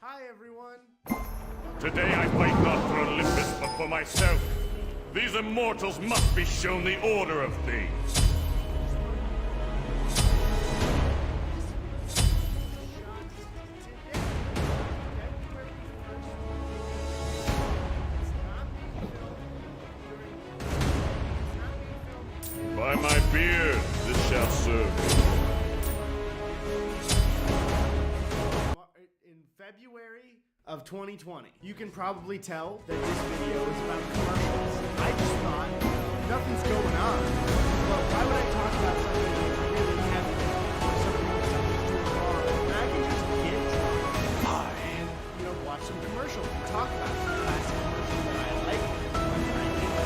Hi, everyone. Today I fight not for Olympus, but for myself. These immortals must be shown the order of things. By my beard, this shall serve me. In February of 2020, you can probably tell that this video is about commercials. I just thought, nothing's going on, but why would I talk about something really heavy or something's too wrong? And I can just get drunk and, watch some commercials and talk about some classic commercials that I like.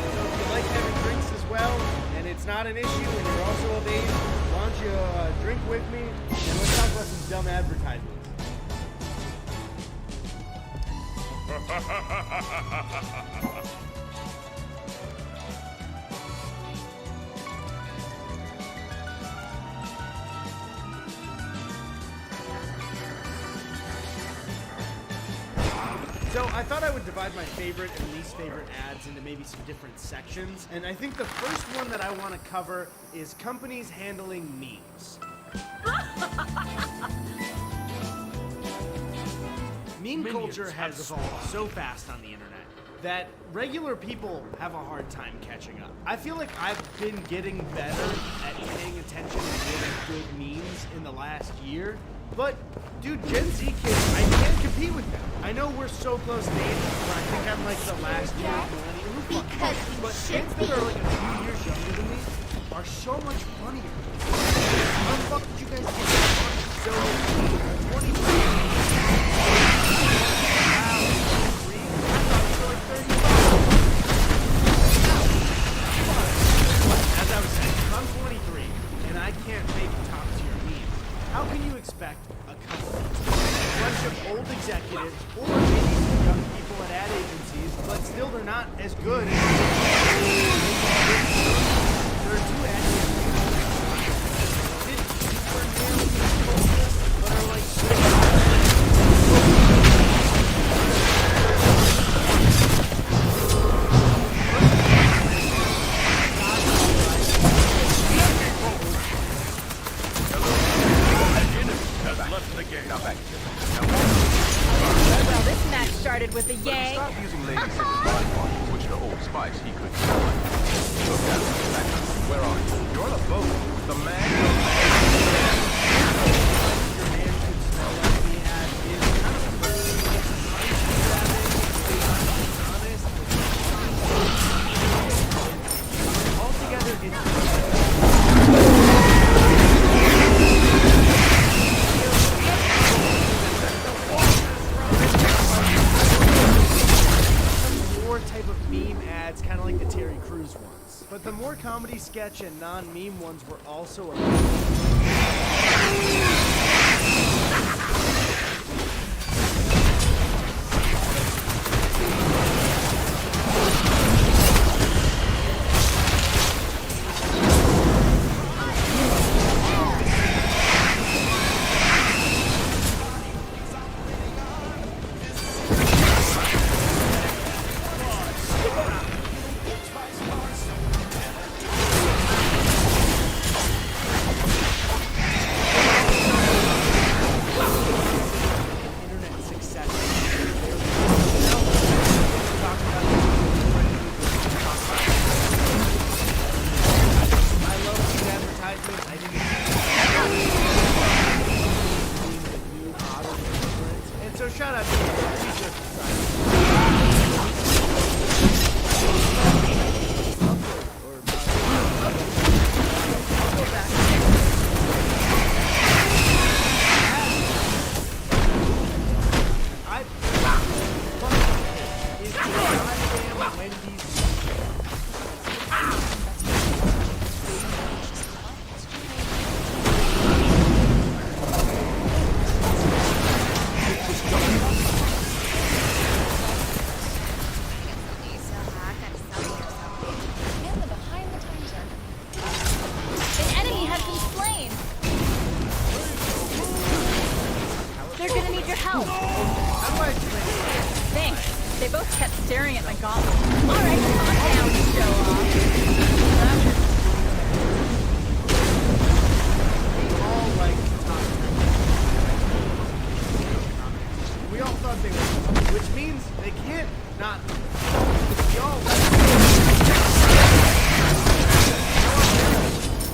So if you like having drinks as well, and it's not an issue, and you're also of age, why don't you drink with me, and let's talk about some dumb advertisements. So I thought I would divide my favorite and least favorite ads into maybe some different sections. And I think the first one that I want to cover is companies handling memes. Meme culture has evolved so fast on the internet that regular people have a hard time catching up. I feel like I've been getting better at paying attention to really good memes in the last year. But, dude, Gen Z kids, I can't compete with them. I know we're so close to age where I think I'm like the last year of millennial. Who fuck knows? But kids that are like a few years younger than me are so much funnier. How the fuck did you guys get that funny? So, 20 as I was saying, I'm 23, and I can't make top tier memes. How can you expect a company to a bunch of old executives or maybe some young people at ad agencies, but still they're not as good as there are two ad agencies but are like Well, this match started with a yay. Stop using ladies as body parts, which are Old Spice he couldn't find. Look at him. Where are you? You're on a boat with the man. your man could smell like he had is kind of honest. Altogether, type of meme ads, kind of like the Terry Crews ones. But the more comedy sketch and non-meme ones were also So shout out to you. They're gonna need your help. How do I explain this? Thanks. They both kept staring at my gauntlet. All right, calm down, show off. We all like top 10. We all thought they were, which means they can't not. We all like.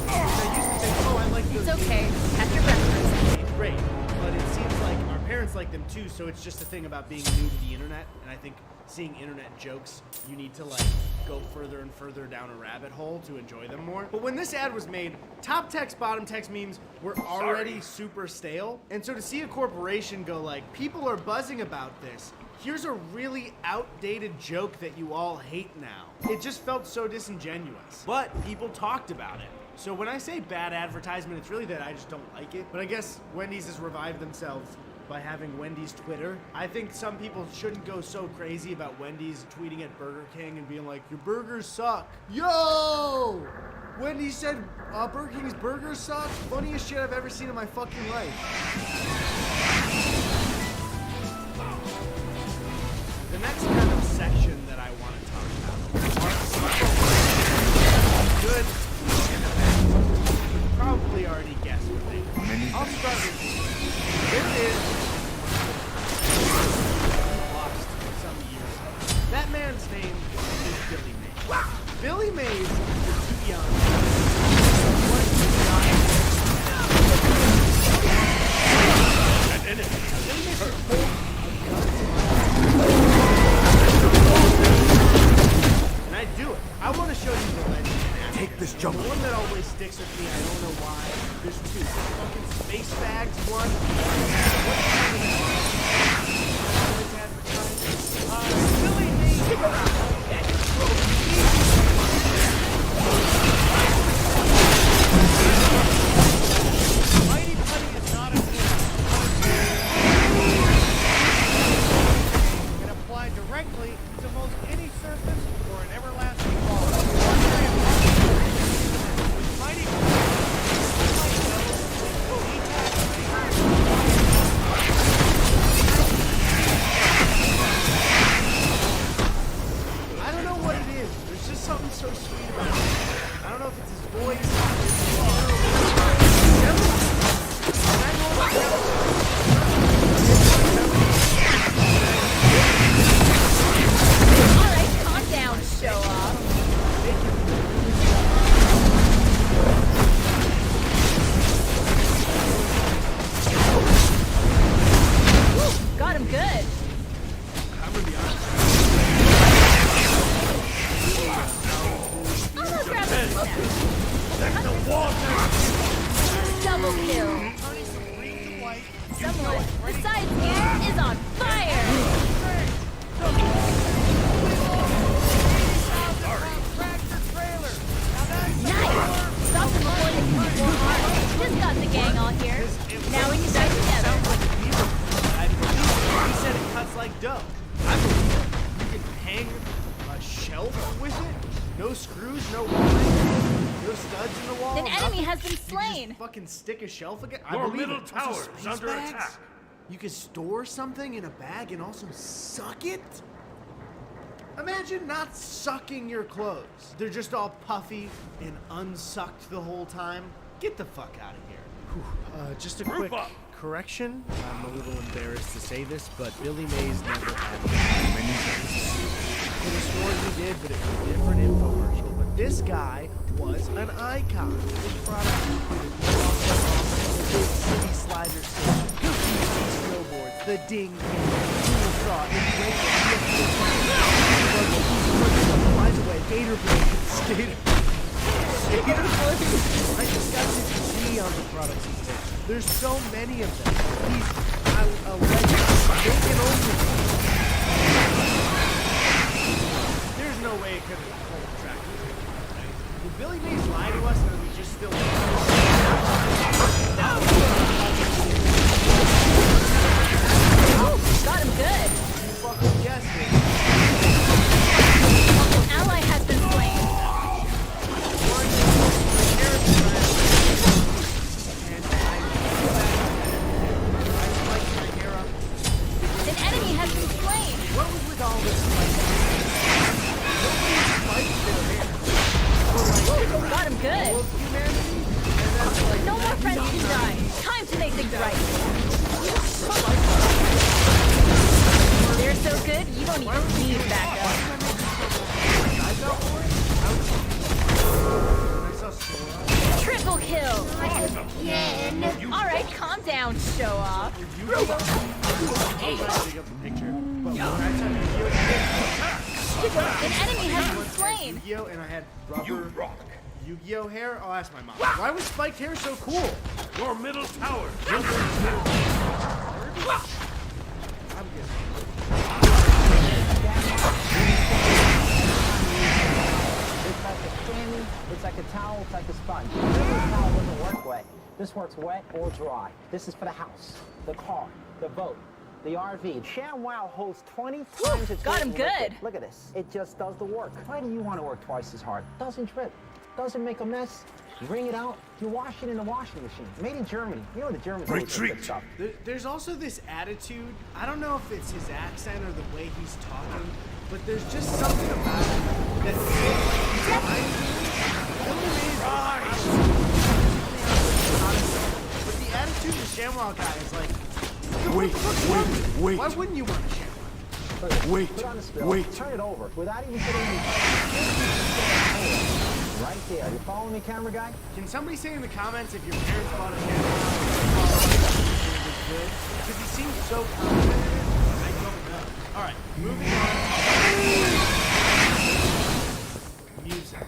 I used to think, oh, I like those. It's okay. Catch your breath for a second. Great, but it seems like our parents like them too, so it's just a thing about being new to the internet, and I think seeing internet jokes, you need to like go further and further down a rabbit hole to enjoy them more. But when this ad was made, top text, bottom text memes were already super stale, and so to see a corporation go like, people are buzzing about this, here's a really outdated joke that you all hate now. It just felt so disingenuous, but people talked about it. So when I say bad advertisement, it's really that I just don't like it. But I guess Wendy's has revived themselves by having Wendy's Twitter. I think some people shouldn't go so crazy about Wendy's tweeting at Burger King and being like, your burgers suck. Yo! Wendy's said Burger King's burgers suck? Funniest shit I've ever seen in my fucking life. The next kind of section that I want to talk about are good. Probably already guessed what they are. I'll start with this. There is lost some years ago. That man's name is Billy Mays. Billy Mays is too young. An enemy. Billy Mays is hold a gun to my and I do it. I want to show you the legend. Take this jump. The one that always sticks with me, I don't know why. There's two. Fucking space bags, one. Billy Mays. Stick around. Mighty Putty is not a tool. It can apply directly to most any surface or an everlasting wall. I don't know what it is. There's just something so sweet about it. I don't know if it's his voice. All right, calm down, show off. Woo, got him good. I'm gonna be honest. Almost grabbed him now. That's the water! Double kill. Someone besides me is on fire. Nice. Stop them before they can get more hard. Just got the gang all here. Now we can die together. I believe he said it cuts like dough. I believe it. You can hang a shelf with it. No screws, no wiring, no studs in the wall. An enemy nothing. has been You can slain. just fucking stick a shelf again. Your I believe middle it. tower Also, is space under bags? attack. You can store something in a bag and also suck it? Imagine not sucking your clothes. They're just all puffy and unsucked the whole time. Get the fuck out of here. Whew. Just a quick correction. I'm a little embarrassed to say this, but Billy Mays never had many Could have sworn he did, but it was a different infomercial. But this guy was an icon. His product included the big city slider station, snowboards, the ding. saw in great flies away. Gator blade. Skater. Skater blade. I just got this G on the products he's made. There's so many of them. He's a legend. They can only. There's no way it could have hold track. Did Billy Mays lie to us, or are we just still? Oh, got him good. You fucking guessed it. An ally has been slain. An enemy has been slain. What was with all this fight? Nobody fights their hair. Got him good. All of humanity, and that's like No more friends can die. Time to make things right. They're so good, you don't even need backup. I felt for it. I saw Sora. Triple kill. Alright, calm down, show off. I was trying to dig up the picture, but when I saw Yu-Gi-Oh! An enemy has been slain. Yu-Gi-Oh! And I had rubber Yu-Gi-Oh! Hair. I'll ask my mom. Why was spiked hair so cool? Your middle tower. I'm good. It's like a creamy, it's like a towel, it's like a sponge. This towel doesn't work wet. This works wet or dry. This is for the house, the car, the boat, the RV. ShamWow holds 20 times its got weight him in liquid. good. Look at this. It just does the work. Why do you want to work twice as hard? Doesn't drip. Doesn't make a mess. You bring it out, you wash it in the washing machine. Made in Germany. You know the Germans always do good stuff. There's also this attitude. I don't know if it's his accent or the way he's talking, but there's just something about it that feels like he's lying to me. But the attitude of the ShamWow guy is like, Wait. why wouldn't you want a ShamWow? Wait, Put on the spill, wait. turn it over without even putting any right there. You following me, camera guy? Can somebody say in the comments if your parents bought a ShamWow it was good? Because he seems so competitive. I don't know. All right, moving on. Music.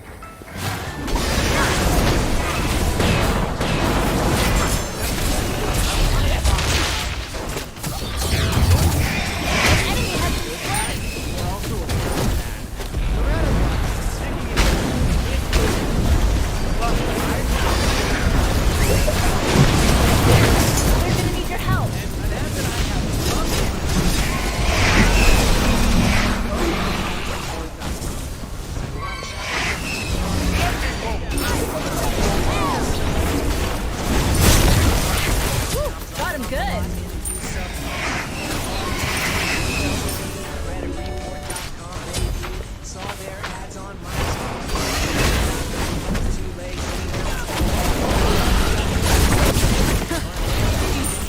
They're gonna need your help. Got him good.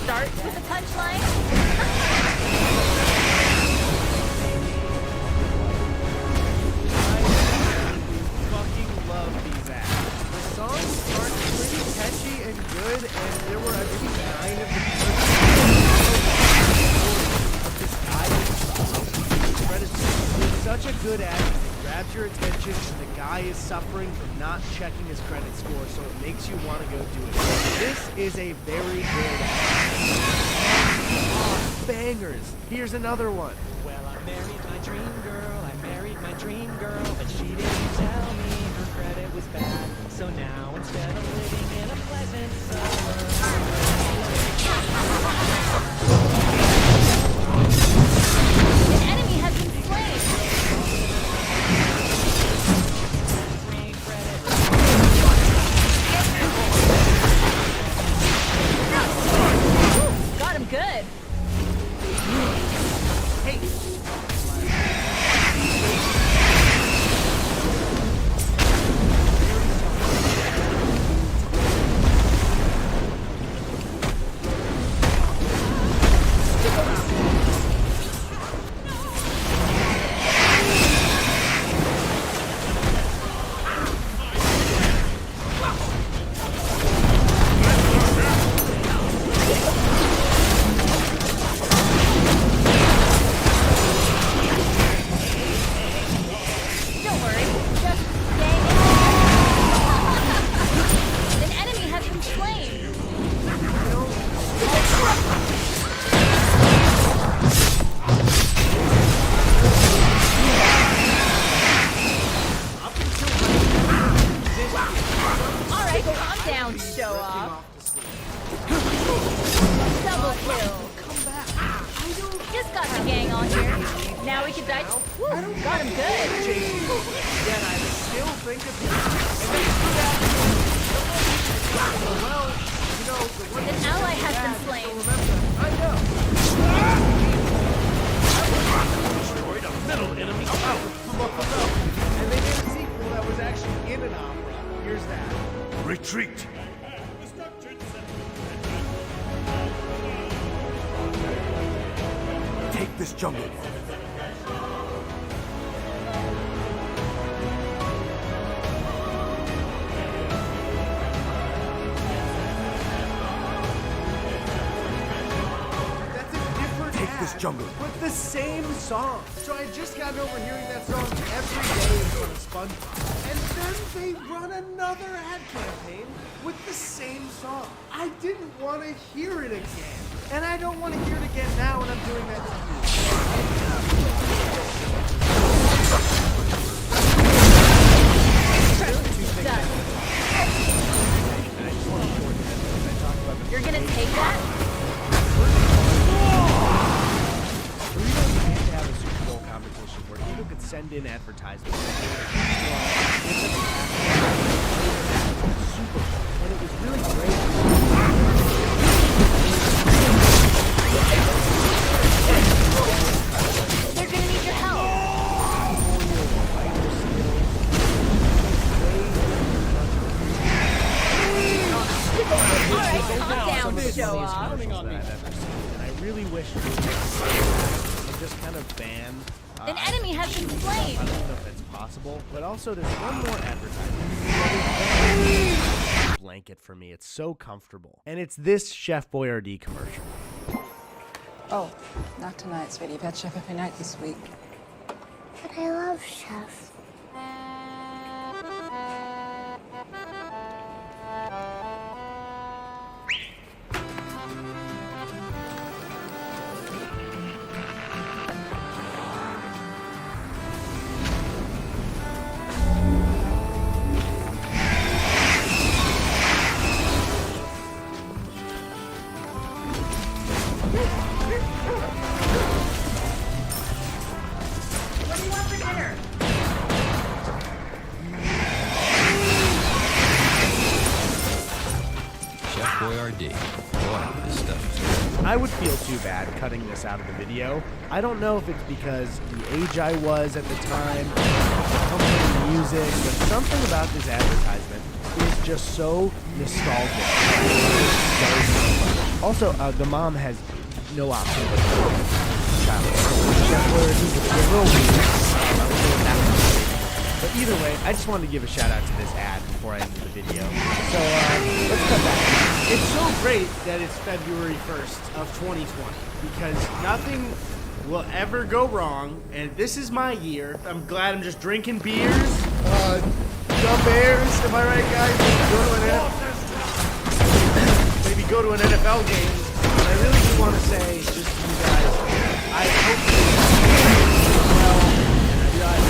Start with the punchline. Fucking love these ads. The songs are pretty catchy and good, and there were I think 9 of the this guy. It's such a good ad. It grabs your attention, and the guy is suffering from not checking his credit score, so it makes you want to go do it. This is a very good ad. Bangers. Here's another one. Well, I married my dream girl, but she didn't tell me her credit was bad. So now instead of living in a pleasant suburb, An enemy has been slain. Got him good. Hey. on here. Now we can die. Woo, got him good. Yet I still think of you. Well, you know, the one An ally has been slain. I know. Destroyed a middle enemy out. And they made a sequel that was actually in an opera. Here's that. Retreat. Take this jungle. That's a different Take ad, this jungle. but the same song. So I just gotten over hearing that song every day in front of SpongeBob. And then they run another ad campaign with the same song. I didn't want to hear it again. And I don't want to hear it again now when I'm doing that to Done. You're gonna take that? We don't have to have a Super Bowl competition where people could send in advertisements. Super Bowl, and it was really great. They're gonna need your help. Alright, calm down, show off. That I've ever seen, and I really wish it would just kind of ban. An enemy has been slain. I don't know if that's possible, but also there's one more advertisement. Blanket for me. It's so comfortable, and it's this Chef Boyardee commercial. Oh, not tonight, sweetie. You've had Chef every night this week. But I love Chef. I would feel too bad cutting this out of the video. I don't know if it's because the age I was at the time, comforting music, but something about this advertisement is just so nostalgic. Also, the mom has no option but to child. Chef Boyardee is a little weird. But either way, I just wanted to give a shout out to this ad before I ended the video. So let's cut back. It's so great that it's February 1st of 2020 because nothing will ever go wrong, and this is my year. I'm glad I'm just drinking beers, dumb bears. Am I right, guys? Maybe go to an NFL game. But I really do want to say just to you guys, I hope you well, and I realize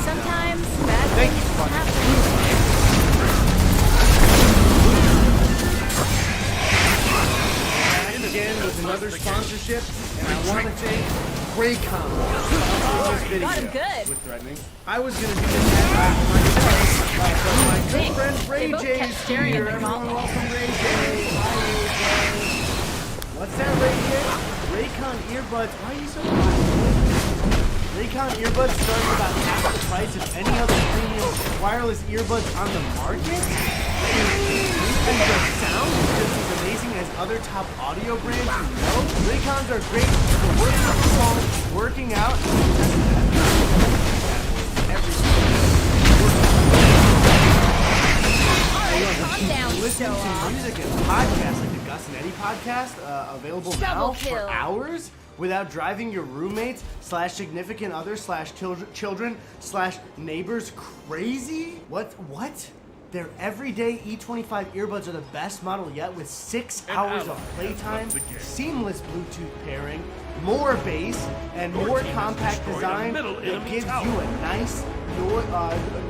Sometimes bad Thank things you for happen. And again with another sponsorship, and I want to thank Raycon for this video. Got him good. With threatening. I was going to do this ad myself, but my good Thanks. friend Ray They both J kept is staring at here. their Everyone mouth. welcome Ray J. Hi, Ray J. What's that, Ray J? Raycon earbuds. Why are you so quiet? Raycon earbuds starting about half the price of any other premium wireless earbuds on the market? And the sound is just as amazing as other top audio brands you know. Raycons are great for working from home, working out, Alright, calm down, listen show to off. music and podcasts like the Gus and Eddie podcast, available now Double for kill. hours without driving your roommates / significant others / children / neighbors crazy? What? Their everyday E25 earbuds are the best model yet with 6 hours of playtime, seamless Bluetooth pairing, more bass, and more compact design that gives you a nice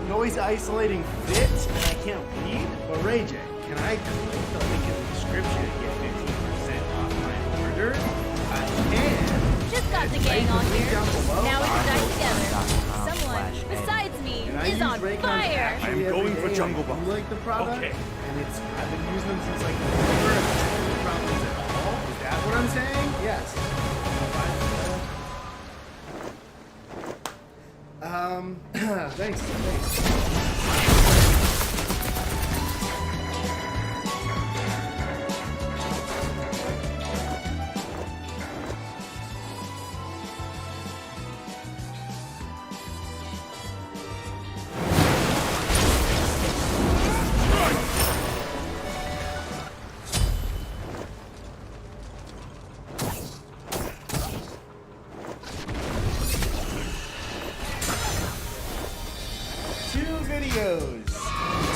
noise isolating fit. And I can't read, but Ray J, can I click the link in the description and get 15%? on link here. down below. Now we can die together. Someone besides me And I is use on ray guns fire. actually I'm every going for day. Jungle Like, Buff. you like the product? Okay. And I've been using them since like November. And there's no problems at all. Is that what I'm saying? Yes. Thanks.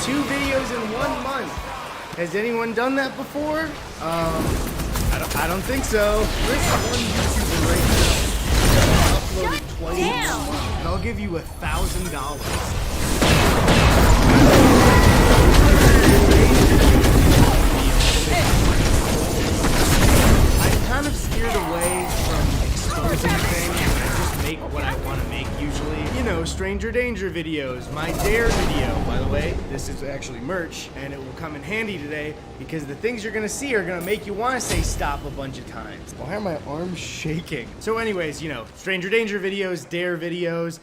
Two videos in 1 month. Has anyone done that before? I don't think so. There's one YouTuber right now uploaded twice down. and I'll give you $1,000. I'm kind of steered away from exposing things. I just make what I want to make usually. You know, Stranger Danger videos, my Dare video. By the way, this is actually merch, and it will come in handy today because the things you're gonna see are gonna make you want to say stop a bunch of times. Why are my arms shaking? So anyways, you know, Stranger Danger videos, Dare videos,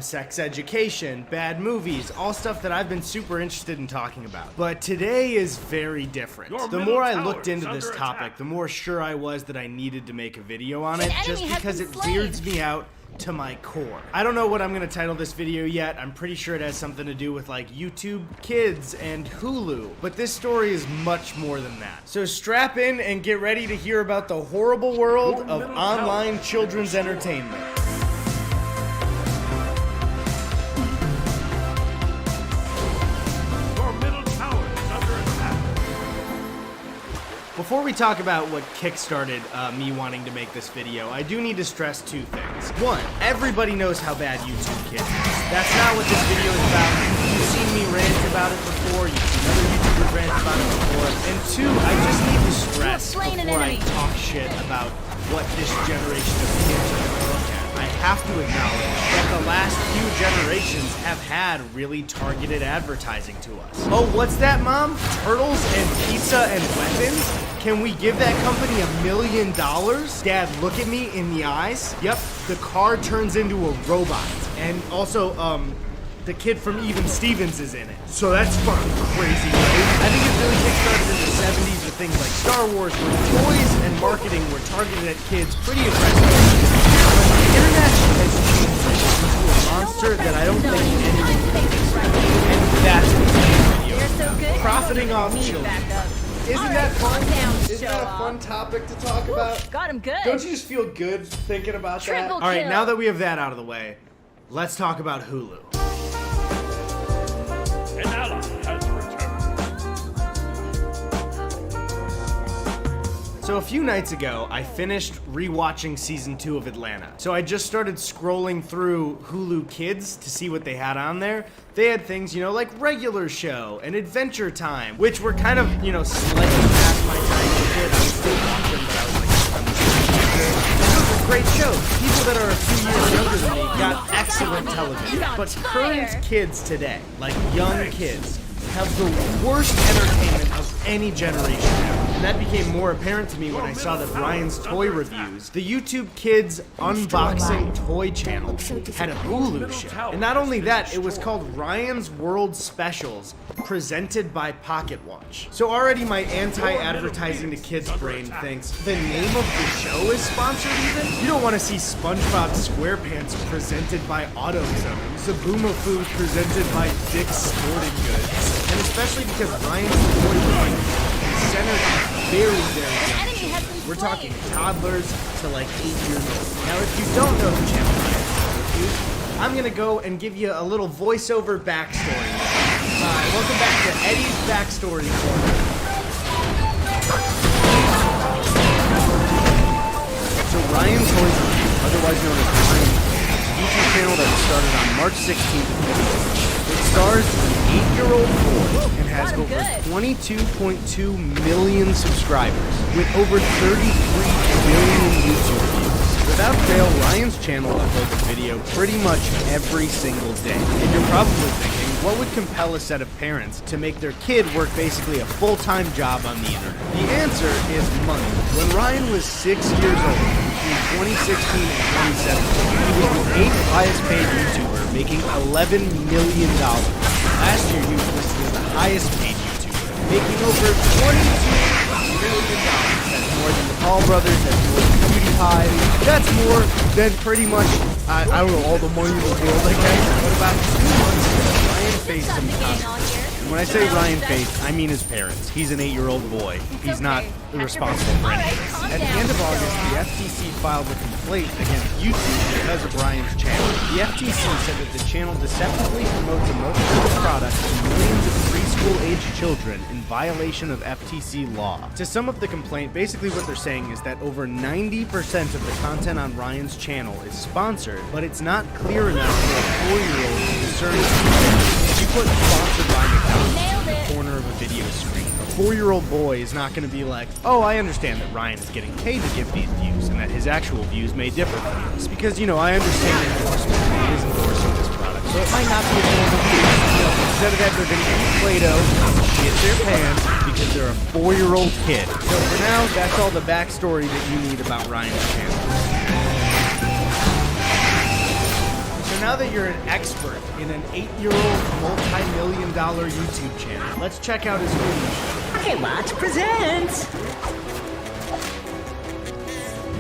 sex education, bad movies, all stuff that I've been super interested in talking about. But today is very different. Your The middle more I tower looked into is this under topic, attack. the more sure I was that I needed to make a video on An it, enemy just has because been it slain. weirds me out to my core. I don't know what I'm gonna title this video yet. I'm pretty sure it has something to do with like YouTube Kids and Hulu, but this story is much more than that. So strap in and get ready to hear about the horrible world of online children's entertainment. Your middle tower is under attack. Before we talk about what kickstarted me wanting to make this video, I do need to stress two things. One, everybody knows how bad YouTube Kids is. That's not what this video is about. You've seen me rant about it before. You've seen other YouTubers rant about it before. And two, I just need to stress slain an before I enemy. talk shit about what this generation of kids are going to look at. I have to acknowledge that the last few generations have had really targeted advertising to us. Oh, what's that, Mom? Turtles and pizza and weapons? Can we give that company $1 million? Dad, look at me in the eyes. Yep, the car turns into a robot. And also, the kid from Even Stevens is in it. So that's fucking crazy, right? I think it really kickstarted in the 70s with things like Star Wars, where toys and marketing were targeted at kids pretty aggressively. But the internet has changed it into a monster that I don't think anyone can fix. And that's what this video You're is so about. good. Profiting off Me children. back up. Isn't All that right, fun? calm down, Isn't show that a off. fun topic to talk about? Got him good. Don't you just feel good thinking about that? Triple All right, kill. now that we have that out of the way, let's talk about Hulu. An ally has returned. So a few nights ago, I finished rewatching season 2 of Atlanta. So I just started scrolling through Hulu Kids to see what they had on there. They had things, you know, like Regular Show and Adventure Time, which were kind of, you know, slightly past my time as a kid. I was still watching, but I was like, I'm those were great shows. People that are a few years younger than me got excellent television. But current kids today, like young kids, have the worst entertainment of any generation ever. And that became more apparent to me when I saw that Ryan's Toy Reviews, the YouTube Kids Unboxing Toy channel, had a Hulu show. And not only that, it was called Ryan's World Specials, presented by Pocket Watch. So already my anti-advertising to kids brain thinks, the name of the show is sponsored even? You don't want to see SpongeBob SquarePants presented by AutoZone, Zabooma Food presented by Dick's Sporting Goods. And especially because Ryan's Toy Reviews is centered very, very young enemy has children. been We're slain. talking toddlers to like 8 years old. Now, if you don't know the channel Ryan's Toy Reviews, I'm gonna go and give you a little voiceover backstory. Welcome back to Eddie's Backstory Corner. So Ryan Toys Reviews, otherwise known as Ryan, is a YouTube channel that was started on March 16th of 2020. It stars an 8-year-old boy and has got him over 22.2 million subscribers with over 33 million YouTube views. Without fail, Ryan's channel uploads a video pretty much every single day. And you're probably thinking, what would compel a set of parents to make their kid work basically a full-time job on the internet? The answer is money. When Ryan was 6 years old, between 2016 and 2017, he was the 8th highest paid YouTuber, making $11 million. Last year, he was listed as the highest paid YouTuber, making over $22 million. That's more than the Paul brothers, that's more than PewDiePie, that's more than pretty much, I don't know, all the money in the world, I guess. What about 2 months ago? Ryan faced some comments. And when I say Ryan faced, I mean his parents. He's an 8-year-old boy. He's not responsible for anything. At the end of August, the FTC filed a complaint against YouTube because of Ryan's channel. The FTC said that the channel deceptively promotes a multitude of products to millions of preschool-aged children in violation of FTC law. To sum up the complaint, basically what they're saying is that over 90% of the content on Ryan's channel is sponsored, but it's not clear enough for a 4-year-old to discern if you put sponsored Ryan accounts in the corner of a video screen. A 4-year-old boy is not going to be like, oh, I understand that Ryan is getting paid to give these views and that his actual views may differ from this. Because, you know, I understand endorsement. He is endorsing this product. So it might not be a normal view. Instead of that, they're going to eat Play-Doh, shit their pants, because they're a 4-year-old kid. So for now, that's all the backstory that you need about Ryan's channel. So now that you're an expert in an 8-year-old multi-million-dollar YouTube channel, let's check out his video. Hey, Watch presents!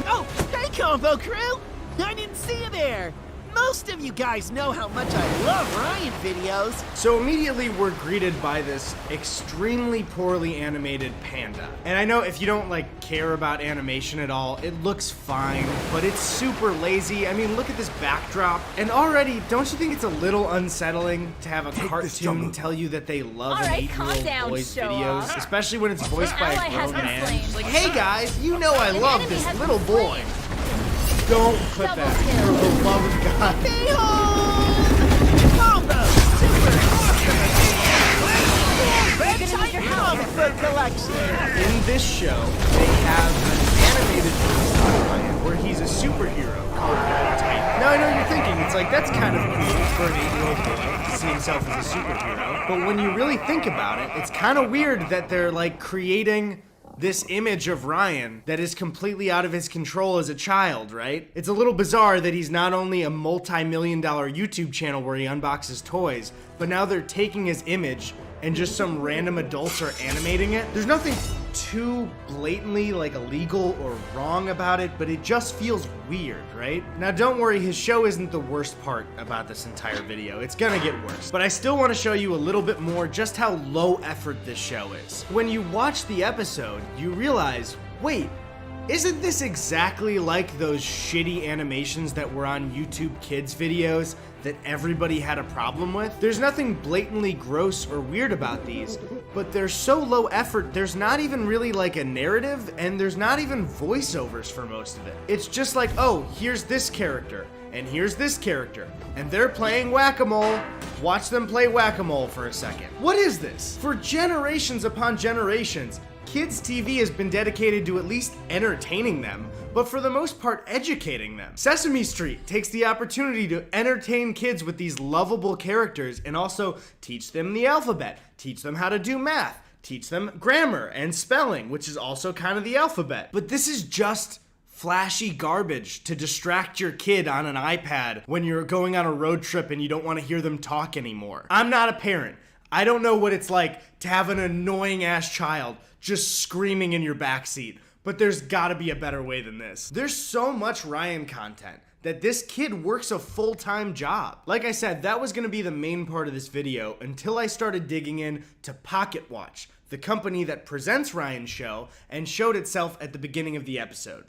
Oh, hey, Combo Crew! I didn't see you there! Most of you guys know how much I love Ryan videos. So immediately we're greeted by this extremely poorly animated panda. And I know if you don't care about animation at all, it looks fine, but it's super lazy. I mean, look at this backdrop. And already, don't you think it's a little unsettling to have a cartoon tell you that they love an 8-year-old boy's videos? Especially when it's voiced by a grown man. Like, hey guys, you know I love this little boy. Don't put that for the love of God. Combo! Super awesome! Collection. In this show, they have an animated storyline where he's a superhero called Titan. Now I know you're thinking, it's like, that's kind of cool for an 8-year-old boy to see himself as a superhero. But when you really think about it, it's kind of weird that they're creating this image of Ryan that is completely out of his control as a child, right? It's a little bizarre that he's not only a multi-million-dollar YouTube channel where he unboxes toys, but now they're taking his image and just some random adults are animating it. There's nothing too blatantly illegal or wrong about it, but it just feels weird, right? Now don't worry, his show isn't the worst part about this entire video. It's gonna get worse. But I still want to show you a little bit more just how low effort this show is. When you watch the episode, you realize, wait, isn't this exactly like those shitty animations that were on YouTube Kids videos that everybody had a problem with? There's nothing blatantly gross or weird about these, but they're so low effort, there's not even really a narrative, and there's not even voiceovers for most of it. It's just like, oh, here's this character, and here's this character, and they're playing whack-a-mole. Watch them play whack-a-mole for a second. What is this? For generations upon generations, Kids TV has been dedicated to at least entertaining them, but for the most part educating them. Sesame Street takes the opportunity to entertain kids with these lovable characters and also teach them the alphabet, teach them how to do math, teach them grammar and spelling, which is also kind of the alphabet. But this is just flashy garbage to distract your kid on an iPad when you're going on a road trip and you don't want to hear them talk anymore. I'm not a parent. I don't know what it's like to have an annoying ass child just screaming in your backseat, but there's gotta be a better way than this. There's so much Ryan content that this kid works a full-time job. Like I said, that was gonna be the main part of this video until I started digging in to Pocket Watch, the company that presents Ryan's show and showed itself at the beginning of the episode.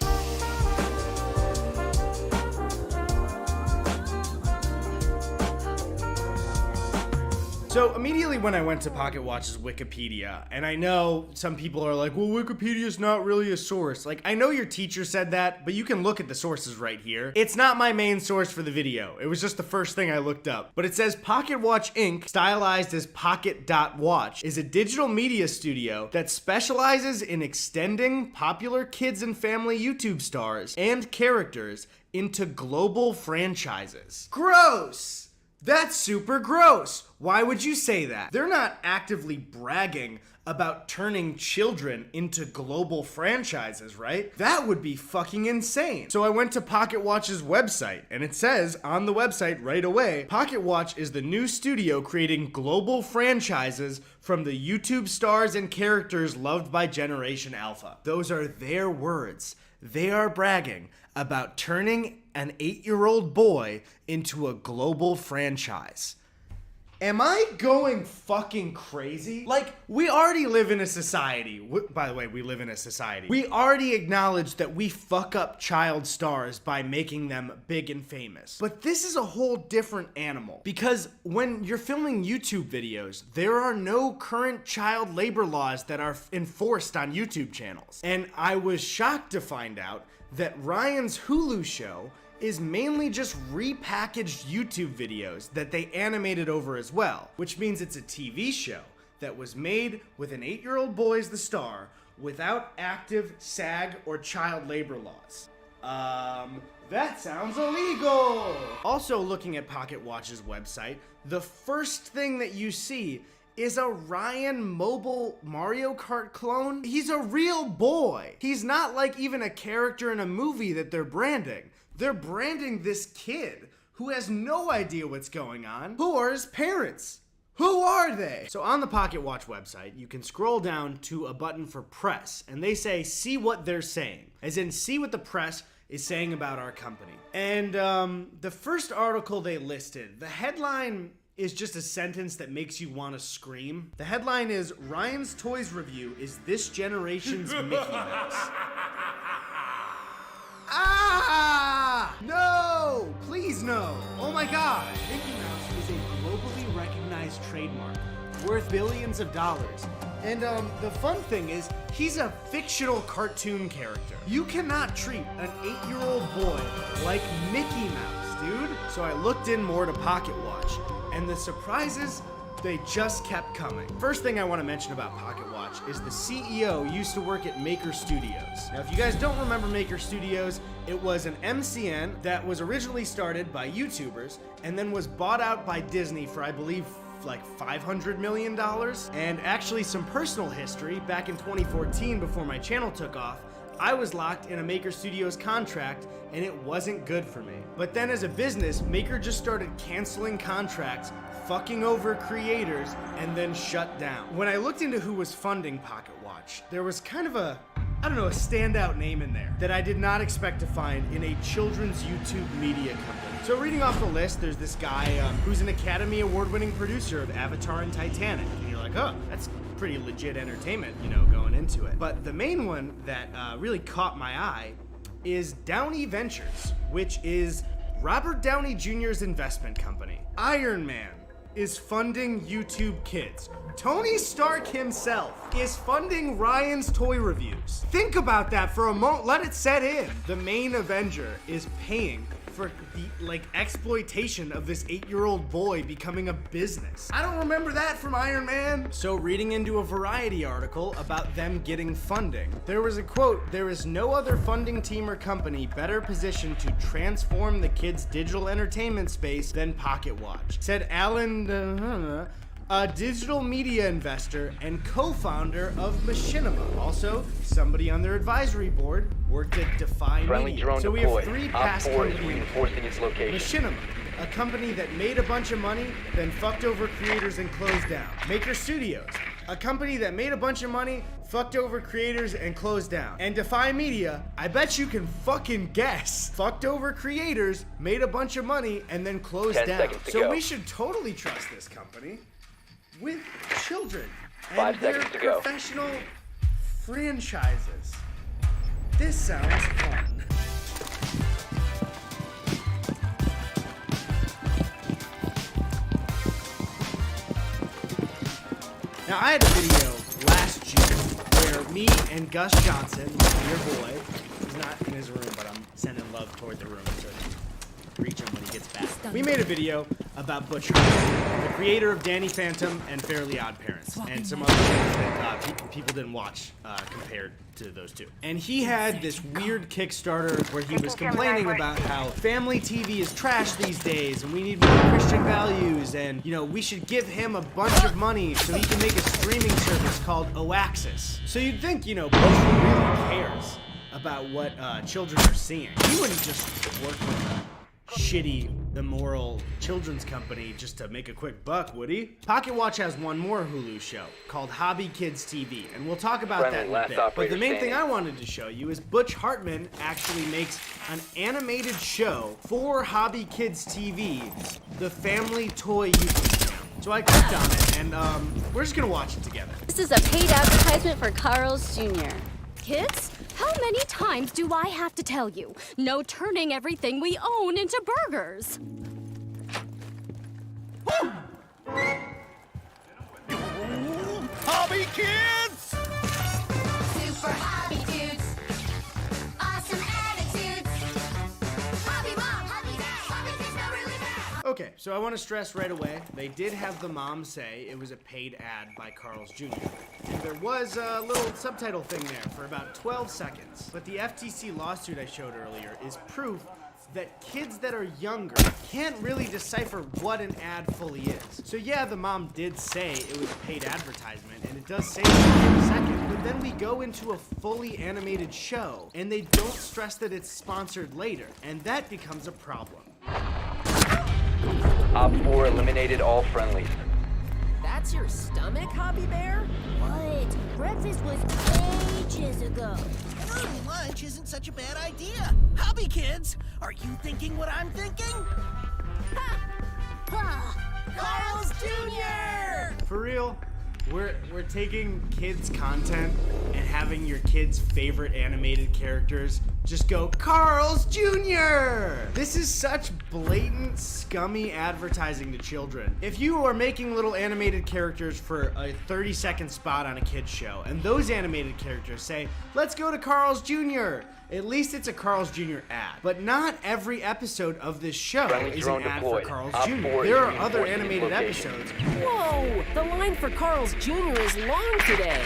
So immediately when I went to Pocket Watch's Wikipedia, and I know some people are like, well, Wikipedia's not really a source. Like, I know your teacher said that, but you can look at the sources right here. It's not my main source for the video. It was just the first thing I looked up. But it says Pocket Watch Inc., stylized as Pocket.Watch, is a digital media studio that specializes in extending popular kids and family YouTube stars and characters into global franchises. Gross! That's super gross. Why would you say that? They're not actively bragging about turning children into global franchises, right? That would be fucking insane. So I went to Pocket Watch's website, and it says on the website right away, Pocket Watch is the new studio creating global franchises from the YouTube stars and characters loved by Generation Alpha. Those are their words. They are bragging about turning an 8-year-old boy into a global franchise. Am I going fucking crazy? Like, we already live in a society. By the way, we live in a society. We already acknowledge that we fuck up child stars by making them big and famous. But this is a whole different animal. Because when you're filming YouTube videos, there are no current child labor laws that are enforced on YouTube channels. And I was shocked to find out that Ryan's Hulu show is mainly just repackaged YouTube videos that they animated over as well, which means it's a TV show that was made with an 8-year-old boy as the star without active SAG or child labor laws. That sounds illegal! Also, looking at Pocket Watch's website, the first thing that you see is a Ryan mobile Mario Kart clone. He's a real boy. He's not like even a character in a movie that they're branding. They're branding this kid who has no idea what's going on. Who are his parents? Who are they? So on the Pocket Watch website, you can scroll down to a button for press, and they say, see what they're saying. As in, see what the press is saying about our company. And the first article they listed, the headline is just a sentence that makes you want to scream. The headline is, Ryan's Toys Review is this generation's Mickey Mouse. Ah! No! Please no! Oh my god! Mickey Mouse is a globally recognized trademark worth billions of dollars. And the fun thing is, he's a fictional cartoon character. You cannot treat an 8-year-old boy like Mickey Mouse, dude. So I looked in more to Pocket Watch, and the surprises, they just kept coming. First thing I want to mention about Pocket Watch is the CEO used to work at Maker Studios. Now, if you guys don't remember Maker Studios, it was an MCN that was originally started by YouTubers and then was bought out by Disney for, I believe, like $500 million. And actually some personal history, back in 2014 before my channel took off, I was locked in a Maker Studios contract and it wasn't good for me. But then as a business, Maker just started canceling contracts, fucking over creators, and then shut down. When I looked into who was funding Pocket Watch, there was kind of a standout name in there that I did not expect to find in a children's YouTube media company. So reading off the list, there's this guy who's an Academy Award-winning producer of Avatar and Titanic. And you're like, oh, that's pretty legit entertainment, you know, going into it. But the main one that really caught my eye is Downey Ventures, which is Robert Downey Jr.'s investment company. Iron Man is funding YouTube Kids. Tony Stark himself is funding Ryan's Toy Reviews. Think about that for a moment. Let it set in. The main Avenger is paying for the exploitation of this 8-year-old boy becoming a business. I don't remember that from Iron Man. So reading into a Variety article about them getting funding, there was a quote, "There is no other funding team or company better positioned to transform the kids' digital entertainment space than Pocket Watch," said Alan, a digital media investor and co-founder of Machinima. Also, somebody on their advisory board worked at Defy Media. So we have 3 past companies. Reinforcing its location. Machinima, a company that made a bunch of money, then fucked over creators and closed down. Maker Studios, a company that made a bunch of money, fucked over creators and closed down. And Defy Media, I bet you can fucking guess, fucked over creators, made a bunch of money, and then closed 10 down. seconds to So go. we should totally trust this company with children 5 and their seconds to go. professional franchises. This sounds fun. Now, I had a video last June where me and Gus Johnson, my dear boy, he's not in his room, but I'm sending love toward the room so reach him when he gets back. We made a video about Butch Hartman, the creator of Danny Phantom and Fairly Odd Parents, and some other things that people didn't watch compared to those two. And he had this weird Kickstarter where he was complaining about how family TV is trash these days and we need more Christian values and, you know, we should give him a bunch of money so he can make a streaming service called Oaxis. So you'd think, you know, Butch really cares about what children are seeing. He wouldn't just work with a shitty, immoral children's company just to make a quick buck, would he? Pocket Watch has one more Hulu show called Hobby Kids TV, and we'll talk about that in a bit. But the main thing I wanted to show you is Butch Hartman actually makes an animated show for Hobby Kids TV, the family toy YouTube channel. So I clicked on it, and we're just gonna watch it together. This is a paid advertisement for Carl's Jr. Kids, how many times do I have to tell you? No turning everything we own into burgers. Hobby Kids! Super hobby dudes. Awesome attitudes. Hobby mom, hobby dad, hobby kids not really bad. Okay, so I want to stress right away, they did have the mom say it was a paid ad by Carl's Jr. And there was a little subtitle thing there for about 12 seconds. But the FTC lawsuit I showed earlier is proof that kids that are younger can't really decipher what an ad fully is. So yeah, the mom did say it was a paid advertisement, and it does say that in a second, but then we go into a fully animated show, and they don't stress that it's sponsored later, and that becomes a problem. Op 4 eliminated all friendlies. That's your stomach, Hobby Bear? What? Breakfast was ages ago. Early lunch isn't such a bad idea. Hobby Kids, are you thinking what I'm thinking? Carl's Jr.! For real? We're taking kids' content and having your kids' favorite animated characters just go, Carl's Jr.! This is such blatant, scummy advertising to children. If you are making little animated characters for a 30-second spot on a kid's show, and those animated characters say, let's go to Carl's Jr., at least it's a Carl's Jr. ad. But not every episode of this show is an ad for Carl's Jr. There are other animated episodes. Whoa! The line for Carl's Jr. is long today.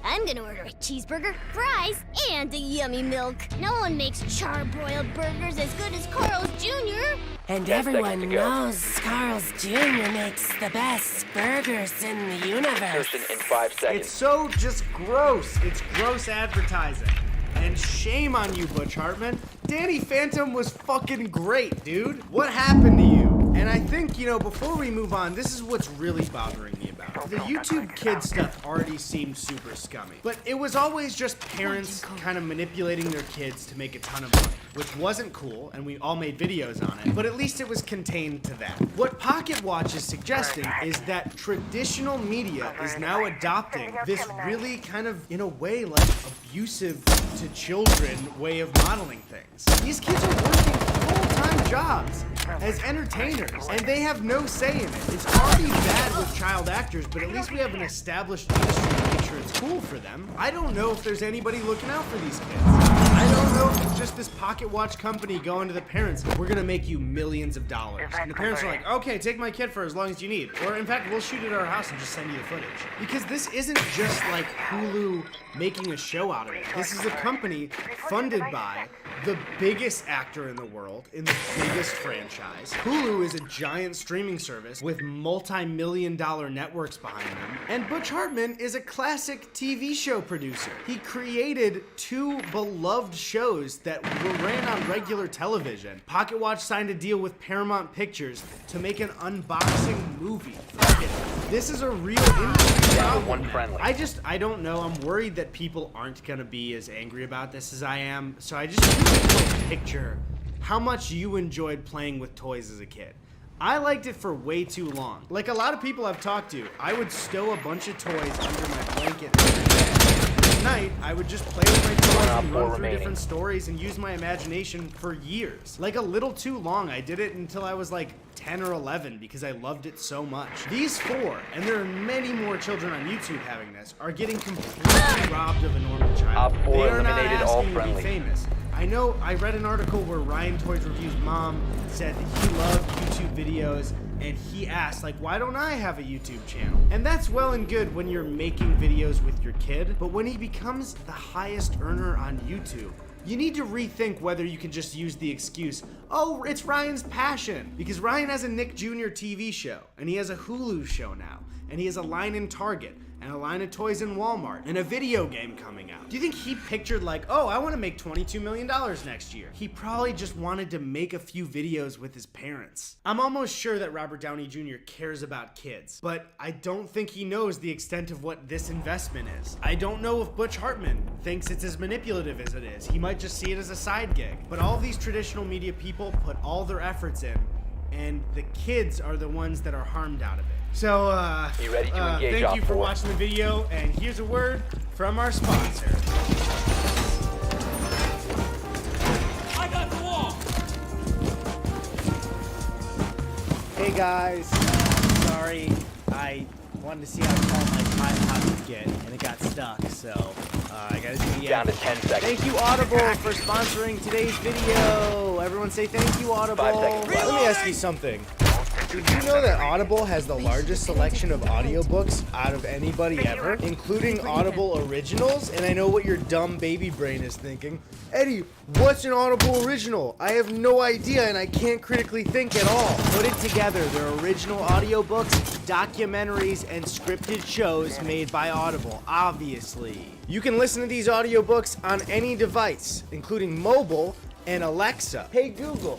I'm gonna order a cheeseburger, fries, and a yummy milk. No one makes char-broiled burgers as good as Carl's Jr. And everyone knows Carl's Jr. makes the best burgers in the universe. In 5 seconds. It's so just gross. It's gross advertising. And shame on you, Butch Hartman. Danny Phantom was fucking great, dude. What happened to you? And I think, you know, before we move on, this is what's really bothering me about. The YouTube kid stuff already seemed super scummy. But it was always just parents kind of manipulating their kids to make a ton of money, which wasn't cool, and we all made videos on it, but at least it was contained to that. What Pocket Watch is suggesting is that traditional media is now adopting this really kind of, in a way, like abusive to children way of modeling things. These kids are working full-time jobs as entertainers, and they have no say in it. It's already bad with child actors, but at least we have an established industry to make sure it's cool for them. I don't know if there's anybody looking out for these kids. I don't know if it's just this Pocket Watch company going to the parents, we're gonna make you millions of dollars. And the parents are like, okay, take my kid for as long as you need. Or in fact, we'll shoot it at our house and just send you the footage. Because this isn't just like Hulu making a show out of it. This is a company funded by the biggest actor in the world, in the biggest franchise. Hulu is a giant streaming service with multi-million-dollar networks behind them. And Butch Hartman is a classic TV show producer. He created 2 beloved shows that were ran on regular television. Pocket Watch signed a deal with Paramount Pictures to make an unboxing movie. This is a real industry problem. I don't know. I'm worried that people aren't gonna be as angry about this as I am. So I just want to picture how much you enjoyed playing with toys as a kid. I liked it for way too long. Like a lot of people I've talked to, I would stow a bunch of toys under my blanket at night, I would just play with my toys and Four run through remaining. different stories and use my imagination for years. Like a little too long. I did it until I was like 10 or 11 because I loved it so much. These four, and there are many more children on YouTube having this, are getting completely robbed of a normal child. Op 4 They are not eliminated all asking to be friendlies. famous. I know I read an article where Ryan Toys Review's mom said that he loved YouTube videos and he asked, like, why don't I have a YouTube channel? And that's well and good when you're making videos with your kid, but when he becomes the highest earner on YouTube, you need to rethink whether you can just use the excuse, oh, it's Ryan's passion. Because Ryan has a Nick Jr. TV show, and he has a Hulu show now, and he has a line in Target, and a line of toys in Walmart, and a video game coming out. Do you think he pictured like, oh, I want to make $22 million next year? He probably just wanted to make a few videos with his parents. I'm almost sure that Robert Downey Jr. cares about kids, but I don't think he knows the extent of what this investment is. I don't know if Butch Hartman thinks it's as manipulative as it is. He might just see it as a side gig. But all these traditional media people put all their efforts in, and the kids are the ones that are harmed out of it. So, You ready to engage thank you Op for 4? watching the video, and here's a word from our sponsor. I got the wall! Hey guys, sorry, I wanted to see how tall my Tide Pod would get, and it got stuck, so I gotta do the Down to edit. 10 seconds. Thank you, Audible, for sponsoring today's video. Everyone say thank you, Audible. 5 seconds left. Let me ask you something. Did you know that Audible has the largest selection of audiobooks out of anybody ever, including Audible originals? And I know what your dumb baby brain is thinking. Eddie, what's an Audible original? I have no idea and I can't critically think at all. Put it together. They're original audiobooks, documentaries, and scripted shows made by Audible, obviously. You can listen to these audiobooks on any device, including mobile and Alexa. Hey Google,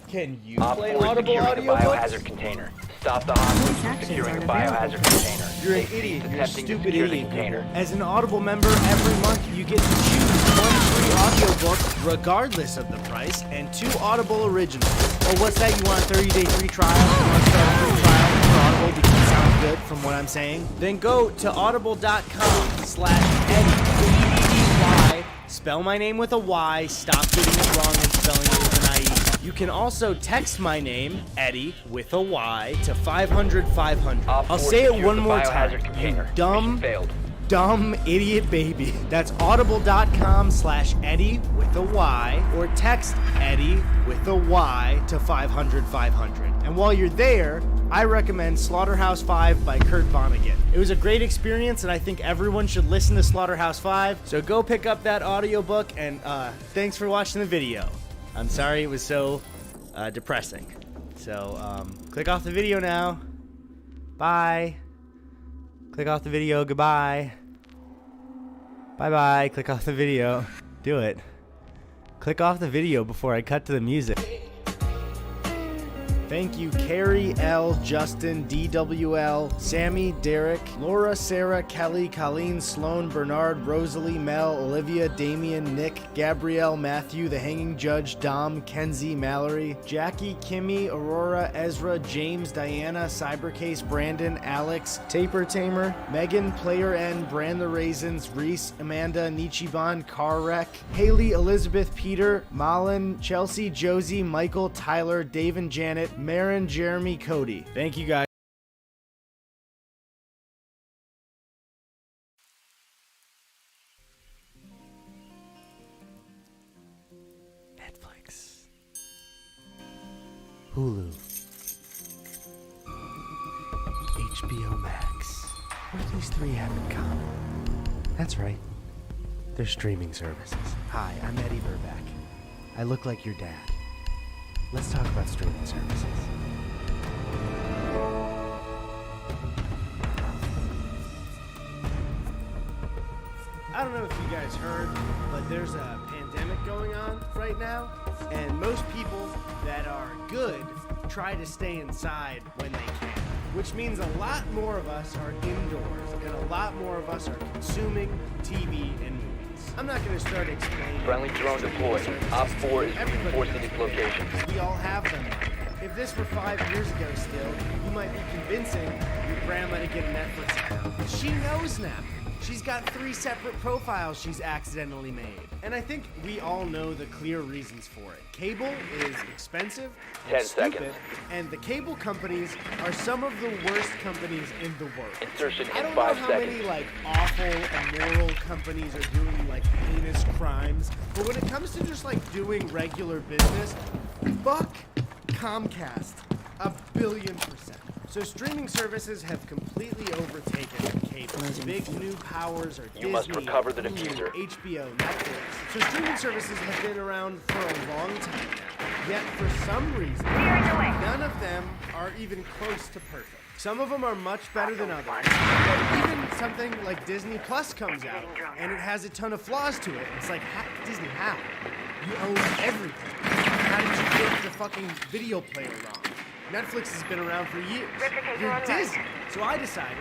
can you Op play 4 Audible securing the audiobooks? biohazard container. Stop the hostiles from securing the biohazard container. You're an They idiot. cease You're a attempting to stupid secure the idiot. container. As an Audible member, every month you get to choose one free audiobook regardless of the price and 2 Audible originals. Oh, what's that? You want a 30-day free trial? You want to start a free trial for Audible because it sounds good from what I'm saying? Then go to audible.com/Eddie. E-D-D-Y. Spell my name with a Y. Stop getting it wrong and spelling it with an I-E. You can also text my name, Eddie, with a Y, to 500-500. Op I'll 4 say it secured one the more biohazard time. container. You dumb, Mission failed. dumb idiot baby. That's audible.com/Eddie with a Y, or text Eddie with a Y to 500-500. And while you're there, I recommend Slaughterhouse-5 by Kurt Vonnegut. It was a great experience, and I think everyone should listen to Slaughterhouse-5. So go pick up that audiobook, and thanks for watching the video. I'm sorry it was so depressing. So click off the video now. Bye. Click off the video. Goodbye. Bye-bye. Click off the video. Do it. Click off the video before I cut to the music. Thank you, Carrie L, Justin, DWL, Sammy, Derek, Laura, Sarah, Kelly, Colleen, Sloan, Bernard, Rosalie, Mel, Olivia, Damian, Nick, Gabrielle, Matthew, The Hanging Judge, Dom, Kenzie, Mallory, Jackie, Kimmy, Aurora, Ezra, James, Diana, Cybercase, Brandon, Alex, Taper Tamer, Megan, Player N, Brand the Raisins, Reese, Amanda, Nichiban, Car Wreck, Haley, Elizabeth, Peter, Malin, Chelsea, Josie, Michael, Tyler, Dave and Janet, Marin, Jeremy, Cody. Thank you guys. Netflix, Hulu, HBO Max. What do these 3 have in common? That's right. They're streaming services. Hi, I'm Eddie Burback. I look like your dad. Let's talk about streaming services. I don't know if you guys heard, but there's a pandemic going on right now, and most people that are good try to stay inside when they can, which means a lot more of us are indoors, and a lot more of us are consuming TV and movies. I'm not going to start explaining. Friendly drone deployed. Op 4 is reinforcing its location. We all have them. If this were 5 years ago still, you might be convincing your grandma to get a Netflix account. She knows now. She's got 3 separate profiles she's accidentally made. And I think we all know the clear reasons for it. Cable is expensive and 10 stupid, seconds. and the cable companies are some of the worst companies in the world. Insertion I in don't know 5 how seconds. many like awful, immoral companies are doing like heinous crimes, but when it comes to just like doing regular business, fuck Comcast 1,000,000,000%. So streaming services have completely overtaken cable. Big new powers are Disney, You must recover the Hulu, diffuser. HBO, Netflix. So streaming services have been around for a long time now. Yet for some reason, none of them are even close to perfect. Some of them are much better than others. But even something like Disney Plus comes out, and it has a ton of flaws to it. It's like, Disney, how? You own everything. How did you get the fucking video player wrong? Netflix has been around for years. You're Disney. So I decided,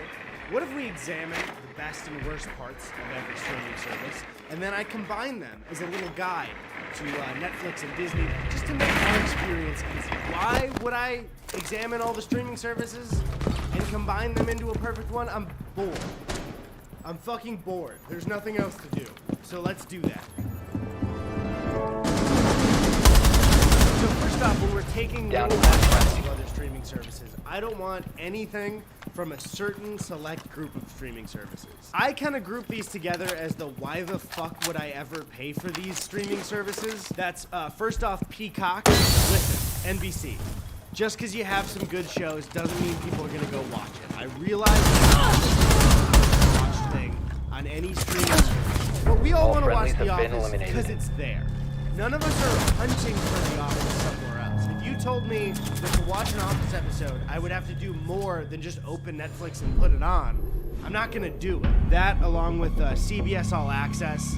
what if we examine the best and worst parts of every streaming service, and then I combine them as a little guide to Netflix and Disney, just to make our experience easy. Why would I examine all the streaming services and combine them into a perfect one? I'm bored. I'm fucking bored. There's nothing else to do. So let's do that. So first off, when we're taking Down little to aspects of other streaming services, I don't want anything from a certain select group of streaming services. I kind of group these together as the why the fuck would I ever pay for these streaming services? That's first off Peacock. Listen, NBC. Just because you have some good shows doesn't mean people are gonna go watch it. I realize watch thing on any streaming service, but we all want to watch friendlies The have been Office eliminated. because it's there. None of us are hunting for The Office somewhere else. If you told me that to watch an Office episode, I would have to do more than just open Netflix and put it on, I'm not gonna do it. That, along with CBS All Access,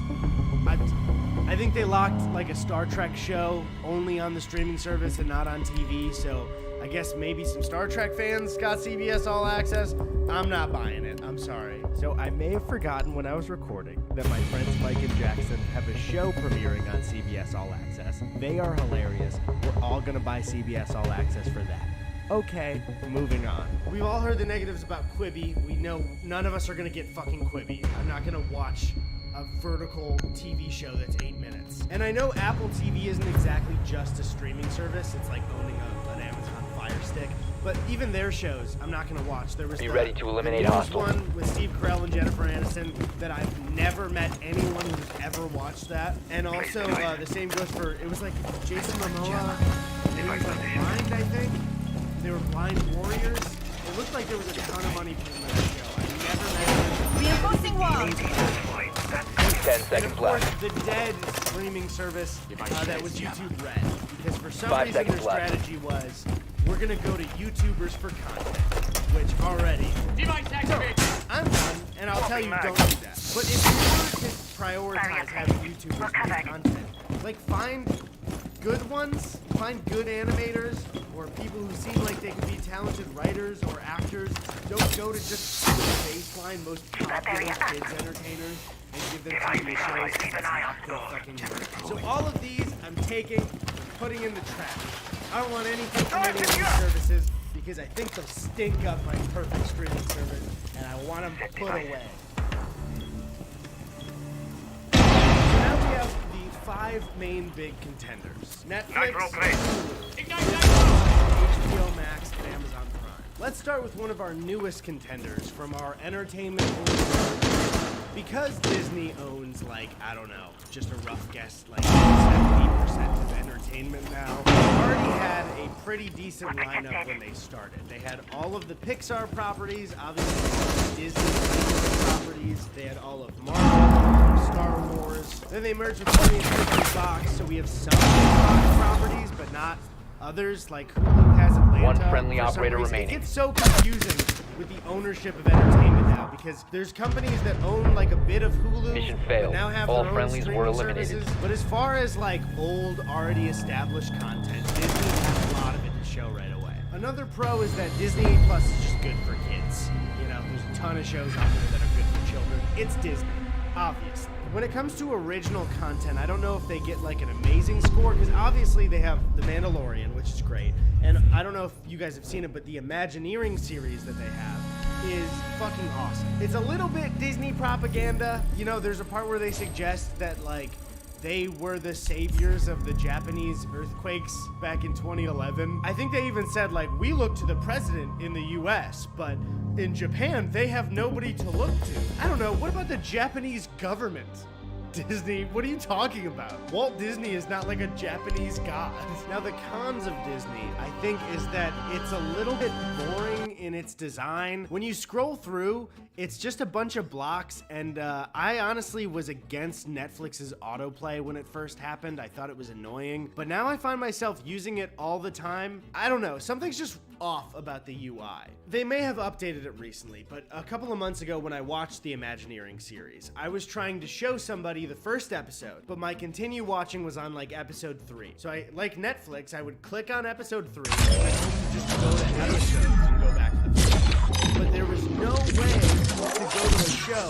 I think they locked like a Star Trek show only on the streaming service and not on TV, so I guess maybe some Star Trek fans got CBS All Access. I'm not buying it. I'm sorry. So I may have forgotten when I was recording that my friends Mike and Jackson have a show premiering on CBS All Access. They are hilarious. We're all gonna buy CBS All Access for that. Okay, moving on. We've all heard the negatives about Quibi. We know none of us are gonna get fucking Quibi. I'm not gonna watch a vertical TV show that's 8 minutes. And I know Apple TV isn't exactly just a streaming service. It's like owning an Amazon Fire Stick. But even their shows, I'm not gonna watch. There was Be ready to eliminate the news hostiles. one with Steve Carell and Jennifer Aniston that I've never met anyone who's ever watched that. And also the same goes for, it was like Jason Momoa, and he was like blind, I think. They were blind warriors. It looked like there was a ton of money put in that show. I never met anyone. Reinforcing walls. 10 And seconds of course, left. the dead streaming service that was YouTube Red. Because for some 5 reason their seconds left. strategy was, we're gonna go to YouTubers for content. Which already... So, I'm done, and I'll tell you don't do that. But if you were to prioritize having YouTubers make content, like find good ones, find good animators, or people who seem like they could be talented writers or actors. Don't go to just the baseline most popular kids entertainers and give them TV shows. That's not gonna fucking work. So all of these I'm taking, putting in the trash. I don't want anything from any of these services because I think they'll stink up my perfect streaming service, and I want them put away. So now we have the 5 main big contenders: Netflix, Hulu, HBO Max, and Amazon Prime. Let's start with one of our newest contenders from our entertainment only. Because Disney owns, like, I don't know, just a rough guess, like 70% of entertainment now, already had a pretty decent lineup when they started. They had all of the Pixar properties, obviously Disney properties. They had all of Marvel, Star Wars. Then they merged with 20th Century Fox, so we have some Fox properties, but not others, like Hulu has Atlanta. One friendly For some operator reason. remaining. It gets so confusing with the ownership of entertainment now, because there's companies that own like a bit of Hulu, Mission but failed. now have All their own friendlies were streaming eliminated. services. But as far as like old, already established content, Disney has a lot of it to show right away. Another pro is that Disney Plus is just good for kids. You know, there's a ton of shows out there that are good for children. It's Disney, obviously. When it comes to original content, I don't know if they get like an amazing score, because obviously they have The Mandalorian, which is great. And I don't know if you guys have seen it, but the Imagineering series that they have is fucking awesome. It's a little bit Disney propaganda. You know, there's a part where they suggest that, like, they were the saviors of the Japanese earthquakes back in 2011. I think they even said, like, we look to the president in the US, but in Japan, they have nobody to look to. I don't know, what about the Japanese government? Disney, what are you talking about? Walt Disney is not like a Japanese god. Now, the cons of Disney, I think, is that it's a little bit boring in its design. When you scroll through, it's just a bunch of blocks, and I honestly was against Netflix's autoplay when it first happened. I thought it was annoying, but now I find myself using it all the time. I don't know, something's just off about the UI. They may have updated it recently, but a couple of months ago when I watched the Imagineering series, I was trying to show somebody the first episode, but my continue watching was on like episode 3. So I, like Netflix, I would click on episode 3 and I hope to just go to episodes and go back to the first. But there was no way to go to a show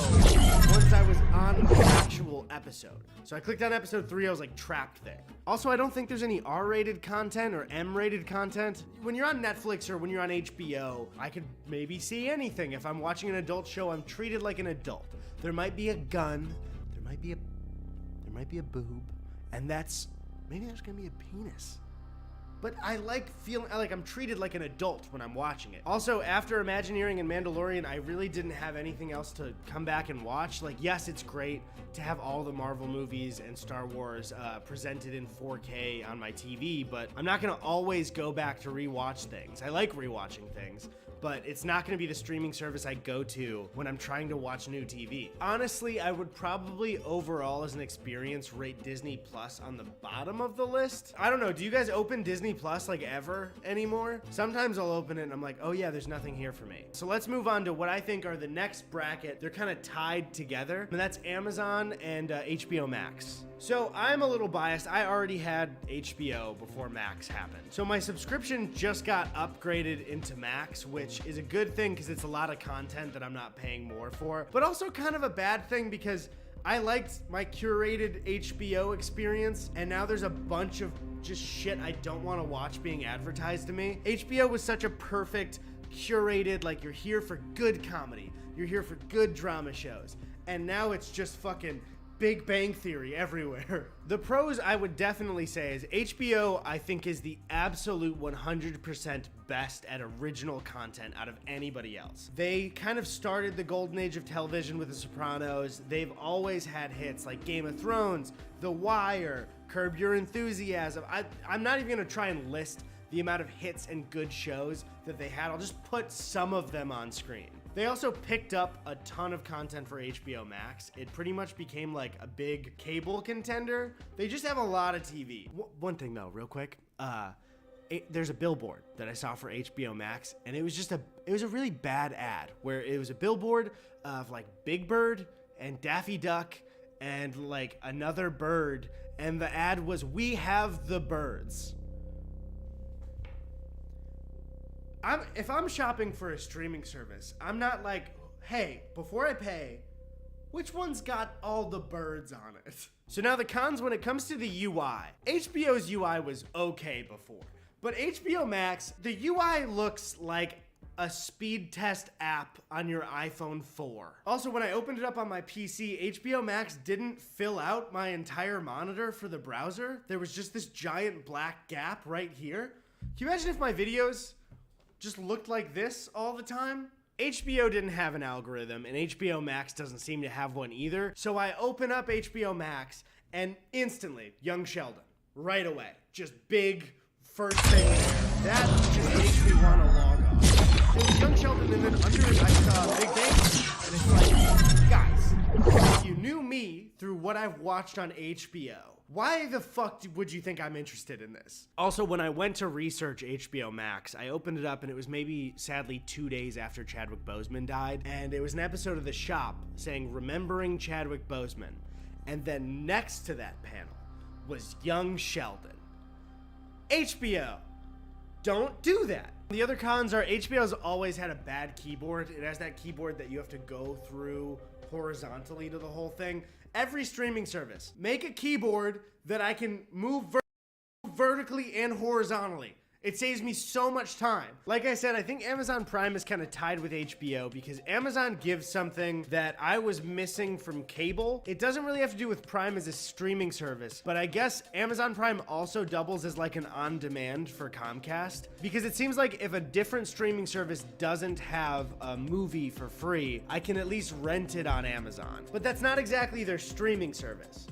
once I was on the actual episode. So I clicked on episode 3, I was like trapped there. Also, I don't think there's any R-rated content or M-rated content. When you're on Netflix or when you're on HBO, I could maybe see anything. If I'm watching an adult show, I'm treated like an adult. There might be a gun, there might be a boob, and maybe there's gonna be a penis. But I like feeling like I'm treated like an adult when I'm watching it. Also, after Imagineering and Mandalorian, I really didn't have anything else to come back and watch. Like, yes, it's great to have all the Marvel movies and Star Wars presented in 4K on my TV, but I'm not gonna always go back to rewatch things. I like rewatching things, but it's not gonna be the streaming service I go to when I'm trying to watch new TV. Honestly, I would probably overall as an experience rate Disney Plus on the bottom of the list. I don't know, do you guys open Disney Plus like ever anymore? Sometimes I'll open it and I'm like, oh yeah, there's nothing here for me. So let's move on to what I think are the next bracket. They're kind of tied together, and that's Amazon and HBO Max. So I'm a little biased. I already had HBO before Max happened. So my subscription just got upgraded into Max, which is a good thing because it's a lot of content that I'm not paying more for, but also kind of a bad thing because I liked my curated HBO experience, and now there's a bunch of just shit I don't want to watch being advertised to me. HBO was such a perfect, curated, like, you're here for good comedy, you're here for good drama shows, and now it's just fucking Big Bang Theory everywhere. The pros I would definitely say is HBO, I think, is the absolute 100% best at original content out of anybody else. They kind of started the golden age of television with The Sopranos. They've always had hits like Game of Thrones, The Wire, Curb Your Enthusiasm. I'm not even gonna try and list the amount of hits and good shows that they had. I'll just put some of them on screen. They also picked up a ton of content for HBO Max. It pretty much became like a big cable contender. They just have a lot of TV. One thing though, real quick, there's a billboard that I saw for HBO Max, and it was a really bad ad where it was a billboard of like Big Bird and Daffy Duck and like another bird, and the ad was, "We have the birds." If I'm shopping for a streaming service, I'm not like, hey, before I pay, which one's got all the birds on it? So now the cons when it comes to the UI. HBO's UI was okay before, but HBO Max, the UI looks like a speed test app on your iPhone 4. Also, when I opened it up on my PC, HBO Max didn't fill out my entire monitor for the browser. There was just this giant black gap right here. Can you imagine if my videos just looked like this all the time? HBO didn't have an algorithm, and HBO Max doesn't seem to have one either. So I open up HBO Max, and instantly, Young Sheldon, right away. Just big, first thing there. That just makes me want to log off. It was Young Sheldon, and then under it I saw Big Bang. And it's like, guys, if you knew me through what I've watched on HBO, why the fuck would you think I'm interested in this? Also, when I went to research HBO Max, I opened it up and it was maybe, sadly, 2 days after Chadwick Boseman died. And it was an episode of The Shop saying, "Remembering Chadwick Boseman." And then next to that panel was Young Sheldon. HBO, don't do that. The other cons are HBO's always had a bad keyboard. It has that keyboard that you have to go through horizontally to the whole thing. Every streaming service, make a keyboard that I can move vertically and horizontally. It saves me so much time. Like I said, I think Amazon Prime is kind of tied with HBO because Amazon gives something that I was missing from cable. It doesn't really have to do with Prime as a streaming service, but I guess Amazon Prime also doubles as like an on-demand for Comcast, because it seems like if a different streaming service doesn't have a movie for free, I can at least rent it on Amazon. But that's not exactly their streaming service.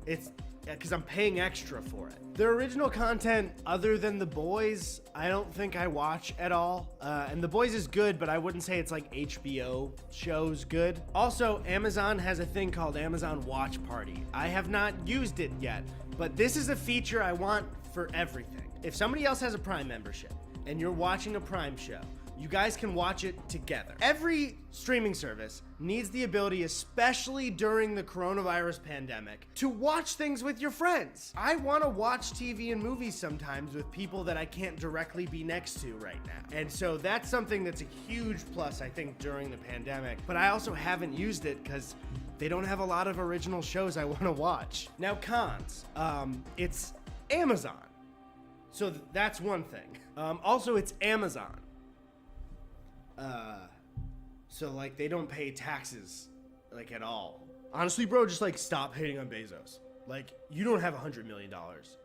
It's because I'm paying extra for it. Their original content, other than The Boys, I don't think I watch at all. And The Boys is good, but I wouldn't say it's like HBO shows good. Also, Amazon has a thing called Amazon Watch Party. I have not used it yet, but this is a feature I want for everything. If somebody else has a Prime membership and you're watching a Prime show, you guys can watch it together. Every streaming service needs the ability, especially during the coronavirus pandemic, to watch things with your friends. I want to watch TV and movies sometimes with people that I can't directly be next to right now. And so that's something that's a huge plus, I think, during the pandemic. But I also haven't used it because they don't have a lot of original shows I want to watch. Now, cons. It's Amazon. So that's one thing. Also, it's Amazon. So like they don't pay taxes like at all. Honestly, bro, just like stop hating on Bezos. Like, you don't have $100 million.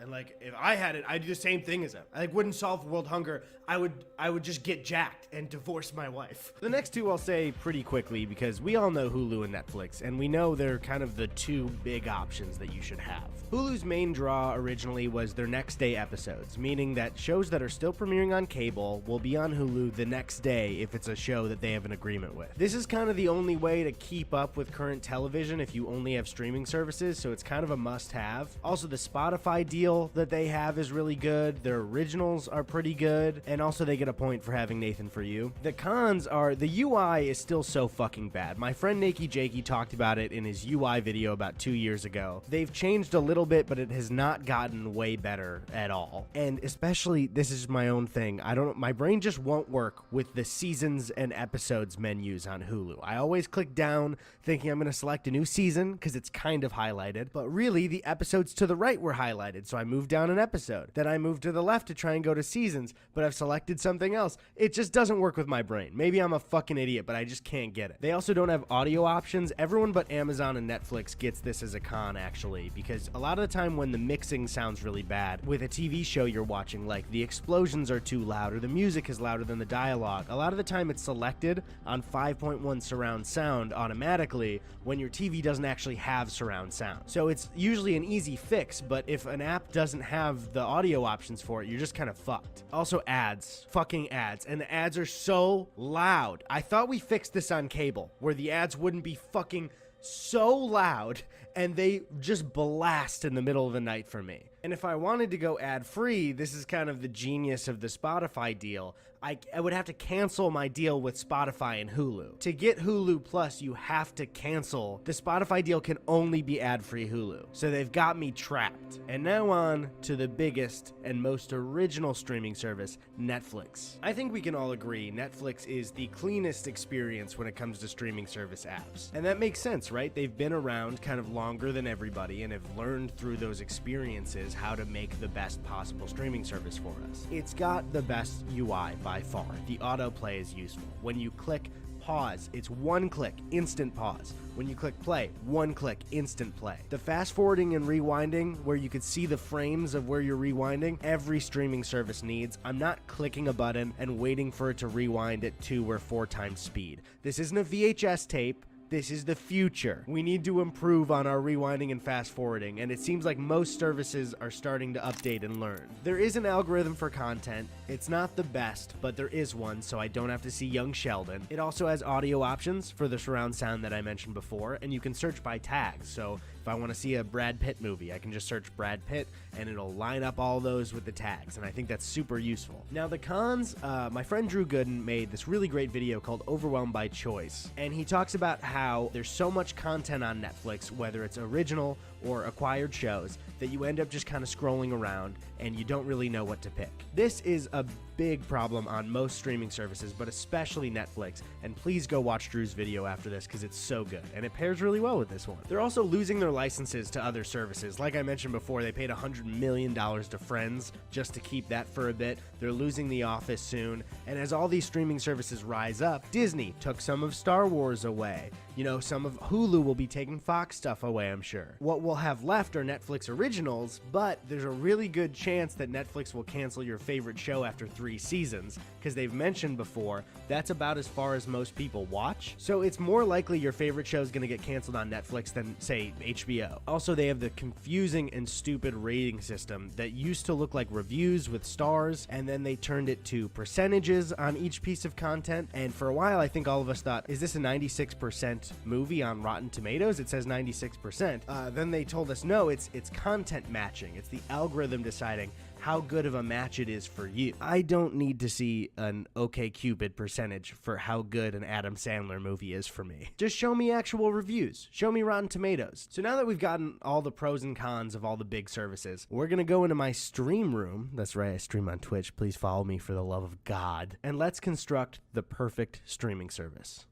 And like, if I had it, I'd do the same thing as him. I like wouldn't solve world hunger. I would just get jacked and divorce my wife. The next two I'll say pretty quickly because we all know Hulu and Netflix, and we know they're kind of the two big options that you should have. Hulu's main draw originally was their next day episodes, meaning that shows that are still premiering on cable will be on Hulu the next day if it's a show that they have an agreement with. This is kind of the only way to keep up with current television if you only have streaming services, so it's kind of a must-have. Also, the Spotify deal that they have is really good. Their originals are pretty good, and also they get a point for having Nathan For You. The cons are the UI is still so fucking bad. My friend Nakey Jakey talked about it in his UI video about 2 years ago. They've changed a little bit, but it has not gotten way better at all. And especially, this is my own thing. My brain just won't work with the seasons and episodes menus on Hulu. I always click down thinking I'm going to select a new season because it's kind of highlighted, but really the episodes to the right were highlighted, so I moved down an episode. Then I moved to the left to try and go to seasons, but I've selected something else. It just doesn't work with my brain. Maybe I'm a fucking idiot, but I just can't get it. They also don't have audio options. Everyone but Amazon and Netflix gets this as a con, actually, because a lot of the time when the mixing sounds really bad with a TV show you're watching, like the explosions are too loud or the music is louder than the dialogue, a lot of the time it's selected on 5.1 surround sound automatically when your TV doesn't actually have surround sound. So it's usually an easy fix, but if an app doesn't have the audio options for it, you're just kind of fucked. Also, ads. Fucking ads. And the ads are so loud. I thought we fixed this on cable, where the ads wouldn't be fucking so loud and they just blast in the middle of the night for me. And if I wanted to go ad-free, this is kind of the genius of the Spotify deal. I would have to cancel my deal with Spotify and Hulu. To get Hulu Plus, you have to cancel. The Spotify deal can only be ad-free Hulu. So they've got me trapped. And now on to the biggest and most original streaming service, Netflix. I think we can all agree Netflix is the cleanest experience when it comes to streaming service apps. And that makes sense, right? They've been around kind of longer than everybody and have learned through those experiences how to make the best possible streaming service for us. It's got the best UI by far. The autoplay is useful. When you click pause, it's one click, instant pause. When you click play, one click, instant play. The fast forwarding and rewinding, where you can see the frames of where you're rewinding, every streaming service needs. I'm not clicking a button and waiting for it to rewind at 2 or 4 times speed. This isn't a VHS tape. This is the future. We need to improve on our rewinding and fast forwarding, and it seems like most services are starting to update and learn. There is an algorithm for content. It's not the best, but there is one, so I don't have to see young Sheldon. It also has audio options for the surround sound that I mentioned before, and you can search by tags. So if I want to see a Brad Pitt movie, I can just search Brad Pitt, and it'll line up all those with the tags, and I think that's super useful. Now the cons, my friend Drew Gooden made this really great video called Overwhelmed by Choice, and he talks about how there's so much content on Netflix, whether it's original or acquired shows that you end up just kind of scrolling around and you don't really know what to pick. This is a big problem on most streaming services, but especially Netflix, and please go watch Drew's video after this because it's so good, and it pairs really well with this one. They're also losing their licenses to other services. Like I mentioned before, they paid $100 million to Friends just to keep that for a bit. They're losing The Office soon, and as all these streaming services rise up, Disney took some of Star Wars away. You know, some of Hulu will be taking Fox stuff away, I'm sure. What we'll have left are Netflix originals, but there's a really good chance that Netflix will cancel your favorite show after 3 seasons, because they've mentioned before that's about as far as most people watch. So it's more likely your favorite show is going to get canceled on Netflix than, say, HBO. Also, they have the confusing and stupid rating system that used to look like reviews with stars, and then they turned it to percentages on each piece of content. And for a while, I think all of us thought, is this a 96% movie on Rotten Tomatoes? It says 96%. Then they told us, no, it's content matching. It's the algorithm deciding how good of a match it is for you. I don't need to see an OkCupid percentage for how good an Adam Sandler movie is for me. Just show me actual reviews. Show me Rotten Tomatoes. So now that we've gotten all the pros and cons of all the big services, we're gonna go into my stream room. That's right, I stream on Twitch. Please follow me for the love of God. And let's construct the perfect streaming service.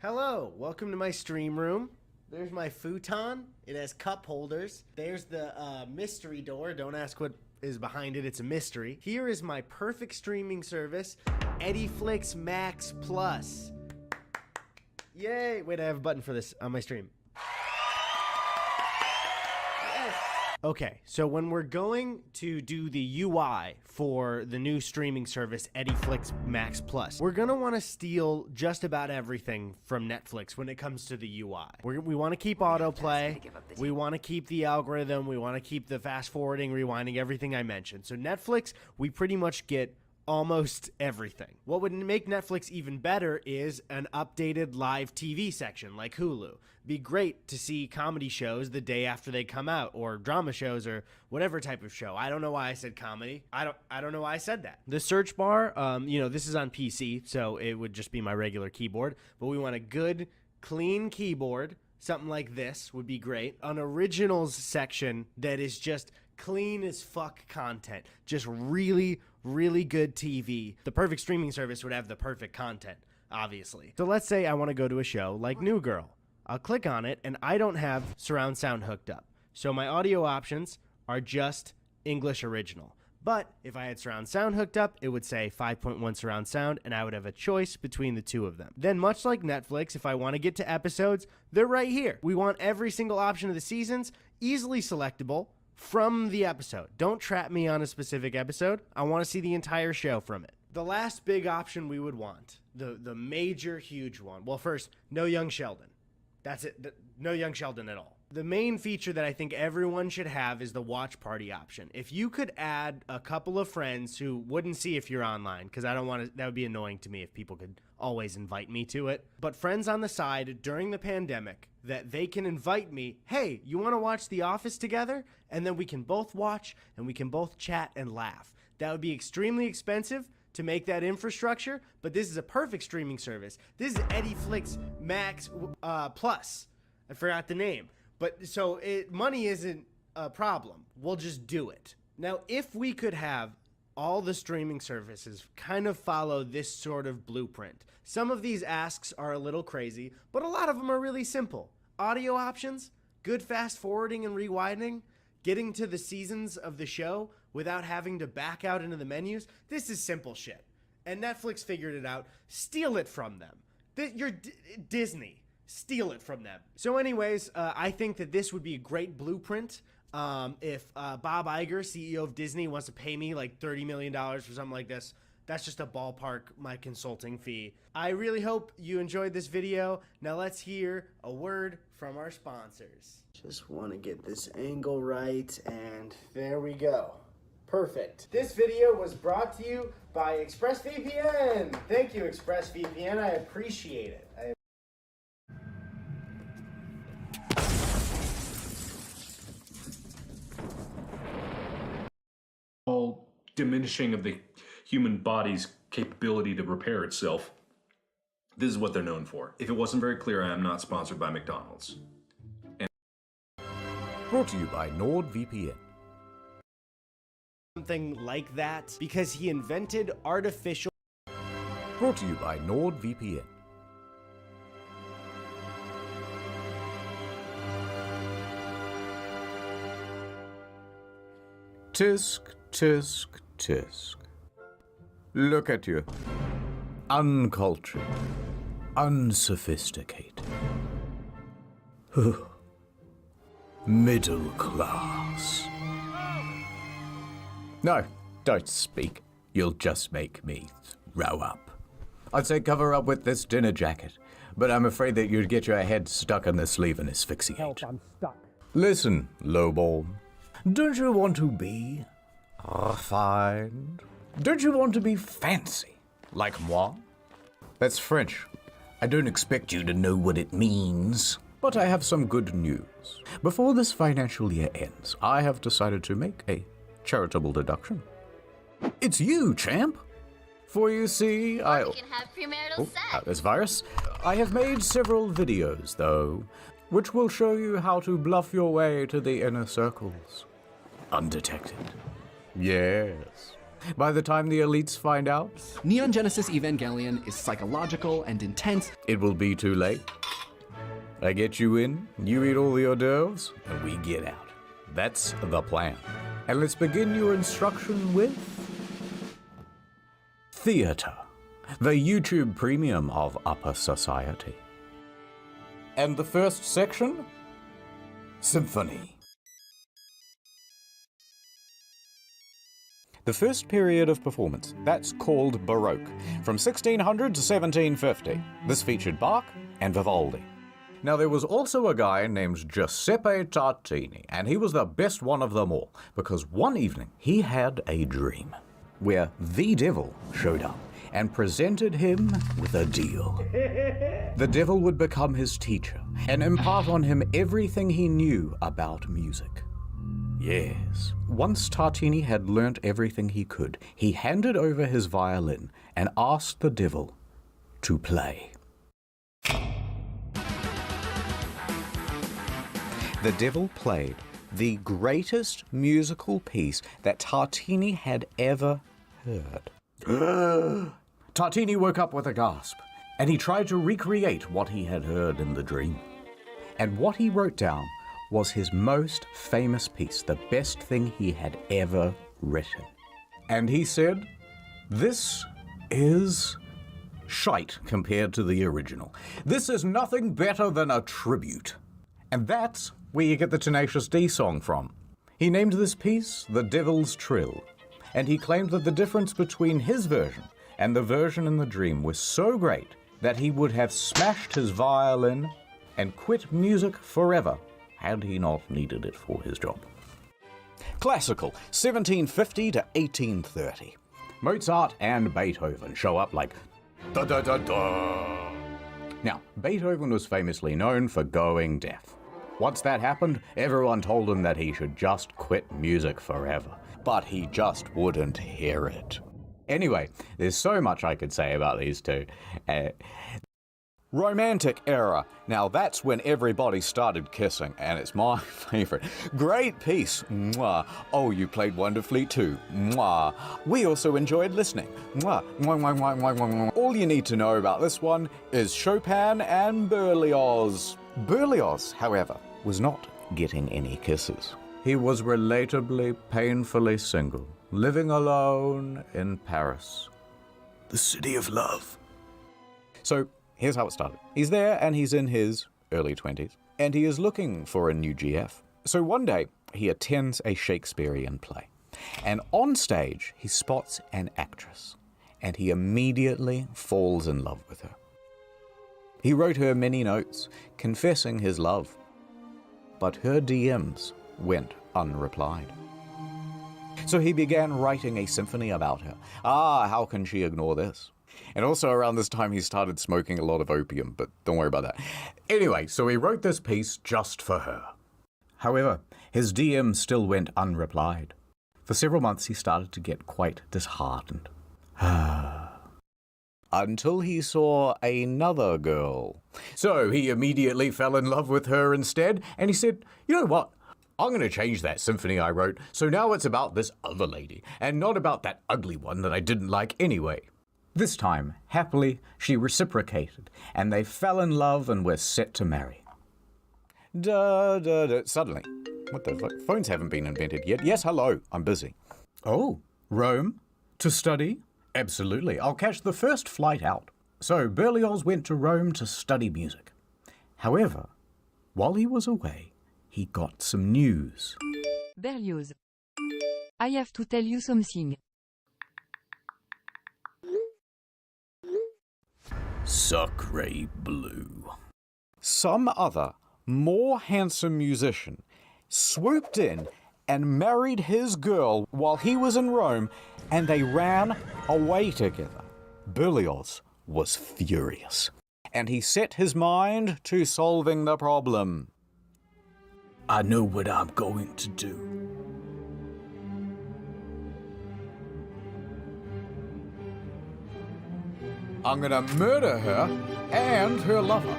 Hello, welcome to my stream room. There's my futon. It has cup holders. There's the mystery door. Don't ask what is behind it. It's a mystery. Here is my perfect streaming service, EddieFlix Max Plus. Yay! Wait, I have a button for this on my stream. Okay, so when we're going to do the UI for the new streaming service, EddieFlix Max Plus, we're going to want to steal just about everything from Netflix when it comes to the UI. We want to keep autoplay, we want to keep the algorithm, we want to keep the fast forwarding, rewinding, everything I mentioned. So Netflix, we pretty much get almost everything. What would make Netflix even better is an updated live TV section like Hulu. Be great to see comedy shows the day after they come out, or drama shows, or whatever type of show. I don't know why I said comedy. I don't know why I said that. The search bar, this is on PC, so it would just be my regular keyboard, but we want a good, clean keyboard. Something like this would be great. An originals section that is just clean as fuck content. Just really, really good TV. The perfect streaming service would have the perfect content, obviously. So let's say I want to go to a show like New Girl. I'll click on it, and I don't have surround sound hooked up. So my audio options are just English original. But if I had surround sound hooked up, it would say 5.1 surround sound, and I would have a choice between the two of them. Then much like Netflix, if I want to get to episodes, they're right here. We want every single option of the seasons easily selectable from the episode. Don't trap me on a specific episode. I want to see the entire show from it. The last big option we would want, the major huge one. Well, first, no Young Sheldon. That's it. No Young Sheldon at all. The main feature that I think everyone should have is the watch party option. If you could add a couple of friends who wouldn't see if you're online, because I don't want to, that would be annoying to me if people could always invite me to it. But friends on the side during the pandemic that they can invite me, hey, you want to watch The Office together? And then we can both watch and we can both chat and laugh. That would be extremely expensive to make that infrastructure, but this is a perfect streaming service. This is EddieFlix Max Plus. I forgot the name. But so money isn't a problem. We'll just do it. Now, if we could have all the streaming services kind of follow this sort of blueprint. Some of these asks are a little crazy, but a lot of them are really simple. Audio options, good fast forwarding and rewinding, getting to the seasons of the show without having to back out into the menus. This is simple shit. And Netflix figured it out. Steal it from them. You're Disney. Steal it from them. So anyways, I think that this would be a great blueprint. If Bob Iger, CEO of Disney, wants to pay me like $30 million for something like this, that's just a ballpark, my consulting fee. I really hope you enjoyed this video. Now let's hear a word from our sponsors. Just want to get this angle right, and there we go. Perfect. This video was brought to you by ExpressVPN. Thank you, ExpressVPN. I appreciate it. All diminishing of the human body's capability to repair itself. This is what they're known for. If it wasn't very clear, I am not sponsored by McDonald's. Brought to you by NordVPN. Something like that because he invented artificial. Brought to you by NordVPN. Tisk, tisk, tisk. Look at you. Uncultured. Unsophisticated. Middle class. No, don't speak. You'll just make me throw up. I'd say cover up with this dinner jacket, but I'm afraid that you'd get your head stuck in the sleeve and asphyxiate. Help, I'm stuck. Listen, lowball. Don't you want to be refined? Don't you want to be fancy, like moi? That's French. I don't expect you to know what it means. But I have some good news. Before this financial year ends, I have decided to make a charitable deduction. It's you, champ! For you see, You can have premarital sex. This virus. I have made several videos, though, which will show you how to bluff your way to the inner circles. Undetected. Yes. By the time the elites find out, Neon Genesis Evangelion is psychological and intense. It will be too late. I get you in, you eat all the hors d'oeuvres, and we get out. That's the plan. And let's begin your instruction with theater, the YouTube premium of upper society. And the first section? Symphony. The first period of performance, that's called Baroque, from 1600 to 1750. This featured Bach and Vivaldi. Now, there was also a guy named Giuseppe Tartini, and he was the best one of them all, because one evening he had a dream where the devil showed up and presented him with a deal. The devil would become his teacher and impart on him everything he knew about music. Yes. Once Tartini had learnt everything he could, he handed over his violin and asked the devil to play. The devil played the greatest musical piece that Tartini had ever heard. Tartini woke up with a gasp, and he tried to recreate what he had heard in the dream. And what he wrote down was his most famous piece, the best thing he had ever written. And he said, "This is shite compared to the original. This is nothing better than a tribute." And that's where you get the Tenacious D song from. He named this piece The Devil's Trill, and he claimed that the difference between his version and the version in the dream was so great that he would have smashed his violin and quit music forever had he not needed it for his job. Classical, 1750 to 1830. Mozart and Beethoven show up like da-da-da-da. Now, Beethoven was famously known for going deaf. Once that happened, everyone told him that he should just quit music forever. But he just wouldn't hear it. Anyway, there's so much I could say about these two. Romantic era. Now that's when everybody started kissing, and it's my favorite. Great piece. Mwah. Oh, you played wonderfully too. Mwah. We also enjoyed listening. Mwah. Mwah, mwah, mwah, mwah, mwah, mwah. All you need to know about this one is Chopin and Berlioz. Berlioz, however, was not getting any kisses. He was relatably, painfully single, living alone in Paris, the city of love. So, here's how it started. He's there and he's in his early 20s, and he is looking for a new GF. So one day, he attends a Shakespearean play, and on stage, he spots an actress, and he immediately falls in love with her. He wrote her many notes, confessing his love, but her DMs went unreplied. So he began writing a symphony about her. How can she ignore this? And also around this time he started smoking a lot of opium, but don't worry about that. Anyway, so he wrote this piece just for her. However, his DM still went unreplied. For several months he started to get quite disheartened. until he saw another girl. So he immediately fell in love with her instead, and he said, you know what? I'm going to change that symphony I wrote, so now it's about this other lady, and not about that ugly one that I didn't like anyway. This time, happily, she reciprocated, and they fell in love and were set to marry. Suddenly, what the fuck? Phones haven't been invented yet. Yes, hello, I'm busy. Oh, Rome? To study? Absolutely, I'll catch the first flight out. So Berlioz went to Rome to study music. However, while he was away, he got some news. Berlioz. I have to tell you something. Sacre bleu. Some other, more handsome musician swooped in and married his girl while he was in Rome, and they ran away together. Berlioz was furious, and he set his mind to solving the problem. I know what I'm going to do. I'm gonna murder her and her lover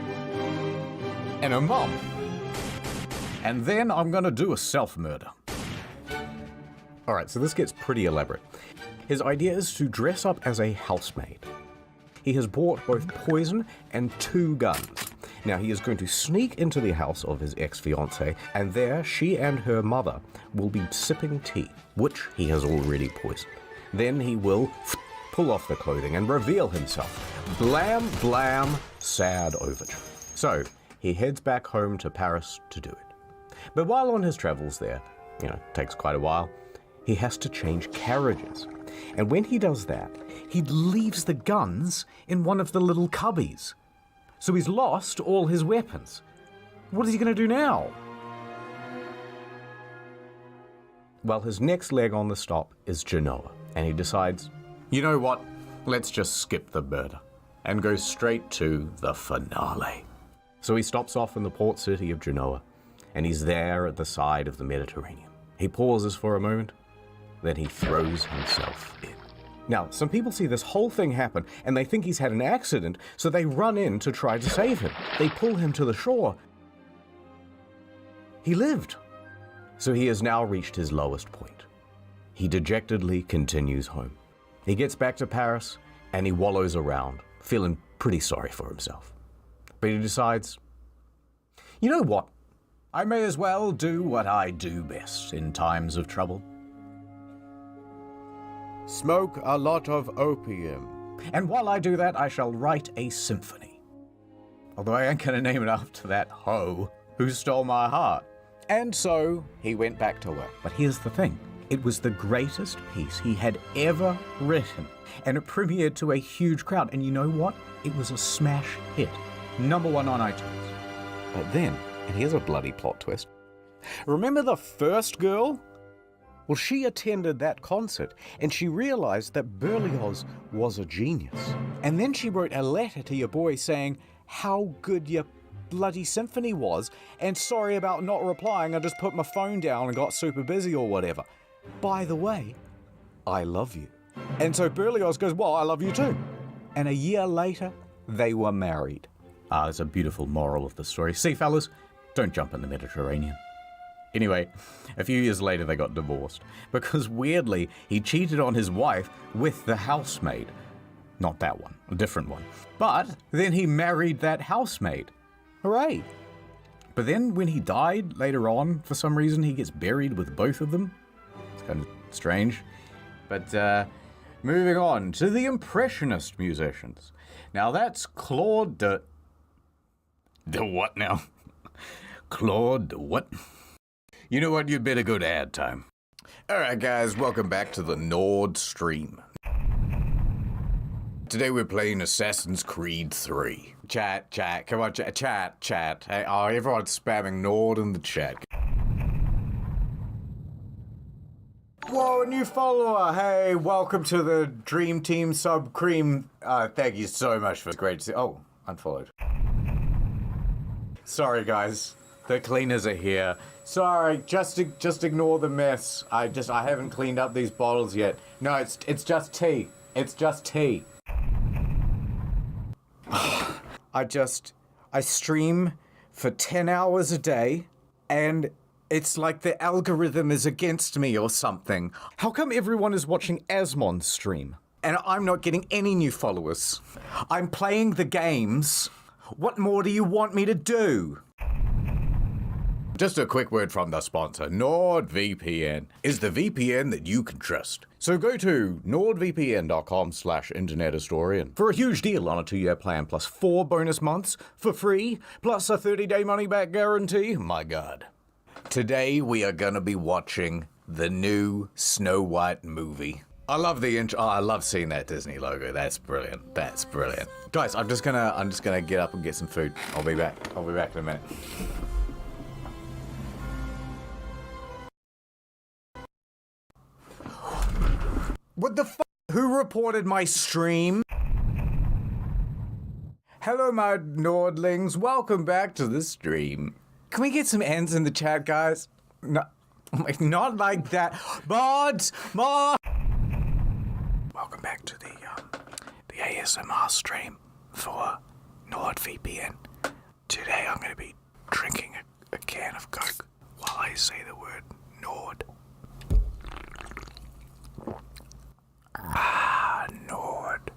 and her mom. And then I'm gonna do a self-murder. All right, so this gets pretty elaborate. His idea is to dress up as a housemaid. He has bought both poison and 2 guns. Now he is going to sneak into the house of his ex-fiancée, and there she and her mother will be sipping tea, which he has already poisoned. Then he will pull off the clothing and reveal himself. Blam, blam, sad overture. So he heads back home to Paris to do it. But while on his travels there, it takes quite a while, he has to change carriages. And when he does that, he leaves the guns in one of the little cubbies. So he's lost all his weapons. What is he going to do now? Well, his next leg on the stop is Genoa, and he decides, you know what? Let's just skip the murder and go straight to the finale. So he stops off in the port city of Genoa, and he's there at the side of the Mediterranean. He pauses for a moment, then he throws himself in. Now, some people see this whole thing happen, and they think he's had an accident, so they run in to try to save him. They pull him to the shore. He lived. So he has now reached his lowest point. He dejectedly continues home. He gets back to Paris, and he wallows around, feeling pretty sorry for himself. But he decides, you know what? I may as well do what I do best in times of trouble. Smoke a lot of opium. And while I do that, I shall write a symphony. Although I ain't gonna name it after that hoe who stole my heart. And so he went back to work. But here's the thing. It was the greatest piece he had ever written. And it premiered to a huge crowd. And you know what? It was a smash hit. #1 on iTunes. But then, and here's a bloody plot twist. Remember the first girl? Well, she attended that concert, and she realized that Berlioz was a genius. And then she wrote a letter to your boy saying how good your bloody symphony was, and sorry about not replying, I just put my phone down and got super busy or whatever. By the way, I love you. And so Berlioz goes, well, I love you too. And a year later, they were married. There's a beautiful moral of the story. See, fellas, don't jump in the Mediterranean. Anyway, a few years later they got divorced because weirdly he cheated on his wife with the housemaid. Not that one, a different one. But then he married that housemaid. Hooray! But then when he died later on, for some reason he gets buried with both of them. It's kind of strange. But moving on to the Impressionist musicians. Now that's Claude de what now? Claude de what? You know what? You'd better go to ad time. Alright guys, welcome back to the Nord Stream. Today we're playing Assassin's Creed 3. Chat, come on, chat. Hey, everyone's spamming Nord in the chat. Whoa, a new follower! Hey, welcome to the Dream Team Sub Cream. Thank you so much for the great... Oh, unfollowed. Sorry guys, the cleaners are here. Sorry, just ignore the mess. I haven't cleaned up these bottles yet. No, it's just tea. It's just tea. I stream for 10 hours a day, and it's like the algorithm is against me or something. How come everyone is watching Asmon's stream, and I'm not getting any new followers? I'm playing the games. What more do you want me to do? Just a quick word from the sponsor. NordVPN is the VPN that you can trust. So go to nordvpn.com/internethistorian for a huge deal on a 2-year plan plus 4 bonus months for free, plus a 30-day money-back guarantee. My God. Today we are going to be watching the new Snow White movie. I love the intro. Oh, I love seeing that Disney logo. That's brilliant. That's brilliant. Guys, I'm just gonna get up and get some food. I'll be back in a minute. What the f***? Who reported my stream? Hello, my Nordlings. Welcome back to the stream. Can we get some ends in the chat, guys? No, not like that. Mods! Welcome back to the ASMR stream for NordVPN. Today I'm going to be drinking a can of Coke while I say the word Nord. Nord.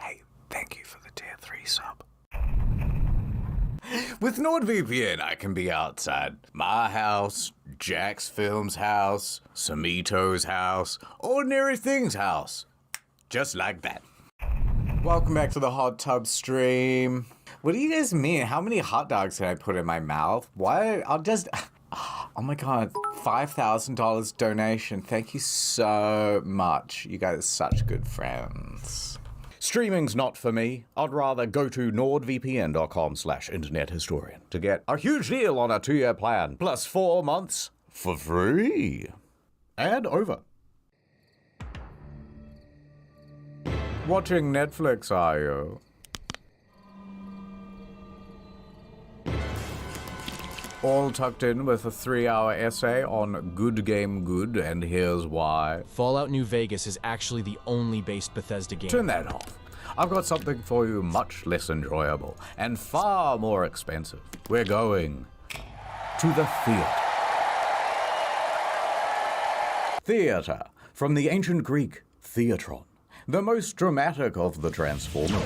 Hey, thank you for the tier 3 sub. With NordVPN, I can be outside my house, Jack's Film's house, Samito's house, Ordinary Things' house. Just like that. Welcome back to the hot tub stream. What do you guys mean? How many hot dogs can I put in my mouth? What? I'll just... Oh my God, $5,000 donation. Thank you so much. You guys are such good friends. Streaming's not for me. I'd rather go to nordvpn.com/internethistorian to get a huge deal on a 2-year plan, plus 4 months for free. And over. Watching Netflix, are you? All tucked in with a 3-hour essay on Good Game Good, and here's why. Fallout New Vegas is actually the only based Bethesda game. Turn that off. I've got something for you much less enjoyable and far more expensive. We're going to the theater. Theater, from the ancient Greek theatron, the most dramatic of the Transformers.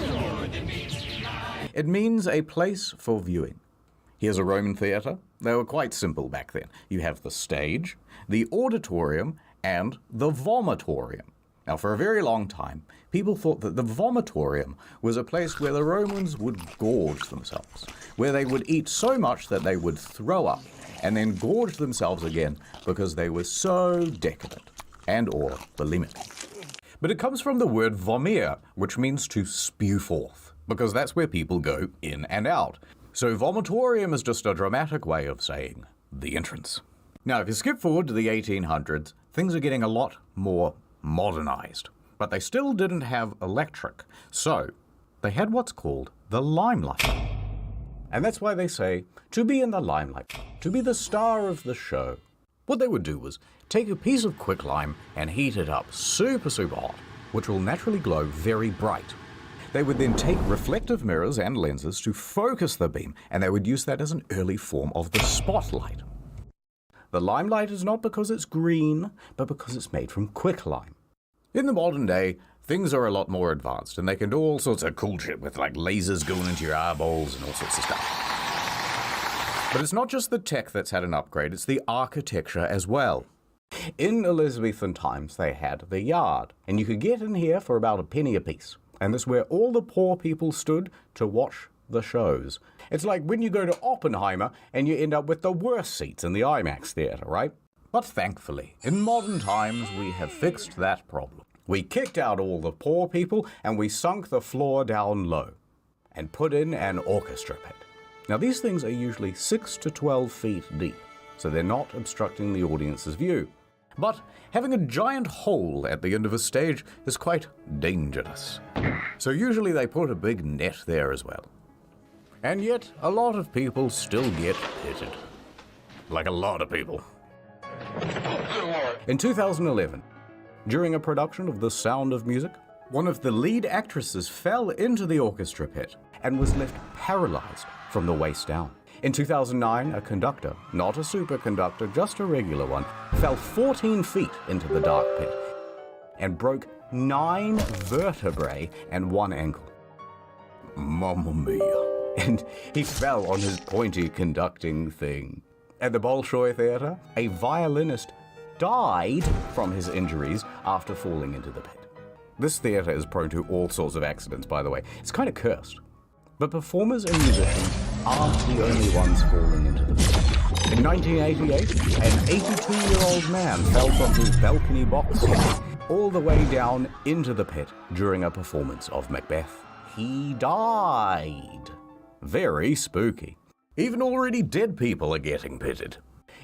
It means a place for viewing. Here's a Roman theater. They were quite simple back then. You have the stage, the auditorium, and the vomitorium. Now, for a very long time, people thought that the vomitorium was a place where the Romans would gorge themselves, where they would eat so much that they would throw up and then gorge themselves again because they were so decadent and/or bulimic. But it comes from the word vomere, which means to spew forth, because that's where people go in and out. So vomitorium is just a dramatic way of saying the entrance. Now, if you skip forward to the 1800s, things are getting a lot more modernized, but they still didn't have electric. So they had what's called the limelight. And that's why they say to be in the limelight, to be the star of the show. What they would do was take a piece of quicklime and heat it up super hot, which will naturally glow very bright. They would then take reflective mirrors and lenses to focus the beam, and they would use that as an early form of the spotlight. The limelight is not because it's green, but because it's made from quicklime. In the modern day, things are a lot more advanced, and they can do all sorts of cool shit with like lasers going into your eyeballs and all sorts of stuff. But it's not just the tech that's had an upgrade, it's the architecture as well. In Elizabethan times, they had the yard, and you could get in here for about a penny apiece. And that's where all the poor people stood to watch the shows. It's like when you go to Oppenheimer and you end up with the worst seats in the IMAX theater, right? But thankfully, in modern times, we have fixed that problem. We kicked out all the poor people and we sunk the floor down low and put in an orchestra pit. Now, these things are usually 6 to 12 feet deep, so they're not obstructing the audience's view. But having a giant hole at the end of a stage is quite dangerous. So usually they put a big net there as well. And yet, a lot of people still get pitted. Like a lot of people. In 2011, during a production of The Sound of Music, one of the lead actresses fell into the orchestra pit and was left paralyzed from the waist down. In 2009, a conductor, not a superconductor, just a regular one, fell 14 feet into the dark pit and broke 9 vertebrae and 1 ankle. Mamma mia. And he fell on his pointy conducting thing. At the Bolshoi Theatre, a violinist died from his injuries after falling into the pit. This theatre is prone to all sorts of accidents, by the way. It's kind of cursed. But performers and musicians aren't the only ones falling into the pit. In 1988, an 82-year-old man fell from his balcony box seat all the way down into the pit during a performance of Macbeth. He died. Very spooky. Even already dead people are getting pitted.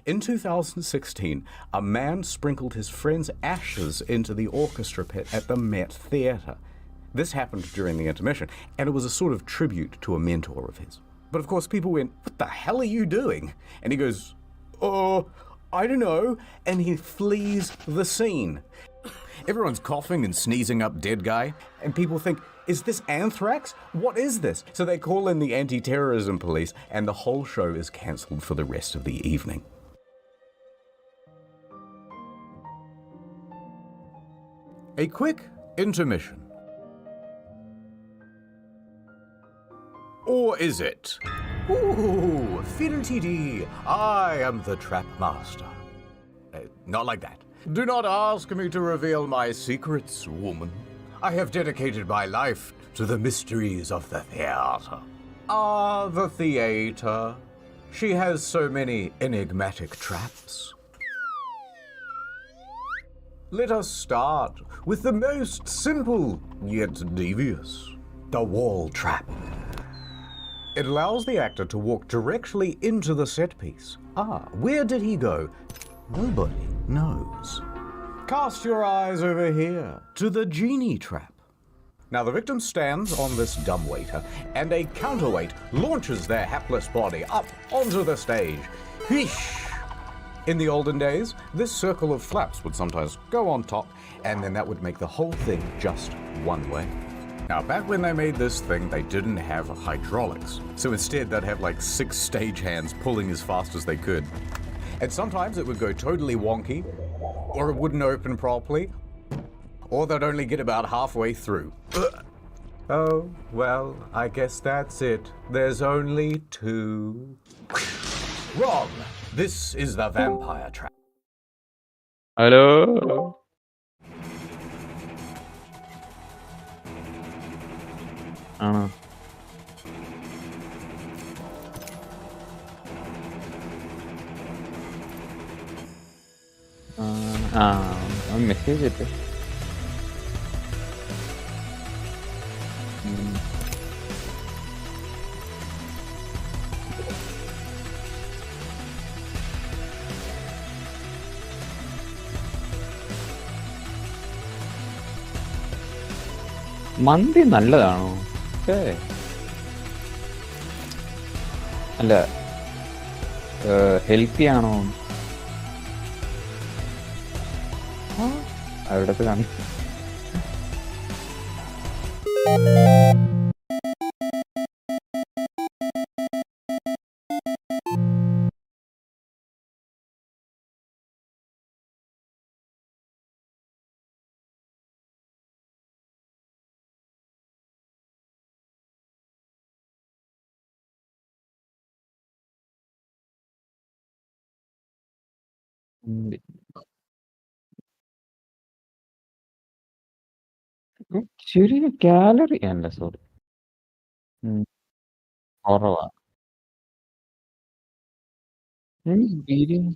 In 2016, a man sprinkled his friend's ashes into the orchestra pit at the Met Theatre. This happened during the intermission, and it was a sort of tribute to a mentor of his. But of course, people went, "What the hell are you doing?" And he goes, "Oh, I don't know," and he flees the scene. Everyone's coughing and sneezing up dead guy, and people think, is this anthrax? What is this? So they call in the anti-terrorism police, and the whole show is cancelled for the rest of the evening. A quick intermission. Or is it? Ooh, fiddle-tee-dee, I am the trap master. Not like that. Do not ask me to reveal my secrets, woman. I have dedicated my life to the mysteries of the theater. Ah, the theater. She has so many enigmatic traps. Let us start with the most simple, yet devious. The wall trap. It allows the actor to walk directly into the set piece. Ah, where did he go? Nobody knows. Cast your eyes over here to the genie trap. Now the victim stands on this dumbwaiter, and a counterweight launches their hapless body up onto the stage. Whoosh! In the olden days, this circle of flaps would sometimes go on top, and then that would make the whole thing just one way. Now, back when they made this thing, they didn't have hydraulics. So instead, they'd have like 6 stagehands pulling as fast as they could. And sometimes it would go totally wonky, or it wouldn't open properly, or they'd only get about halfway through. Oh, well, I guess that's it. There's only 2. Wrong! This is the vampire trap. Hello. Message ഇട്ട് മന്തി നല്ലതാണോ? അല്ല, healthy ആണോ? അവിടത്തെ കാണും. ചെറിയ calorie അല്ല, sorry, കുറവാ. ബിരിയാണി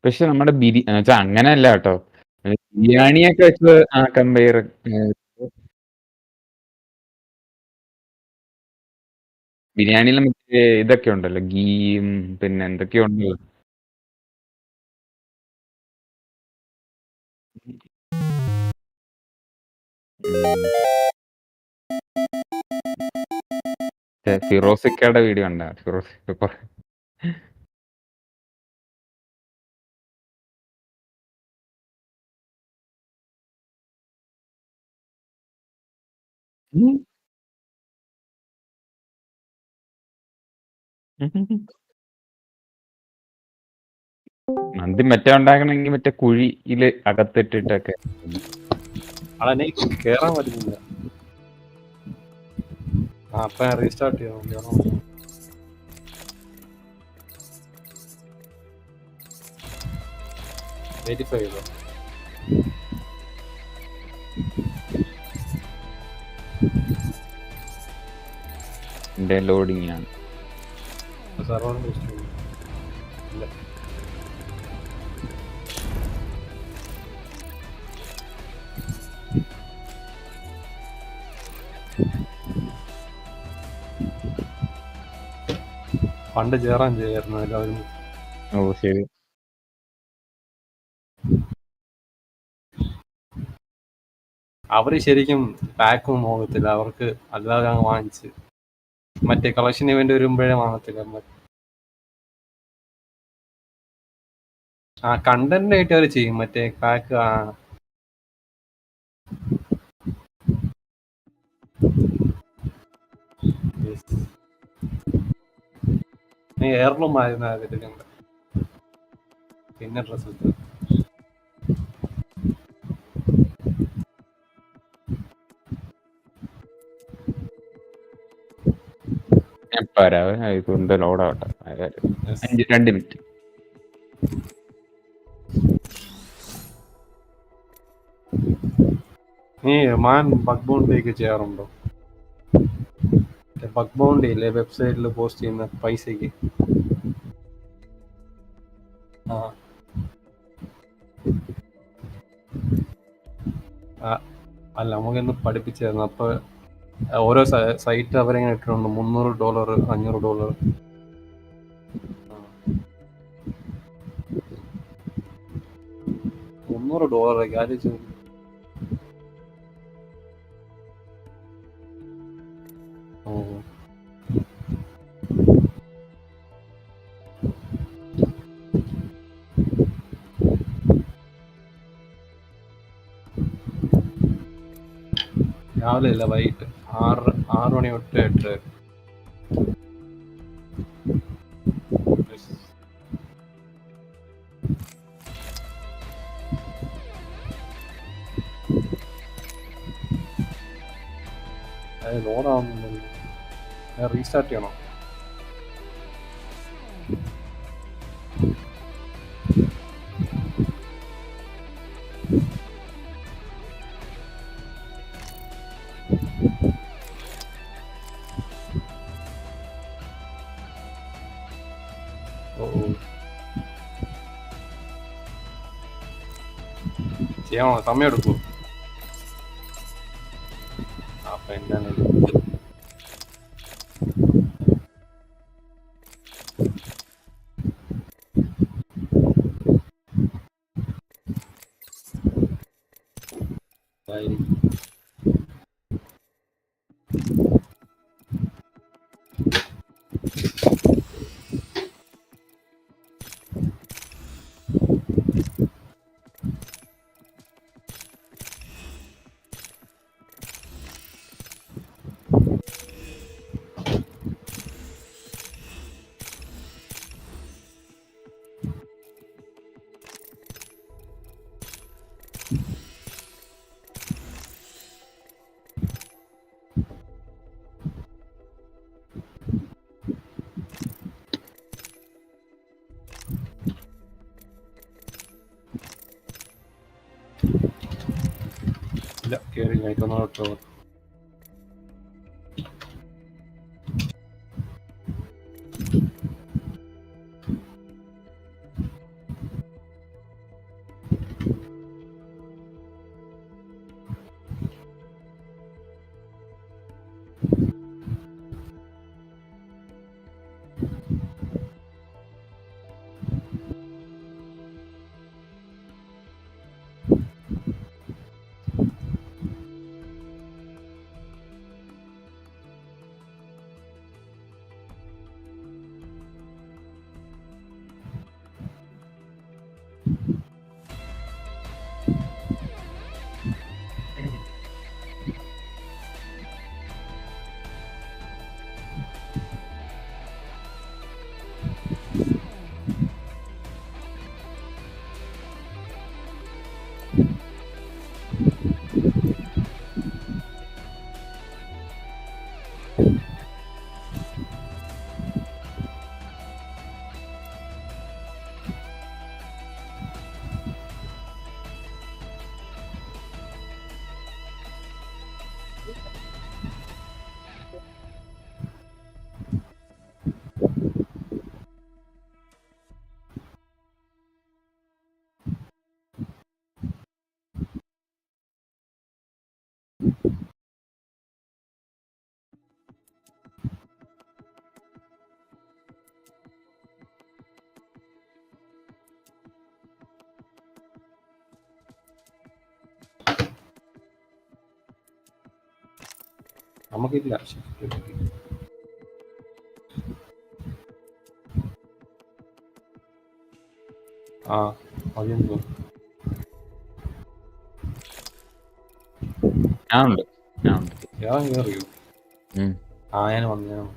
പക്ഷെ നമ്മുടെ എന്നുവെച്ചാ അങ്ങനെയല്ല കേട്ടോ, ബിരിയാണിയൊക്കെ വെച്ച് കമ്പയർ. ബിരിയാണിയിൽ മറ്റേ ഇതൊക്കെ ഉണ്ടല്ലോ, ഗീയും പിന്നെ എന്തൊക്കെയോ ഉണ്ടല്ലോ. ഫിറോസിക്കയുടെ വീഡിയോ ഉണ്ടാ, ഫിറോസിക്ക മന്തി മറ്റേ ഉണ്ടാക്കണമെങ്കിൽ മറ്റേ കുഴിയില് അകത്തിട്ടിട്ടൊക്കെ. അതെന്നെ കേറാൻ പറ്റുന്നില്ല. അപ്പൊ റീസ്റ്റാർട്ട് ചെയ്യണം. വെരിഫൈ ചെയ്തോ? എന്റെ ലോഡിങ് ആണ്. സെർവർ ഇല്ല. പണ്ട് ചേരാൻ ചെയ്യായിരുന്നു എല്ലാവരും. ഓ ശരി. അവര് ശരിക്കും പാക്കും നോക്കത്തില്ല, അവർക്ക് അല്ലാതെ അങ്ങ് വാങ്ങിച്ച് മറ്റേ കളക്ഷൻ ഇവന്റ് വരുമ്പോഴേ വാങ്ങത്തില്ല. ആ കണ്ടന്റ് ആയിട്ട് അവർ ചെയ്യും മറ്റേ പാക്ക്. നീ എയർലൂം ആയിരുന്നു പിന്നെ ഡ്രസ് എടുത്തു. ഞാൻ പറയാവേ, ഇതുകൊണ്ട് ലോഡാവട്ടെ. 2 മിനിറ്റ്. നീ മാൻ ബഗ് ബൗണ്ടി ഒക്കെ ചെയ്യാറുണ്ടോ? ബഗ് ബൗണ്ടി ഇല്ലേ വെബ്സൈറ്റിൽ പോസ്റ്റ് ചെയ്യുന്ന പൈസക്ക്? അല്ല, നമുക്കൊന്ന് പഠിപ്പിച്ചായിരുന്നു. അപ്പൊ ഓരോ സൈറ്റ് അവരെങ്ങനെ ഇട്ടിട്ടുണ്ട്, $300, $500. $300 ആലോചിച്ചു. ഓ, രാവിലെ ഇല്ല, വൈകിട്ട് 6 മണി തൊട്ട് 8. ലോഡാവുന്നില്ല. റീസ്റ്റാർട്ട് ചെയ്യണോ? ചെയ്യണോ? സമയം എടുക്കൂ. അപ്പൊ എന്താണ് ഇല്ല, കേറി കേട്ടോ. നമുക്കില്ല. ആ മതിയെന്ന് ഞാനുണ്ട്. ഞാൻ കയറിയോ? ഞാൻ വന്നു.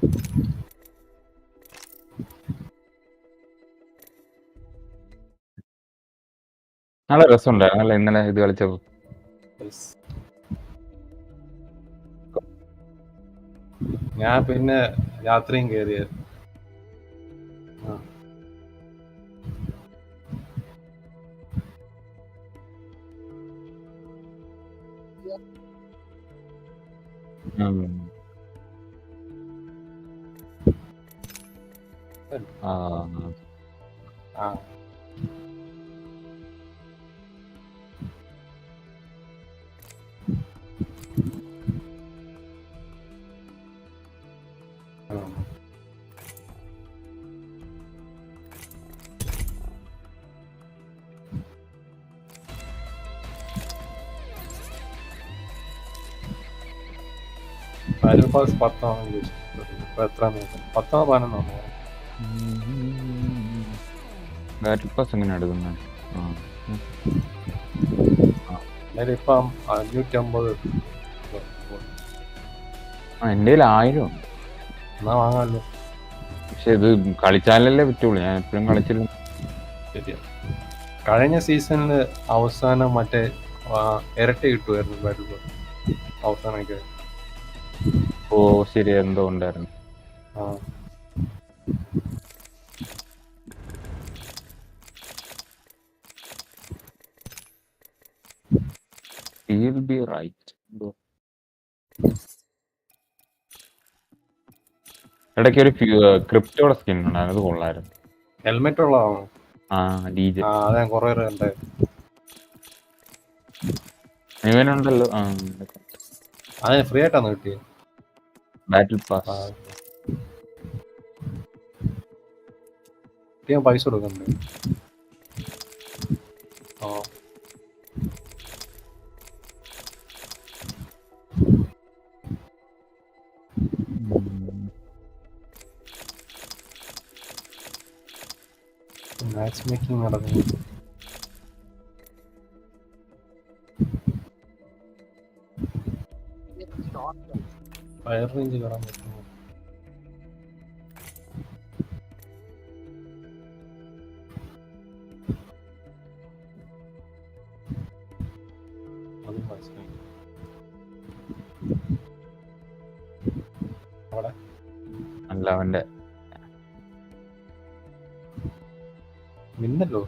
നല്ല രസമുണ്ടായിരുന്നു അല്ലേ ഇന്നലെ ഇത് കളിച്ചപ്പോൾ? ഞാൻ പിന്നെ രാത്രിയും കയറിയത്. ബാറ്റിൽ പാസ് 10 ഇപ്പൊ എത്ര 10 11 ബാറ്റിൽ പാസ് എങ്ങനെ എടുക്കുന്നത്? ഇപ്പം 550. എൻ്റെ കയ്യിൽ 1000 ഉണ്ട്. എന്നാ വാങ്ങാമല്ലോ. പക്ഷെ ഇത് കളിച്ചാലല്ലേ പറ്റുള്ളൂ. ഞാൻ എപ്പോഴും കളിച്ചില്ല. ശരിയാ. കഴിഞ്ഞ സീസണിൽ അവസാനം മറ്റേ ഇരട്ടി കിട്ടുമായിരുന്നു ബാറ്റിൽ പാസ് അവസാനമൊക്കെ. ഓ ശരി, എന്തോ ഉണ്ടായിരുന്നു. He'll be right. ഇടയ്ക്ക് ഒരു ക്രിപ്റ്റോയുടെ സ്കിൻ ഉണ്ടായിരുന്നു, അത് കൊള്ളായിരുന്നു. ഹെൽമെറ്റ് ഉള്ളതാണോ? DJ. അതെ, കുറെ ഉണ്ടായിരുന്നു. ഇവനുണ്ടല്ലോ. അതെ, ഫ്രീ ആയിട്ടാണ് കിട്ടിയത് ബാറ്റിൽ പാസ്. ഞാൻ പൈസ കൊടുക്കണ്ടേ? മാച്ച് മേക്കിംഗ് നടന്നു. ഫയർ റേഞ്ച് കയറാൻ പറ്റുമോ? അത് മനസ്സിലായി. അവിടെ അല്ല, അവന്റെ മിന്നല്ലോ.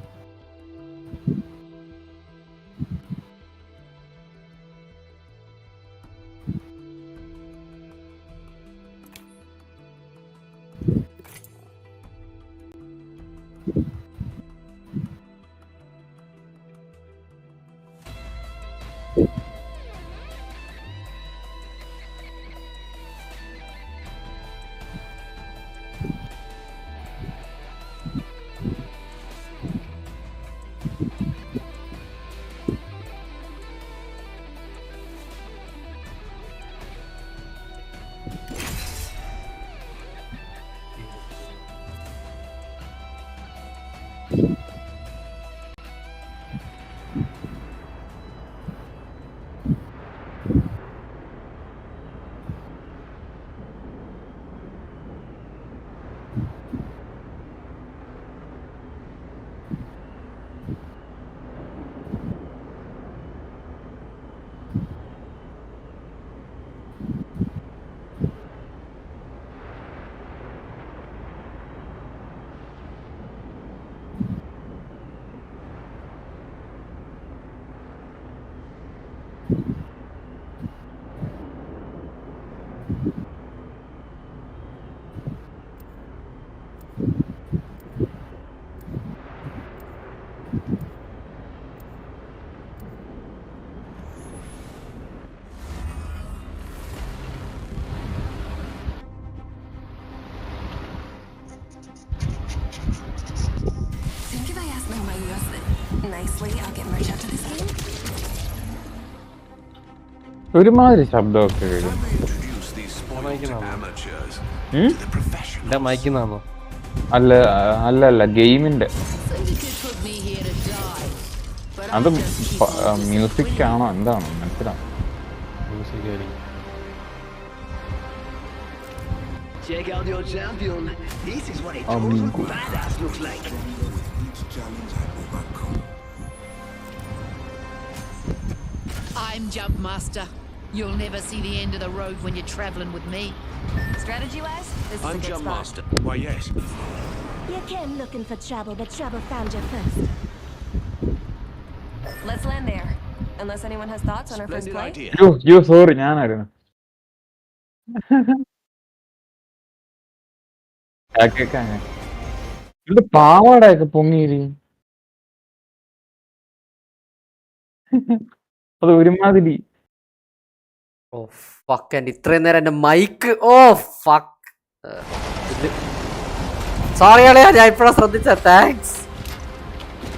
Honestly, I'll get merch out to this game. ഒരുമാതിരി ശബ്ദമൊക്കെ വരും. എന്റെ മൈക്കുന്നാണോ? അല്ല ഗെയിമിന്റെ അത് മ്യൂസിക് ആണോ എന്താണോ മനസ്സിലാവും. Check out your champion. This is what a total badass looks like. I'm Jump Master. You'll never see the end of the road when you're traveling with me. Strategy-wise, this is I'm a good Jump spot. Master. Why, yes. You came looking for trouble, but trouble found you first. Let's land there. Unless anyone has thoughts on our first play. യോ sorry ഞാനായിരുന്നു. ഇത് പാവാടയൊക്കെ പൊങ്ങിയിരിക്കും. അത് ഒരുമാതിരി. ഓ fuck, and ഇത്രയും നേരം എന്റെ mic. ഓ fuck, sorry ആളെയാ, ഞാൻ ഇപ്പഴാ ശ്രദ്ധിച്ച. താങ്ക്സ്.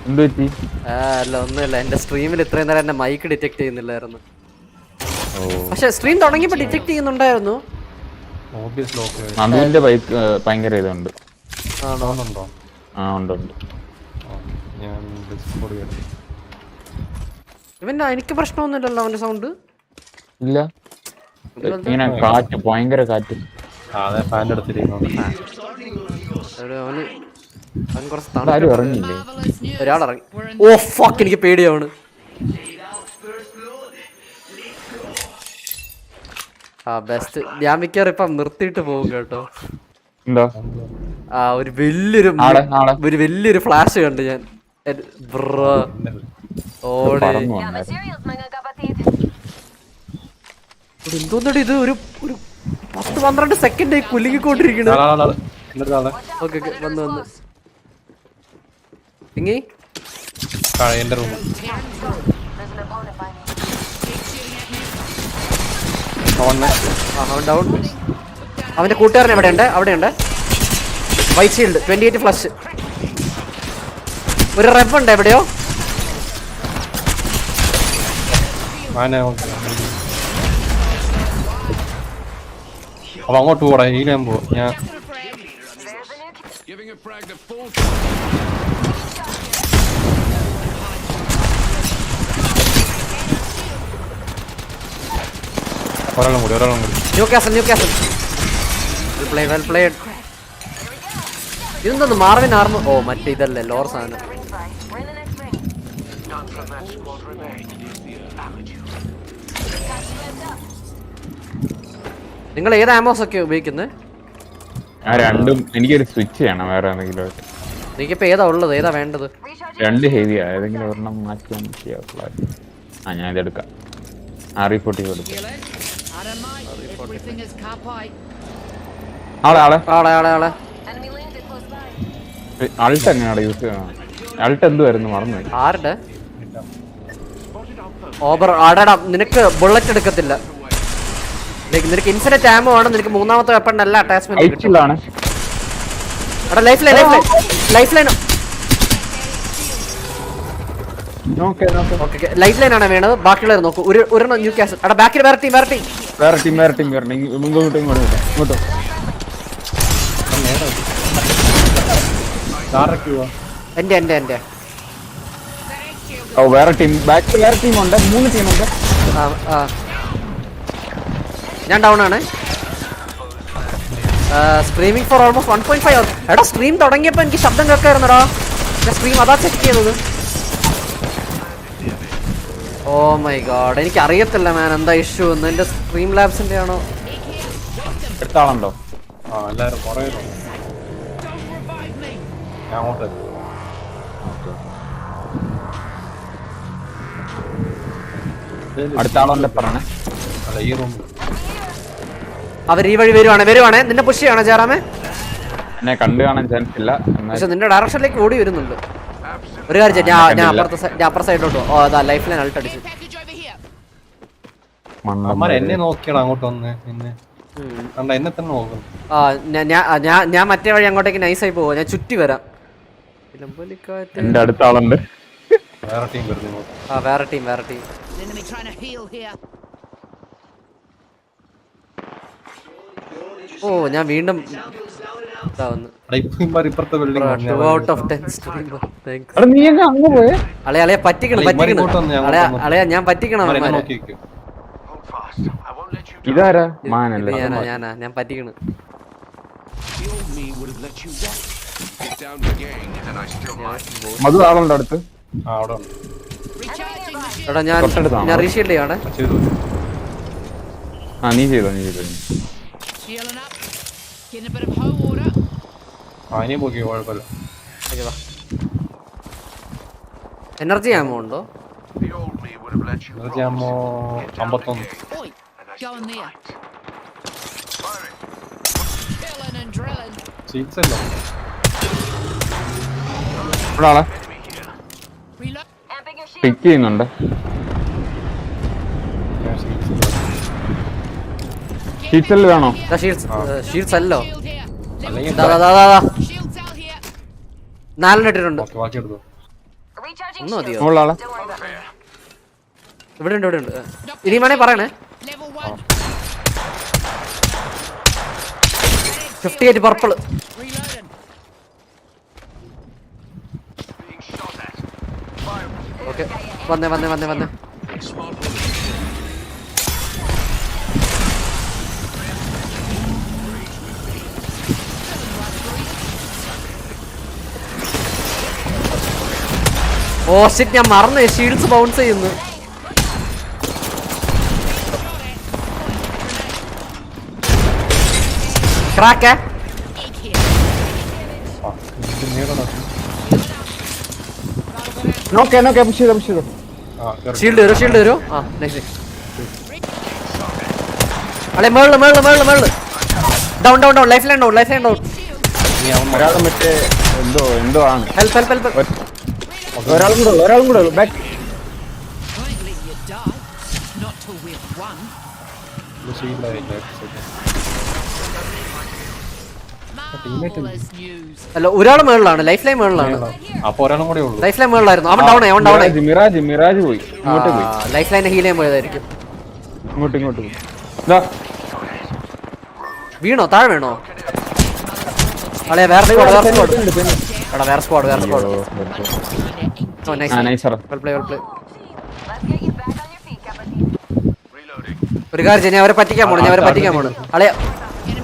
എന്ത് പറ്റി? അല്ല ഒന്നുമില്ല, എന്റെ സ്ട്രീമിൽ ഇത്രയും നേരം എന്റെ മൈക്ക് ഡിറ്റക്ട് ചെയ്യുന്നില്ലായിരുന്നു. പക്ഷെ സ്ട്രീം തുടങ്ങിയപ്പോ ഡിറ്റക്ട് ചെയ്യുന്നുണ്ടായിരുന്നു. അതുവിന്റെ ബൈക്ക് ഭയങ്കര ഇതുണ്ട്. ആണോ? ആ ഉണ്ട്. ഇവന്റെ എനിക്ക് പ്രശ്നമൊന്നുമില്ലല്ലോ അവന്റെ സൗണ്ട്. ഇല്ല, ഇങ്ങനെ കാറ്റ്, ഭയങ്കര കാറ്റ്. ഇറങ്ങിയില്ലേ? ഒരാളിറങ്ങി. ഓ ഫക്ക്, എനിക്ക് പേടിയാവണ്. ആ ബെസ്റ്റ്. ഞാൻ മിക്കവാറും ഇപ്പം നിർത്തിയിട്ട് പോകും കേട്ടോ. എന്താ? ആ ഒരു വലിയൊരു ഫ്ലാഷ് കണ്ടു ഞാൻ. ബ്രോ എന്തോന്നടി ഇത്, ഒരു 10-12 സെക്കൻഡ് കുലുങ്ങിക്കൊണ്ടിരിക്കണ. ഓക്കെ വന്ന് ഇങ്ങി ഡൗൺ. അവന്റെ കൂട്ടുകാരൻ അവിടെയുണ്ട്. White shield 28 flush. ഒരു റെബ് ഉണ്ട് എവിടെയോ. അപ്പൊ അങ്ങോട്ട് പോടാ, ഈലാൻ പോ. ഞാൻ ഒരാളും കൂടി. Newcastle. Well played. ഇതെന്തോന്ന് മാർവിൻ ആർമർ? ഓ മറ്റേ ഇതല്ലേ, ലോർ സാധനം. നിങ്ങൾ ഏത് ആമോസ് ഒക്കെ ഉപയോഗിക്കുന്നത്? രണ്ടും. എനിക്കൊരു സ്വിച്ച് ചെയ്യണം വേറെ എന്തെങ്കിലും. എനിക്കിപ്പോ ഏതാ ഉള്ളത്, ഏതാ വേണ്ടത്? രണ്ട് ഹെവിയാ, ഏതെങ്കിലും ഒരെണ്ണം മാറ്റി ചെയ്യാറുള്ള. ഞാൻ ഇതെടുക്കാം. R40 കൊടുക്കും. ആളെ അൾട്ട് എങ്ങനെയാണ് യൂസ് ചെയ്യണം? അൾട്ട് എന്തുവായിരുന്നു മറന്നു. ആരുടെ? ഓബർ ആടാ, നിനക്ക് ബുള്ളറ്റ് എടുക്കത്തില്ല. നിനക്ക് ഇൻഫിനിറ്റ് ആമോ ആണ്. നിനക്ക് മൂന്നാമത്തെ വെപ്പൺ അല്ല attachment. Life line life line ആണ് വേണത്. ബാക്കിയുള്ളവർ നോക്കൂ. ഒരെണ്ണം ന്യൂ കാസൽ. അവിടെ ബാക്കിൽ വേറെ ടീം. ഇങ്ങോട്ടോ. എന്റെ ഓ വേറെ ടീം, ബാക്കിൽ വേറെ ടീമുണ്ട്. 3 ടീമുണ്ട്. ഞാൻ ഡൗൺ ആണ്. Streaming for almost 1.5 hours. എടാ സ്ട്രീം തുടങ്ങിയപ്പോ എനിക്ക് ശബ്ദം കേൾക്കായിരുന്നടാ. ഞാൻ സ്ട്രീം അതാ ചെക്ക് ചെയ്തത്. ഓ മൈ ഗോഡ്, എനിക്ക് അറിയത്തില്ല മാൻ എന്താ ഇഷ്യൂ എന്ന്. എന്റെ സ്ട്രീം ലാബ്സിന്റെ ആണോ? എടുത്താളുണ്ടോ? അടുത്ത ആളല്ലേ പറഞ്ഞേ? അവർ ഈ വഴി വരുവാണേ. നിന്നെ പുഷ് ചെയ്യണോ ജയറാമേ? എന്നെ കണ്ടു കാണാൻ ചാൻസ് ഇല്ല. പക്ഷെ നിന്റെ ഡയറക്ഷനിലേക്ക് ഓടി വരുന്നുണ്ട്. ഒരു കാര്യം ഞാൻ അപ്പുറത്തെ സൈഡിലോട്ടോ. ഓ അതാ ലൈഫ് ലൈൻ അൾട്ട് അടിച്ചു. എന്നെ നോക്കിയാടാ അങ്ങോട്ട് വന്ന്. എന്നെ തന്നെ നോക്കണം. ഞാൻ മറ്റേ വഴി അങ്ങോട്ടേക്ക് നൈസായി പോവാ. ഞാൻ ചുറ്റി വരാം. എന്റെ അടുത്ത ആളുണ്ട്. വേറെ ടീം വരുന്നു. വേറെ team. Enemy trying to heal here. ഓ ഞാൻ വീണ്ടും ഇതാവുന്നു. ഇപ്പുറത്തെ building 2 out of 10 streamer. Thanks. നീ അങ്ങ് പോയേ? അളയാ പറ്റിക്കണം. അളയാ ഞാൻ പറ്റിക്കണം അവന്മാരെ. ഇതാരാ? മാനല്ലേ? ഞാൻ പറ്റിക്കണം. മധു ആളുണ്ടോ അടുത്ത്? എടാ ഞാൻ റീഷീൽഡ് ചെയ്യണേ. നീ ചെയ്തോ. എനർജി ആമോ ഉണ്ടോ? Energy ആമോ 51. Go in there. Drilling and drilling. Cheats അല്ലോ. ഒരാളെ പിക്ക് ചെയ്യുന്നുണ്ട്. ഷീറ്റ്സിൽ വേണോ? ഷീൽഡ്സ് അല്ലോ. 4 ഇട്ടിട്ടുണ്ട്. ഒന്നും മതിയോ? ഇവിടെ ഉണ്ട്. ഇനി വേണേ പറയണേ. 58 പർപ്പിൾ. ഓക്കെ വന്നേ. ഓ ഷിറ്റ് ഞാൻ മറന്നു. ഷീൽഡ്സ് ബൗൺസ് ചെയ്യുന്നു. ക്രാക്ക്. ഷീൽഡ് വരൂ. അല്ലെ മേളില്. ഡൗൺ. Lifeline down. മറ്റേ എന്തോ ആണ്. ഹെൽപ്പ്. ഒരാളും കൂടെ ബാക്ക്. അല്ല ഒരാൾ മേളിലാണ്. ലൈഫ് ലൈൻ മേളിലാണ്. ലൈഫ് ലൈൻ മേളിലായിരുന്നു. അവൻ ഡൗൺ. മിറാജ് പോയി. ലൈഫ് ലൈൻ ഹീൽ ചെയ്യാൻ പോയതായിരിക്കും. ഇങ്ങോട്ട് വീണോ? താഴെ വീണോ? അളെ വേറെ സ്ക്വാഡ്. ഒരു കാര്യം ഞാൻ അവരെ പറ്റിക്കാൻ പോണു. അളെ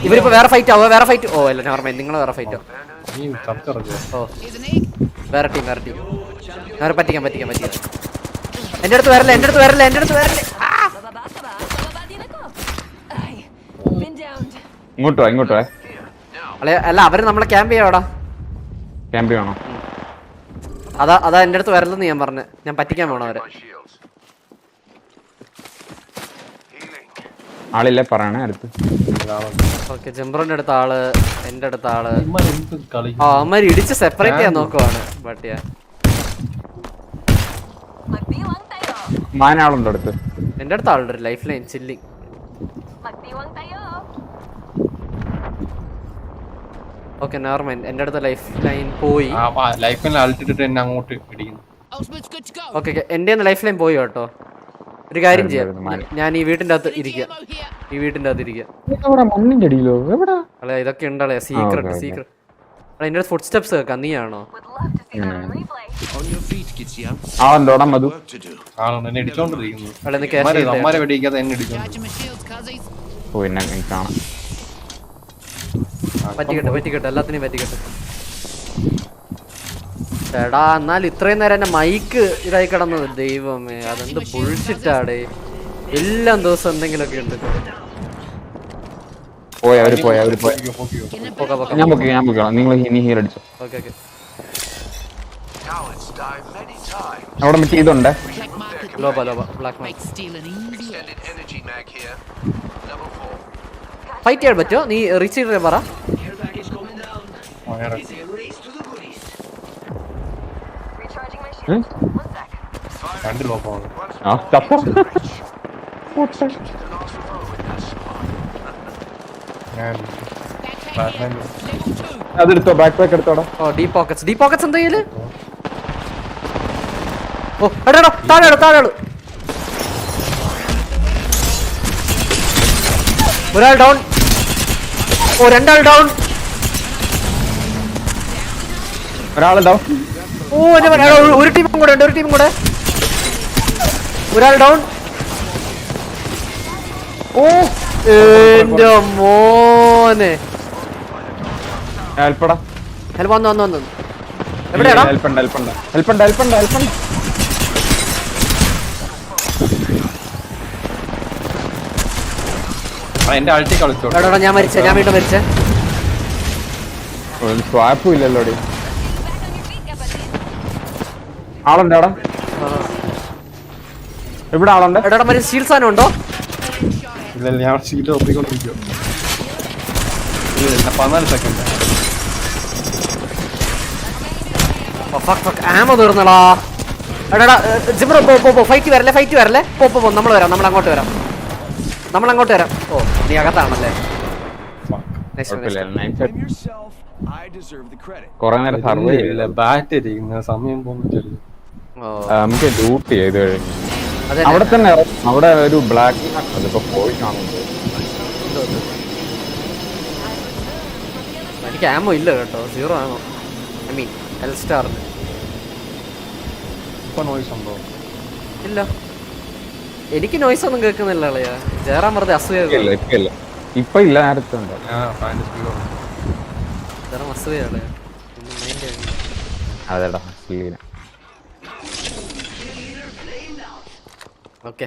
ഇവരിപ്പോ വേറെ ഫൈറ്റ് ആവോ? ഓ അല്ല നോർമൽ. നിങ്ങൾ വേറെ ഫൈറ്റോ? വേറെ ടീം. ഞാൻ അവരെ പറ്റിക്കാൻ. എന്റെ അടുത്ത് വരല്ലേ. ഇങ്ങോട്ടോ അല്ല അവര് നമ്മളെ ക്യാമ്പ് ചെയ്യാടാ. ക്യാമ്പ് ചെയ്യണോ? അതാ എന്റെ അടുത്ത് വരലെന്ന് ഞാൻ പറഞ്ഞ. ഞാൻ പറ്റിക്കാൻ പോണ അവരെ. ആളില്ലേ പറയണേ അടുത്ത്. ഓക്കെ ജംബ്രോന്റെ അടുത്ത ആള്. എന്റെ അടുത്ത ആള്. അവന്മാര് ഇടിച്ച് സെപ്പറേറ്റ് ചെയ്യാൻ നോക്കുവാണ്. മാനാളുണ്ടോ അടുത്ത്? എന്റെ അടുത്ത ആളുണ്ട്. Life line chilling. Okay normal. എന്റെ അടുത്ത ലൈഫ് ലൈൻ പോയി. ഓക്കെ എന്റെ ലൈഫ് ലൈൻ പോയി കേട്ടോ. ഒരു കാര്യം ചെയ്യാം. ഞാൻ ഈ വീട്ടിന്റെ അകത്ത് ഇരിക്കാം. അല്ലെ ഇതൊക്കെ ഉണ്ടല്ലേ സീക്രട്ട്. എന്റെ ഫുഡ് സ്റ്റെപ്സ് കേൾക്കാം. നീയാണോ? പറ്റിക്കട്ടെ എല്ലാത്തിനെയും പറ്റിക്കട്ടെ. എടാ എന്നാൽ ഇത്രയും നേരം എന്റെ മൈക്ക് ഇതായി കിടന്നത്. ദൈവമേ അതെന്ത് ബുൾഷിറ്റാടേ. എല്ലാം ദിവസം എന്തെങ്കിലുമൊക്കെ ഉണ്ട്. അവിടെ മറ്റേ ഇതുണ്ട്. ഫൈറ്റ് ചെയ്യാൻ പറ്റുമോ? നീ റീച്ച് ചെയ്തേ പറ. അതെടുത്തോ. ബാക്ക് പാക്ക് എടുത്തോടാ. ഡീ പോക്കറ്റ്സ് എന്താ ചെയ്യല്? ഓ എടാ താഴെ ഒരാൾ ഡൗൺ. ഓ 2 ആൾ ഡൗൺ. ഒരാൾ ഡൗൺ. ഓ ഒരു ടീമും കൂടെ ഉണ്ട്. ഒരാൾ ഡൗൺ. ഓ എന്റെ മോനെ. ഹെൽപ്പടാ. ഹെൽപ്പ് വന്നു. എവിടെയാടാ? ഹെൽപ്പുണ്ട്. എന്റെ അൾട്ടി കളിച്ചോ. ഞാൻ വീണ്ടും മരിച്ചേ. സ്വാപ്പും ഇല്ലല്ലോ. ആളുണ്ട് അവിടെ. ഇവിടെ ആളുണ്ട്. എടാ മറ്റേ ഷീൽഡ് സാധനം ഉണ്ടോ? ഇല്ല ഞാൻ ഷീൽഡ് ഒപ്പിക്കൊണ്ടിരിക്കുവോ. 14 സെക്കൻഡ്. ആമോ തീർന്നടാ. എടാ ജിബ്രോ പോ ഫൈറ്റ് വരല്ലേ. പോ നമ്മൾ അങ്ങോട്ട് വരാം. ഓ നീ അകത്താണല്ലേ. കൊറേ നേരം സർവേ ഇല്ല ബാറ്റ് ഇരിക്കുന്ന സമയം പോകുന്നില്ല. നമുക്ക് ഡ്യൂട്ടി ചെയ്ത് കഴിഞ്ഞു അവിടെ തന്നെ അവിടെ ഒരു ബ്ലാക്ക് അതിപ്പോ പോയി കാണുന്നുണ്ട്. എനിക്ക് ആമോ ഇല്ല കേട്ടോ. 0 ആമോ. ഐ മീൻ എൽ സ്റ്റാറിന് ഇല്ല. എനിക്ക് നോയ്സ് ഒന്നും കേൾക്കുന്നില്ല അളയാ. ജയറാം വെറുതെ അസൂയ. ഇപ്പൊ ഇല്ല നേരത്തെ അതെടാ. ഓക്കെ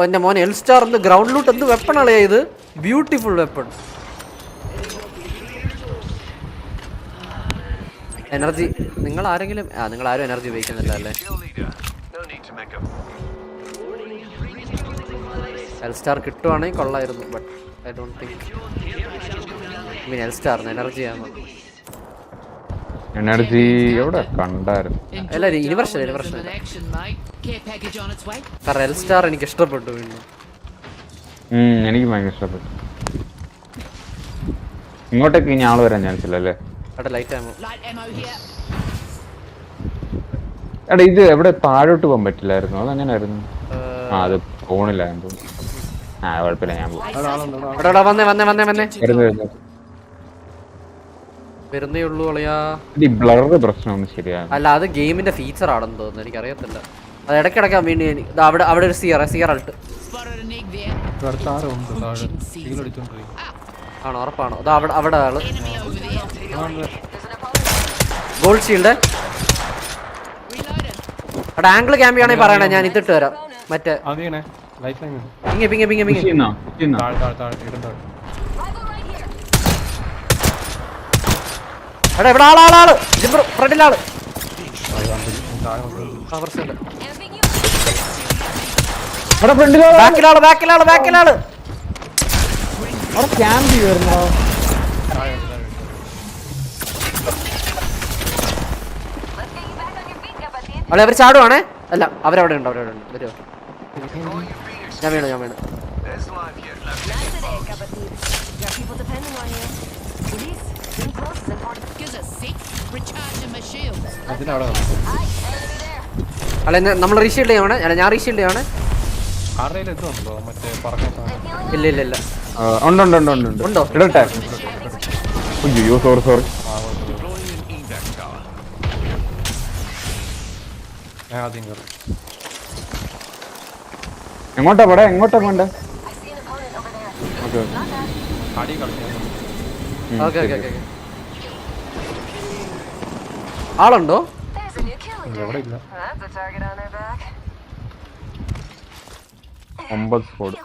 എന്റെ മോനെ എൽ സ്റ്റാർ ഗ്രൗണ്ട് ലൂട്ട് എന്ത് വെപ്പൺ അളയാ ഇത്. Beautiful weapon. എനർജി നിങ്ങൾ ആരും എനർജി ഉപയോഗിക്കുന്നില്ല അല്ലേ? എൽ സ്റ്റാർ കിട്ടുവാണെങ്കിൽ കൊള്ളായിരുന്നു. But I don't think L സ്റ്റാറിന് എനർജി ആണ്. എനർജി എവിടെ കണ്ടായിരുന്നു? അല്ല യൂണിവേഴ്സൽ കാരണം എൽ സ്റ്റാർ എനിക്ക് ഇഷ്ടപ്പെട്ടു. വീണ്ടും എനിക്ക് ഭയങ്കര ഇഷ്ടപ്പെട്ടു. ഇങ്ങോട്ടേക്ക് ഇനി ആള് വരാൻ ചാൻസ് ഇല്ല അല്ലേ? എടാ ഇത് എവിടെ താഴോട്ട് പോകാൻ പറ്റില്ലായിരുന്നു? അതെങ്ങനെയായിരുന്നു? അത് ഫോണിലായിരുന്നു. കുഴപ്പമില്ല ഞാൻ വരുന്നേ ഉള്ളൂ അളയാ. പ്രശ്നം ശരിയാണ്. അല്ല അത് ഗെയിമിന്റെ ഫീച്ചർ ആണെന്ന് തോന്നുന്നു. എനിക്ക് അറിയത്തില്ല. അത് ഇടയ്ക്കിടയ്ക്കാൻ വേണ്ടി അവിടെ ഒരു സിയർ അൾട്ട് ആണോ? ഉറപ്പാണോ? അത് അവിടെ ആള് ഗോൾഡ് ഷീൽഡ്. അവിടെ ആംഗിൾ ക്യാമ്പ് ആണെങ്കിൽ പറയണേ. ഞാൻ ഇതിട്ട് വരാം. മറ്റേ എടാ ഇവിടെ ആളാള് ഫ്രണ്ടിലാള്. ബാക്കിലാള് അവിടെ അവർ ചാടുവാണേ. അല്ല അവരവിടെ ഉണ്ട്. വരുമോ? ഞാൻ വീണു. അല്ല നമ്മൾ റീഷീൽഡ് ചെയ്യണേ. ഞാൻ റീഷീൽഡ് ചെയ്യണേ. ഇല്ല ഉണ്ടോ? ഇടട്ടെ. അയ്യോ സോറി. എങ്ങോട്ടാ പോണ്ടേ? ആളുണ്ടോ? ഇല്ല. 9 സ്കോഡ്.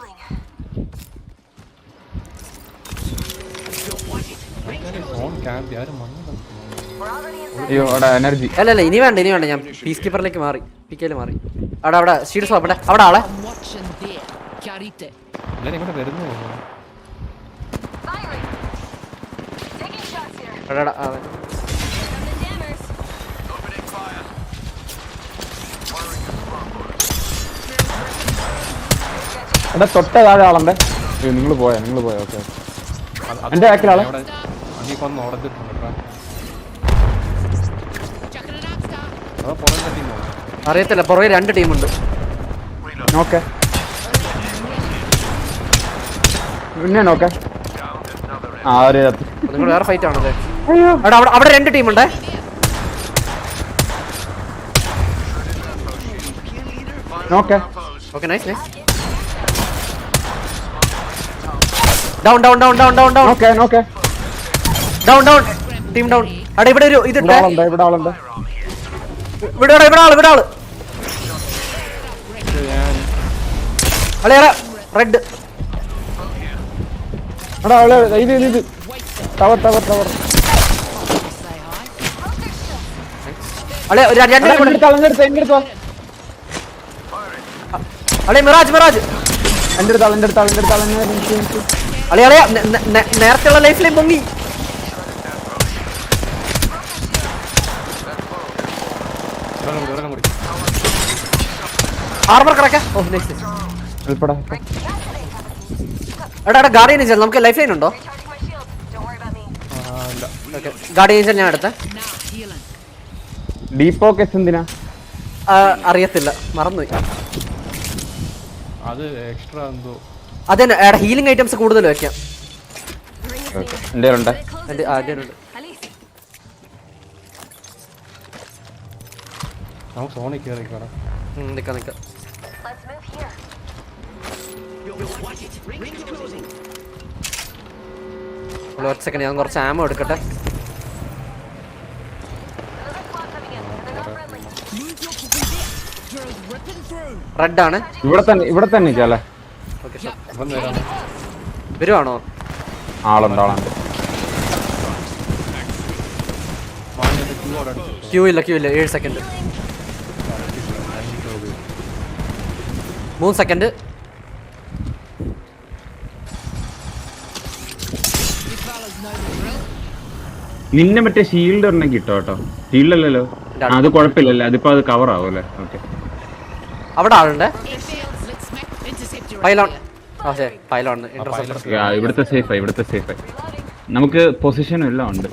അയ്യോ അവിടെ എനർജി. അല്ല ഇനി വേണ്ട. ഞാൻ പീസ് കീപ്പറിലേക്ക് മാറി. അവിടെ ഷീൽഡ് സ്വാപ്പ്. അവിടെ ആളെ എടാ തൊട്ട താഴെ ആളുണ്ട്. നിങ്ങൾ പോയാ ഓക്കെ. എന്റെ ബാക്കിലാളെ അറിയത്തില്ല, പുറകെ 2 ടീമുണ്ട്. നോക്കേ പിന്നെ നോക്കേ. നിങ്ങൾ വേറെ ഫൈറ്റ് ആണല്ലേ? അവിടെ 2 ടീമുണ്ടേ. നോക്കേ. Okay nice nice. Down down down down down down. നോക്കേ നോക്കേ. Down down. Team down. അവിടെ ഇവിടെ ഒരു ഇത് ഇവിടെ ആളുണ്ട്. ഇവിടെ ആള്. അളിയാ റെഡ്. ഇത് ടവർ. അളിയാ 2 എടുത്തോ. അളിയാ മിറാജ്. എന്റെ അടുത്താൾ. അളിയാ നേരത്തെയുള്ള ലൈഫിലെ പൊങ്ങി. ആർമർ കറക്ക. ഓ നൈസ്. എടാ ഗാർഡിയൻ ഏഞ്ചൽ നമുക്ക് ലൈഫ് ലൈൻ ഉണ്ടോ? ഗാർഡിയൻ ഏഞ്ചൽ ഞാൻ എടുത്ത. ഡീപ്പോ കേസ് എന്തിനാ അറിയത്തില്ല, മറന്നുപോയി. അത് എക്സ്ട്രാ എന്തോ. അതെ ഹീലിംഗ് ഐറ്റംസ് കൂടുതൽ വെക്കാം. എന്റെ ഉണ്ട്. നമുക്ക് സോണിൽ കയറിക്കോടാ. നിക്കാം. ഒരു സെക്കൻഡ് ഞാൻ കുറച്ച് ആമോ എടുക്കട്ടെ. റെഡ് ആണ്. ഇവിടെ തന്നെ ചാലേ. വരുവാണോ? ആളുണ്ട്. ക്യൂ ഇല്ല 7 സെക്കൻഡ്. 3 സെക്കൻഡ്. നിന്നെ മറ്റേ ഷീൽഡ് ഒരെണ്ണം കിട്ടോ കേട്ടോ. ഷീൽഡ് അല്ലല്ലോ, അത് കുഴപ്പമില്ലല്ലോ, അതിപ്പോ അത് കവർ ആവും അല്ലേ? ഓക്കെ. അവിടെ ആളുണ്ട്. ഇവിടുത്തെ സേഫായി. നമുക്ക് പൊസിഷനും എല്ലാം ഉണ്ട്.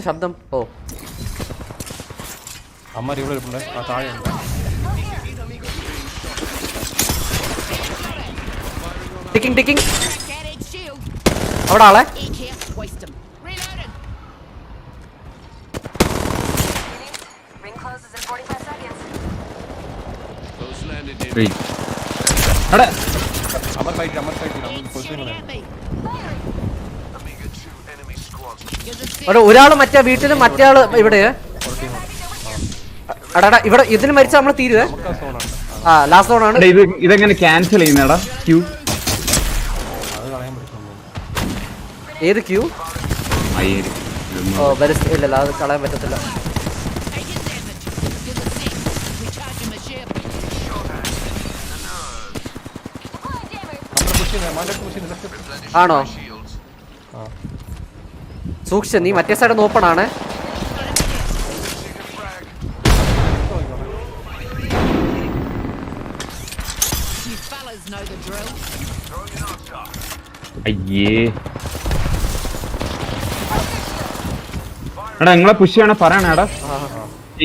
ശബ്ദം. ഓ അമ്മ ഇവിടെ താഴെ ടിക്കിങ്. അവിടെ ആളെ. ഒരാള് മറ്റേ വീട്ടിലും മറ്റേ ആള് ഇവിടെ. ഇവിടെ ഇതിന് മരിച്ച നമ്മള് തീരുവേ. ലാസ്റ്റ് സോൺ ആണ്. ഇതെങ്ങനെ ക്യാൻസൽ ചെയ്യുന്നടാ? ക്യൂ ഏത് ക്യൂ? ഓ ഇല്ലല്ല, അത് കളയാൻ പറ്റത്തില്ല. ആണോ? സൂക്ഷിച്ച, നീ മറ്റേ സൈഡ് ഓപ്പൺ ആണ്. അയ്യേ എടാ നിങ്ങളെ പുഷ് ചെയ്യണ പറയണേടാ.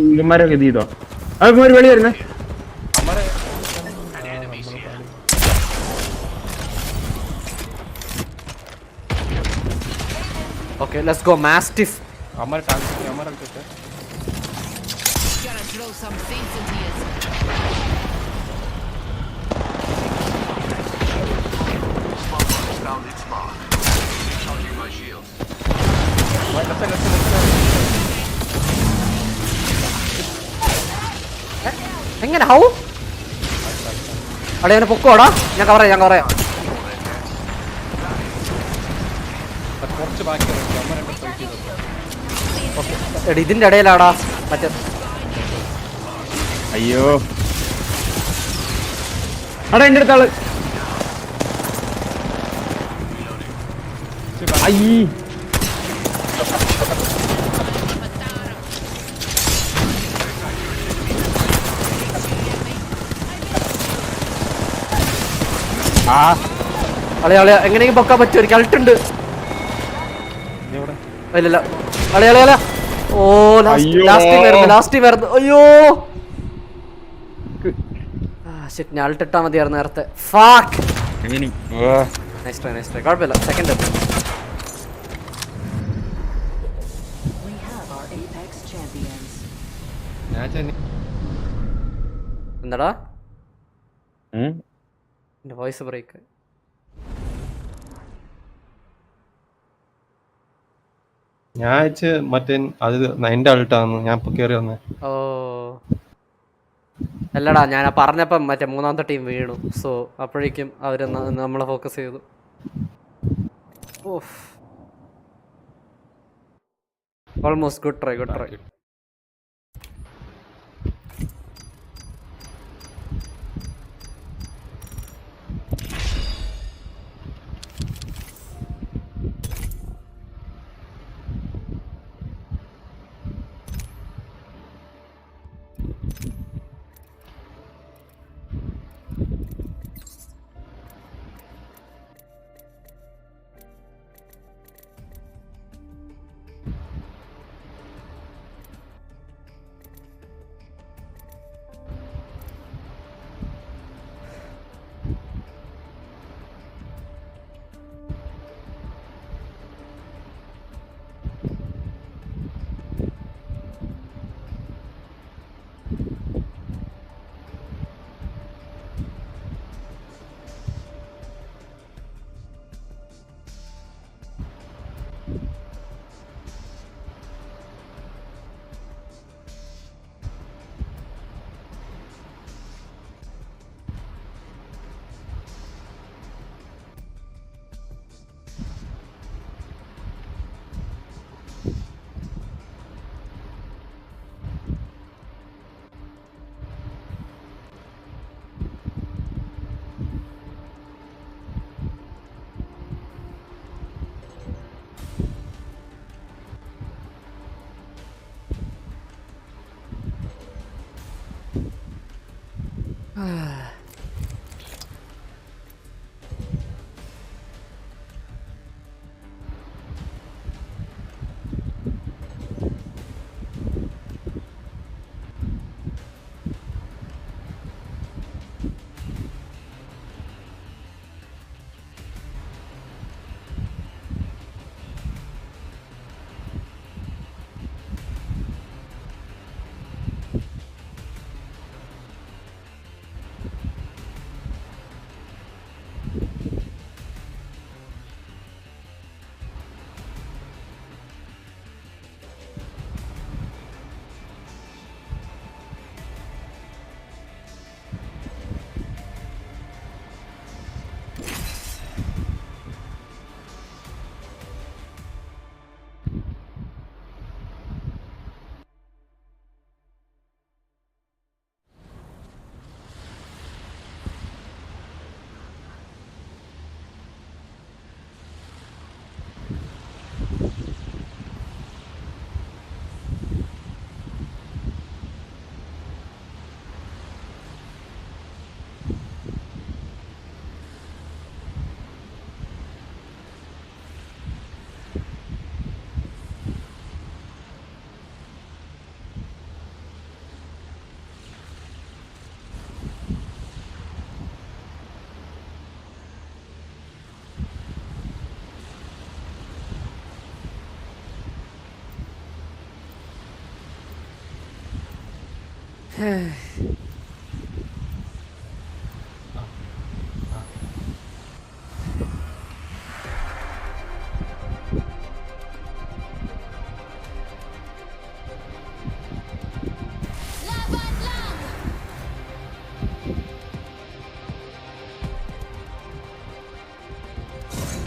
ഇങ്ങന്മാരൊക്കെ ഇത് ചെയ്തോ. ഒരു വെളി വരുന്നേ. Okay, let's go Mastiff. Amar tank Amar agte. Gotta drill some sense into you. Found its mark. Charging my shields. എങ്ങനെ ഹൗ? അവിടെ ഞാൻ പൊക്കോടാ. ഞാൻ കവർ ചെയ്യാം. ഇതിന്റെ ഇടയിലാടാ മറ്റേ. അയ്യോ അടാ എന്റെ അടുത്താള്. അയ്യേ അളയാളെ എങ്ങനെയെങ്കിലും പൊക്കാൻ പറ്റും. എനിക്ക് അൾട്ടുണ്ട്. ഇല്ല അളയാളെ Oh, last team വരുന്നു. അയ്യോ. Shit, ഞാൻ alt ഇട്ടാ മതിയായിരുന്നു നേരത്തെ. Fuck. Nice try. കുഴപ്പമില്ല. Second up. എന്താടാ? എന്റെ വോയിസ് ബ്രേക്ക്. ഞാൻ മറ്റേ അത് എന്റെ അൾട്ടാന്ന് ഞാൻ ഇപ്പൊ കേറി വന്നേ. ഓ അല്ലടാ, ഞാൻ പറഞ്ഞപ്പം മറ്റേ മൂന്നാമത്തെ ടീം വീണു. സോ അപ്പോഴേക്കും അവര് നമ്മളെ ഫോക്കസ് ചെയ്തു. Almost good try.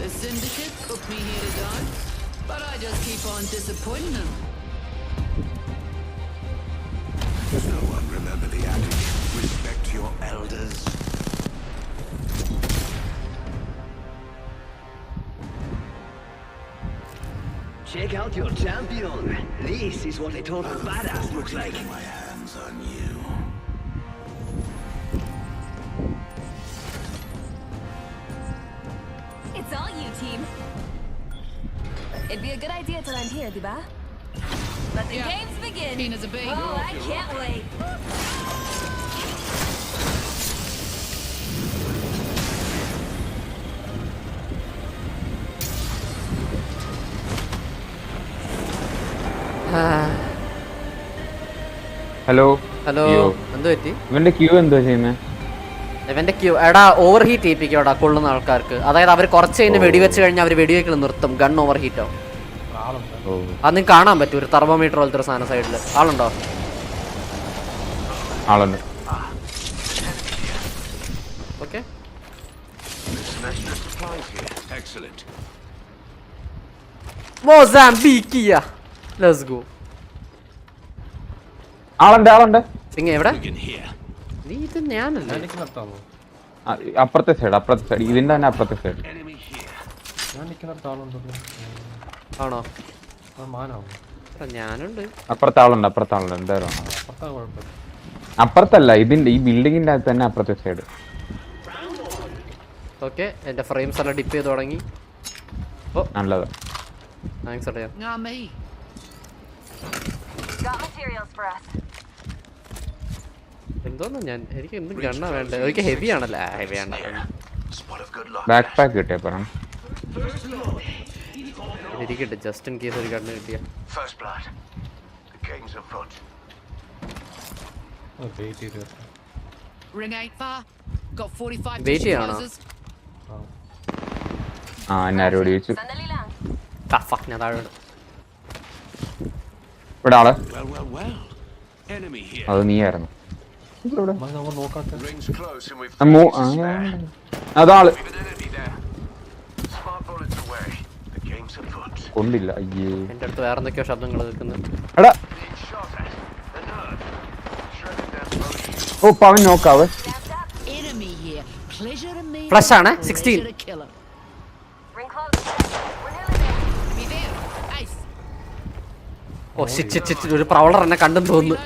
The syndicate put me here to dance, but I just keep on disappointing them. Does no one remember the adage, respect your elders? Check out your champion. This is what a total badass looks like. My hands on you. It's all you, team. It'd be a good idea to land here, diba? Let the games begin. Keen as a bee. Oh, I can't wait. Hello hello എന്ത് പറ്റി? ഇവന്റെ Q എന്തോ ചെയ്യുന്നേ? ഇവന്റെ Q എടാ over heat ചെയ്യിപ്പിക്കോടാ കൊള്ളുന്ന ആൾക്കാർക്ക്. അതായത് അവർ കുറച്ച് കഴിഞ്ഞ് വെടിവെച്ച് കഴിഞ്ഞാൽ അവർ വെടിവെക്കൽ നിർത്തും. ഗൺ ഓവർ ഹീറ്റ് ആവും. അത് നിങ്ങൾക്ക് കാണാൻ പറ്റും ഒരു തെർമോമീറ്റർ പോലത്തെ ഒരു സാധനം സൈഡിൽ. ആളുണ്ടോ? ആളുണ്ട്. ഓക്കെ മോസാംബിക്കിയ ലെറ്റ്സ് ഗോ. ആളുണ്ട്. പിന്നെ എവിടെ? നീ ഇത് ഞാനല്ലേ? അപ്പുറത്തെ സൈഡ് ഇതിന്റെ തന്നെ അപ്പുറത്തെ സൈഡ്. ആണോ? ഞാനുണ്ട്. അപ്പുറത്തെ ആളുണ്ട് എന്തായാലും അപ്പുറത്തല്ല, ഇതിന്റെ ഈ ബിൽഡിങ്ങിന്റെ അകത്ത് തന്നെ അപ്പുറത്തെ സൈഡ്. ഓക്കെ എന്റെ ഫ്രെയിംസ് എല്ലാം ഡിപ്പ് ചെയ്ത് തുടങ്ങി. ഓ നല്ലത്. താങ്ക്സ് അടയാ. എന്തോന്നു എനിക്ക് എന്തും ഗണ്ണ വേണ്ട. എനിക്ക് ഹെവി ആണല്ലേ? ഹെവി ആണ്. ബാക്ക് പാക്ക് കിട്ടിയ പറഞ്ഞു ഇരിക്കട്ടെ ജസ്റ്റ് ഇൻ കേസ് ഒരു ഗണ്ണ് കിട്ടിയ. വെയിറ്റ് ചെയ്യണോ? എന്നാരും വെടിവെച്ചു. ഞാൻ താഴെ ഇവിടെ ആള്. അത് നീയായിരുന്നു. അതാള് കൊണ്ടില്ല. അയ്യേ എന്റെ അടുത്ത് വേറെ എന്തൊക്കെയോ ശബ്ദങ്ങൾ കേൾക്കുന്നത്. എടാ ഓ പവൻ നോക്കാവ്. ഫ്ലഷ് ആണ് 16. ഓ ഷിറ്റ് ഒരു പ്രൗളർ എന്നെ കണ്ടെന്ന് തോന്നുന്നു.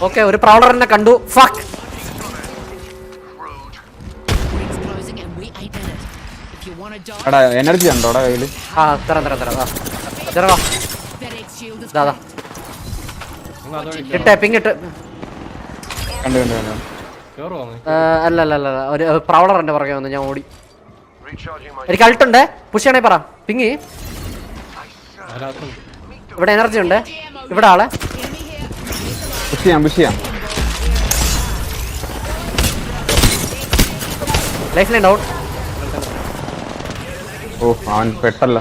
ഓക്കെ ഒരു പ്രൗളർ എന്നെ കണ്ടു. ഫക്ക്. എടാ എനർജി ഉണ്ടോടാ കയ്യില്? ആ തരാം ഇട്ടേ പിങ് ഇട്ട്. അല്ല ഒരു പ്രൗളർ എന്റെ പുറകെ വന്നു. ഞാൻ ഓടി. എനിക്ക് അൾട്ടുണ്ട്. പുഷ് ചെയ്യണേ പറ. പിങ് ഇവിടെ എനർജി ഉണ്ട്. ഇവിടെ ആളെ പുഷ് ചെയ്യാം. Life line out. ഓ അവൻ പെട്ടല്ല.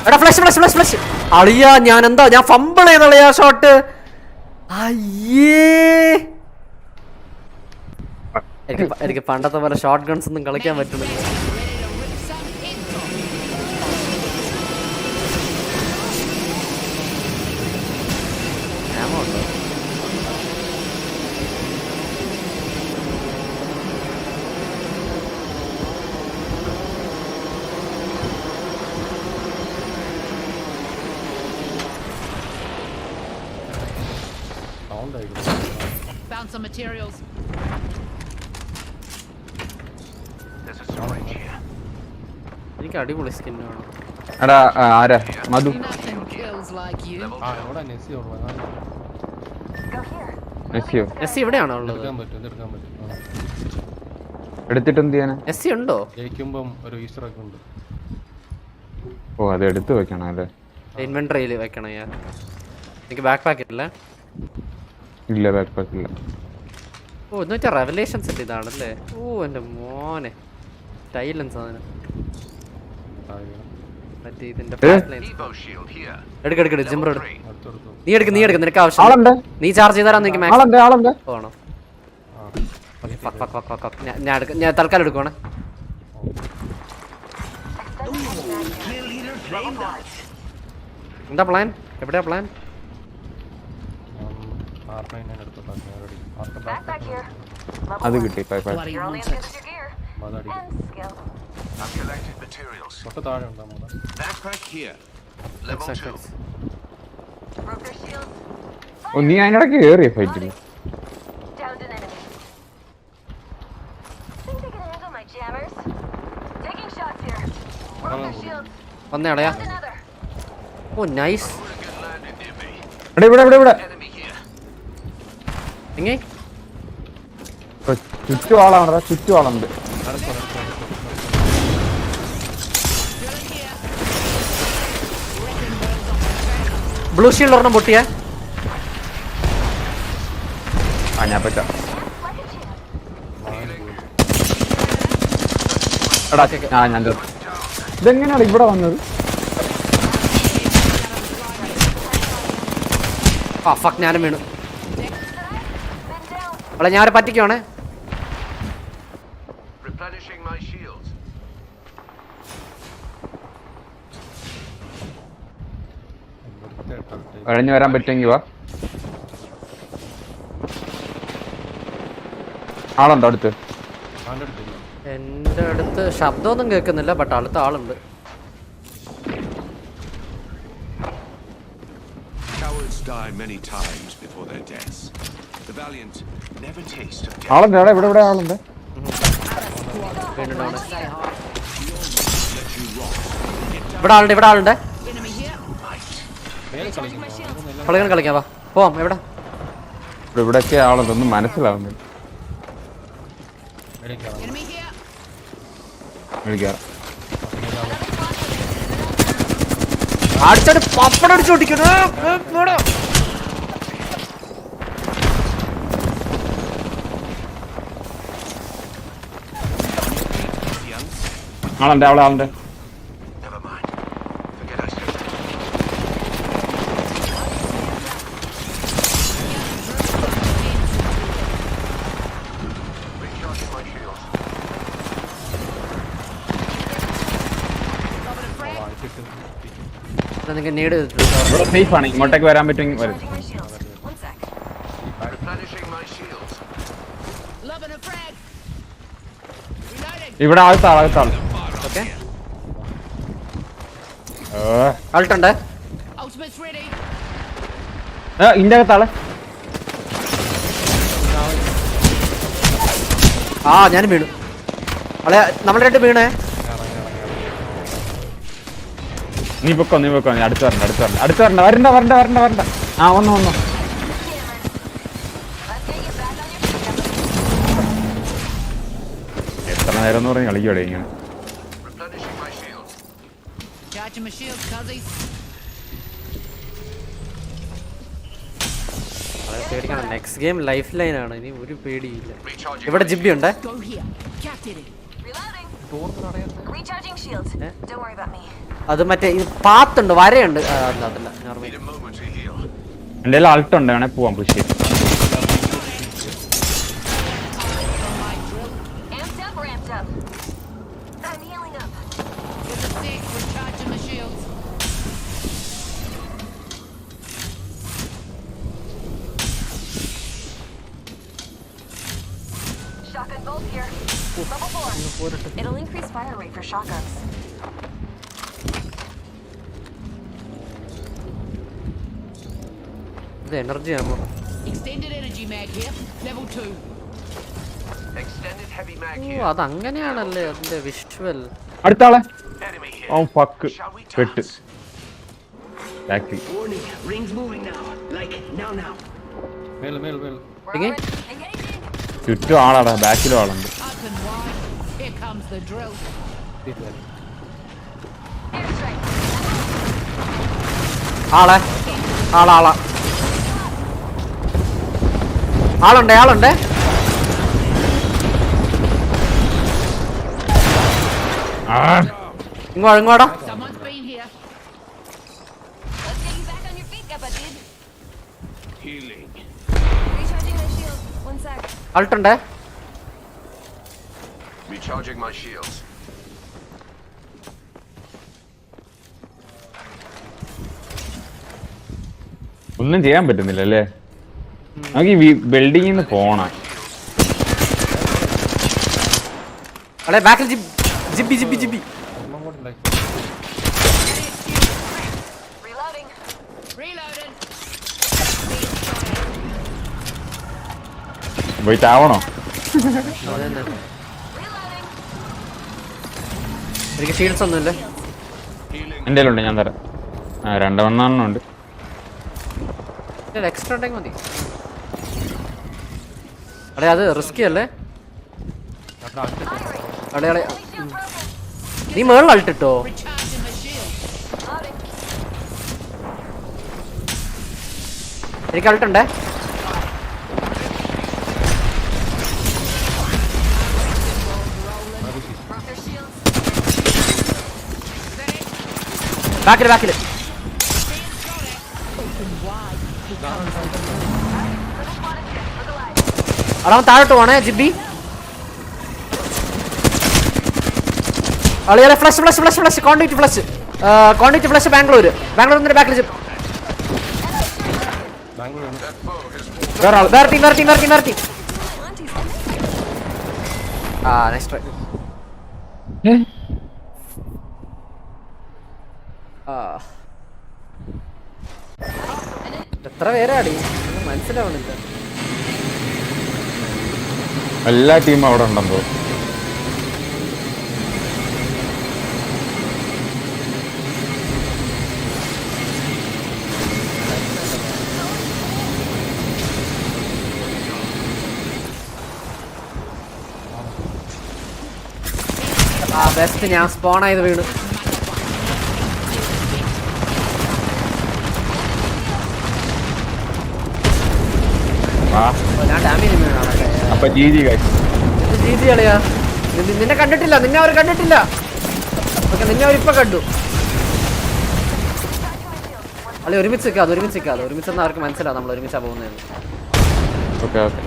എടാ ഫ്ലഷ് അളിയാ. ഞാൻ ഫംബിൾ ചെയ്തളിയാ ഷോട്ട്. അയ്യേ എനിക്ക് പണ്ടത്തെ പോലെ ഷോട്ട് ഗൺസ് ഒന്നും കളിക്കാൻ പറ്റുന്നില്ല. Found some materials. എനിക്ക് അടിപൊളി സ്കിൻ വേണം. എടാ ആരാ? മധു. എസ്സി ഇവിടെയാണോ ഉള്ളത്? എടുത്തിട്ട് എന്ത് ചെയ്യാനാ? എസ്സി ഉണ്ടോ? ഓ അത് എടുത്ത് വെക്കണം അല്ലേ? ഇൻവെന്ററിയിൽ വെക്കണം. എനിക്ക് ബാക്ക് പാക്ക് ഇല്ല. ഇല്ല ബാക്ക് പാക്ക് ഇല്ല. ഓ എന്ന് വെച്ചാൽ റെവലേഷൻസ് ഇല്ല ഇതാണല്ലേ? ഓ എൻ്റെ മോനെ ടൈലൻസ് ആണ്. എടുക്കെടുക്ക ജിംബ്രോ നീ എടുക്ക് നിനക്ക് ആവശ്യം. നീ ചാർജ് ചെയ്താൽ പോകണം. ഞാൻ തൽക്കാലം എടുക്കുവാണ്. എന്താ പ്ലാൻ? എവിടെയാ പ്ലാൻ? അത് കിട്ടി. ഓ നീ അതിനിടയ്ക്ക് കേറിയ ഫൈറ്റിൽ. വന്നേ അളയാ. ഓ നൈസ്. ഇവിടെ എങ്ങേ ചുറ്റുവാളാണ്, ചുറ്റുവാളുണ്ട്. ബ്ലൂ ഷീൽഡ് ഒരെണ്ണം പൊട്ടിയാ. ഞാൻ പറ്റാ. ഞാൻ ഇതെങ്ങനെയാണ് ഇവിടെ വന്നത്? ആ ഫക്ക് ഞാനും വീണു. അവളെ ഞാൻ പറ്റിക്കുവാണേ. കഴിഞ്ഞു വരാൻ പറ്റുമെങ്കിൽ വാ. ആളുണ്ടോ അടുത്ത്? എൻ്റെ അടുത്ത് ശബ്ദമൊന്നും കേൾക്കുന്നില്ല, ബട്ട് അടുത്ത ആളുണ്ട്. ആളുണ്ട് ഇവിടെ ആളുണ്ട്. ഇവിടെ ആളുണ്ട്. കളിക്കാം വാ പോവാം. ഇവിടെയൊക്കെ ആളുണ്ടൊന്നും മനസ്സിലാവുന്നില്ല. അടിച്ചോട്ട് പപ്പടം അടിച്ചോട്ടിക്കുന്നു. ആളുണ്ട്. സേഫാണ്, ഇങ്ങോട്ടേക്ക് വരാൻ പറ്റുമെങ്കിൽ വരും. ഇവിടെ അകത്താള്. ആൾട്ടുണ്ട്. ഇന്റെ അകത്താള്. ആ ഞാനും വീണു. അളെ നമ്മുടെ രണ്ട് വീണേ. നീ പൊക്കോ അടുത്ത് വരണ്ട. ആ വന്നു. എത്ര നേരം എന്ന് പറഞ്ഞ് കളിക്കോടെ ഇങ്ങനെ. നെക്സ്റ്റ് ഗെയിം ലൈഫ് ലൈൻ ആണ്, ഇനി ഒരു പേടിയില്ല. ഇവിടെ ജിബി ഉണ്ട്. അത് മറ്റേ പാത്തുണ്ട്, വരയുണ്ട്. അതല്ല എൻ്റെ ആൾട്ടുണ്ട്, വേണേ പോവാം. പുഷ് ചെയ്ത് Shotgun bolt here. Level 4. It'll increase fire rate for shotguns. ഇത് energy ammo. Extended energy mag here. Level 2. Extended heavy mag oh here. അതങ്ങനെയാണല്ലേ അതിന്റെ വിഷ്വൽ. അടുത്താളെ. ഓ ഫക്ക് പെട്ട്. Warning, rings moving now. Like now. ചുറ്റും ആളാടാ, ബാക്കിലും ആളുണ്ട്. Here comes the drill. ആളെ ആളുണ്ട്. ഇങ്ങോട്ടാ. Someone's been here. Let's get you back on your feet, kapatid. Healing. Recharging my shield. One sec. ആളുണ്ട്. Recharging my shields. ഒന്നും ചെയ്യാൻ പറ്റുന്നില്ല അല്ലേ? നമുക്ക് ഈ ബിൽഡിങ്ങിൽ നിന്ന് പോണം. അല്ലെ ബാക്കിൽ ജിബി. പോയി ചാവണോ? എനിക്ക് ഷീൽഡ്സ് ഒന്നുമില്ല. എൻ്റെ കയ്യിലുണ്ട്, ഞാൻ തരാം. 2 ഉണ്ട്. എക്സ്ട്രാ ഉണ്ടെങ്കിൽ മതി. അടേ അത് റിസ്കി അല്ലേ? അടേ അടേ നീ മേളിൽ അൾട്ടിട്ടോ? എനിക്ക് അൾട്ടുണ്ടേ. ബാക്കില് അളവൻ താഴോട്ട് പോണേ ജിബി. അളിയാലെ ഫ്ലഷ് കോണ്ടിറ്റ് ഫ്ലഷ് ബാംഗ്ലൂർ ബാക്കിൽ ജിബ്. വേറെ ടീം. Next try. എത്ര പേരാടി മനസ്സിലാവണില്ല. എല്ലാ ടീമും അവിടെ ഉണ്ടെന്തോ. ബെസ്റ്റ് ഞാൻ സ്പോൺ ആയത് വീണ്. ഞാൻ ഡാമേജ് കളിയാ. നിന്നെ കണ്ടിട്ടില്ല, നിന്നെ അവർ കണ്ടിട്ടില്ല. ഓക്കെ, നിന്നെ അവരിപ്പൊ കണ്ടു. അല്ലെ ഒരുമിച്ച് ഒരുമിച്ചെന്ന് അവർക്ക് മനസ്സിലാവും നമ്മൾ ഒരുമിച്ചാ പോകുന്നതെന്ന്.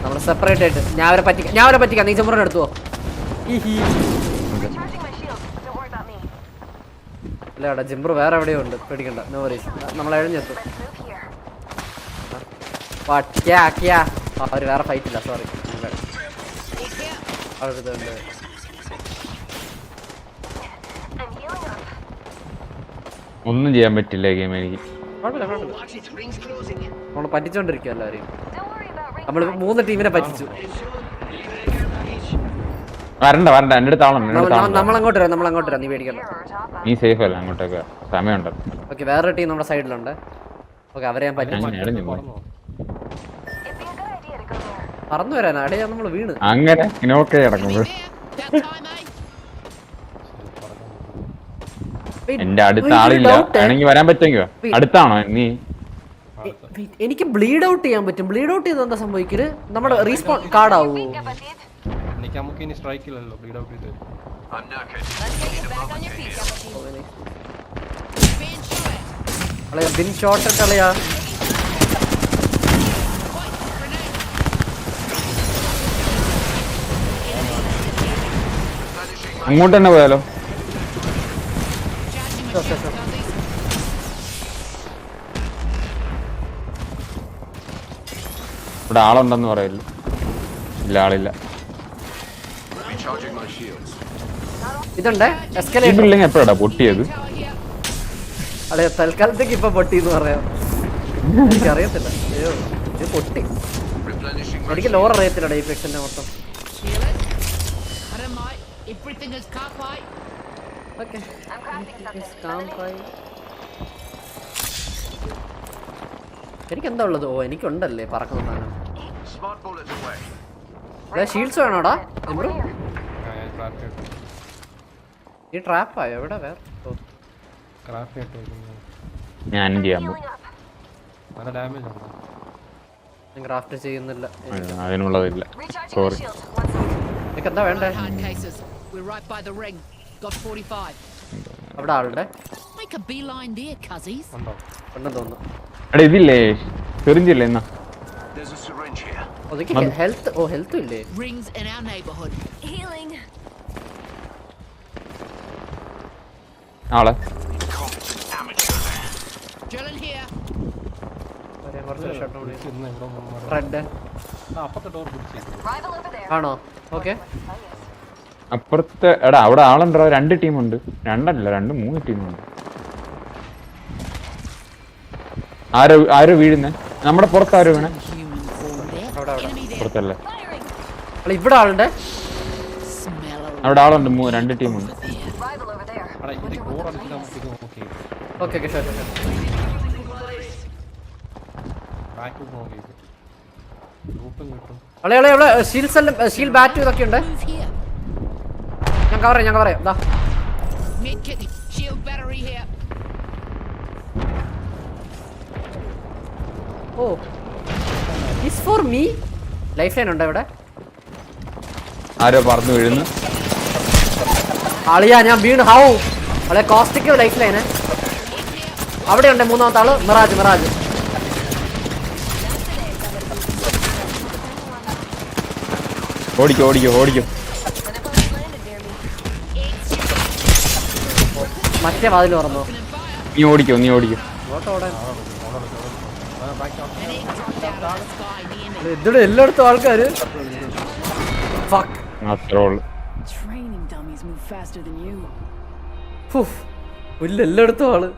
നമ്മൾ സെപ്പറേറ്റ് ആയിട്ട് ഞാൻ അവരെ പറ്റിക്കാം. നീ ചെമ്പറിനെ എടുത്തുവോ? അല്ലേടാ ജിംബ്രു വേറെ എവിടെയോ ഉണ്ട്, പേടിക്കണ്ട. നോ വറീസ്, നമ്മൾ എഴഞ്ഞെത്തും. അവര് വേറെ ഫൈറ്റ് ഇല്ല, സോറി. ഒന്നും ചെയ്യാൻ പറ്റില്ല ഗെയിം എനിക്ക്. നമ്മള് പറ്റിച്ചോണ്ടിരിക്കും എല്ലാവരെയും. നമ്മള് 3 ടീമിനെ പറ്റിച്ചു. വരണ്ട എന്റെ അടുത്ത് ആളാണ്. നമ്മളങ്ങോട്ട് വരാം, നീ പേടിക്കണ്ട. നീ സേഫ് അല്ല, അങ്ങോട്ടൊക്കെ സമയമുണ്ട്. ഓക്കെ, വേറൊരു ടീം നമ്മുടെ സൈഡിലുണ്ട്. ഓക്കെ, അവരെ ഞാൻ പറ്റിച്ചു. പറന്നു വരാനാ അടയാ നമ്മൾ വീണ്. അങ്ങനെ ഇനോക്കെ കിടക്കുമ്പോൾ എന്റെ അടുത്ത ആളില്ല. ആണെങ്കിൽ വരാൻ പറ്റുമെങ്കിലോ? അടുത്താണോ നീ? എനിക്ക് ബ്ലീഡ് ഔട്ട് ചെയ്യാൻ പറ്റും. ബ്ലീഡ് ഔട്ട് ചെയ്ത് എന്താ സംഭവിക്കല്? നമ്മുടെ റീസ്പോൺ കാർഡ് ആവോ? നമുക്ക് ഇനി സ്ട്രൈക്ക് ഇല്ലല്ലോ, ബ്ലീഡ് ഔട്ട് ചെയ്ത്. ബിൻ ഷോട്ട് കളിയാ. അങ്ങോട്ട് തന്നെ പോയാലോ? ഇവിടെ ആളുണ്ടെന്ന് പറയല്ലോ. ഇല്ല, ആളില്ല. ഇതുണ്ട് ബിൽഡിംഗ് എപ്പോഴാ പൊട്ടിയത്? അതെ, തൽക്കാലത്തേക്ക് ഇപ്പൊ പൊട്ടി എന്ന് പറയാം. എനിക്കറിയത്തില്ല. അയ്യോ, ഇത് പൊട്ടി. എനിക്ക് ലോർ അറിയത്തില്ല ഈ പെക്ഷന്റെ മൊത്തം. എനിക്കെന്താ ഉള്ളത്? ഓ, എനിക്കുണ്ടല്ലേ പറക്കുന്ന സാധനം. ഷീൽഡ്സ് വേണോടാ? ഈ ട്രാപ്പായോ? എവിടെ വേറെ ഞാൻ ചെയ്യാൻ ക്രാഫ്റ്റ് ചെയ്യുന്നില്ല. അതിനുള്ളതില്ല, സോറി. എനിക്കെന്താ വേണ്ടേ? അവിടെ ആളുടെ ഉണ്ടെന്ന് തോന്നുന്നു. എടാ ഇതില്ലേ, ചെറിഞ്ചില്ലേ എന്നാ? ഹെൽത്ത്. ഓ, ഹെൽത്തും ഇല്ലേ? ആളെ റെഡ് ആണോ? ഓക്കെ, അപ്പുറത്തെ. എടാ അവിടെ ആളുണ്ടോ? 2 ടീമുണ്ട്. 3 ടീമുണ്ട്. ആരോ വീഴുന്നേ? നമ്മുടെ പുറത്ത് ആരോ വീണേ? പുറത്തല്ലേ? ഇവിടെ ആളുണ്ട്. അവിടെ ആളുണ്ട്. 2 ടീമുണ്ട്. Okay, sure. ഷീൽഡ് ബാറ്റ് ഇതൊക്കെ ഉണ്ട്. ഞാൻ കവർ ചെയ്യാം. ദാ. Mid-kidney, shield battery here. Oh. This for me. Lifeline ഉണ്ടോ ഇവിടെ? ആരോ പറഞ്ഞു വീഴുന്നു. ആളിയാ ഞാൻ വീണ് ഹൗ. അളെ caustic lifeline. അവിടെ ഉണ്ട് മൂന്നാമത്തെ ആള് മിറാജ്. ഓടിക്കോ. മറ്റേ വാതിൽ തുറന്നോ? നീ ഓടിക്കോ. ഇതിടെ എല്ലായിടത്തും ആൾക്കാര്. Training dummies move faster than you. എല്ലായിടത്തും ആള്.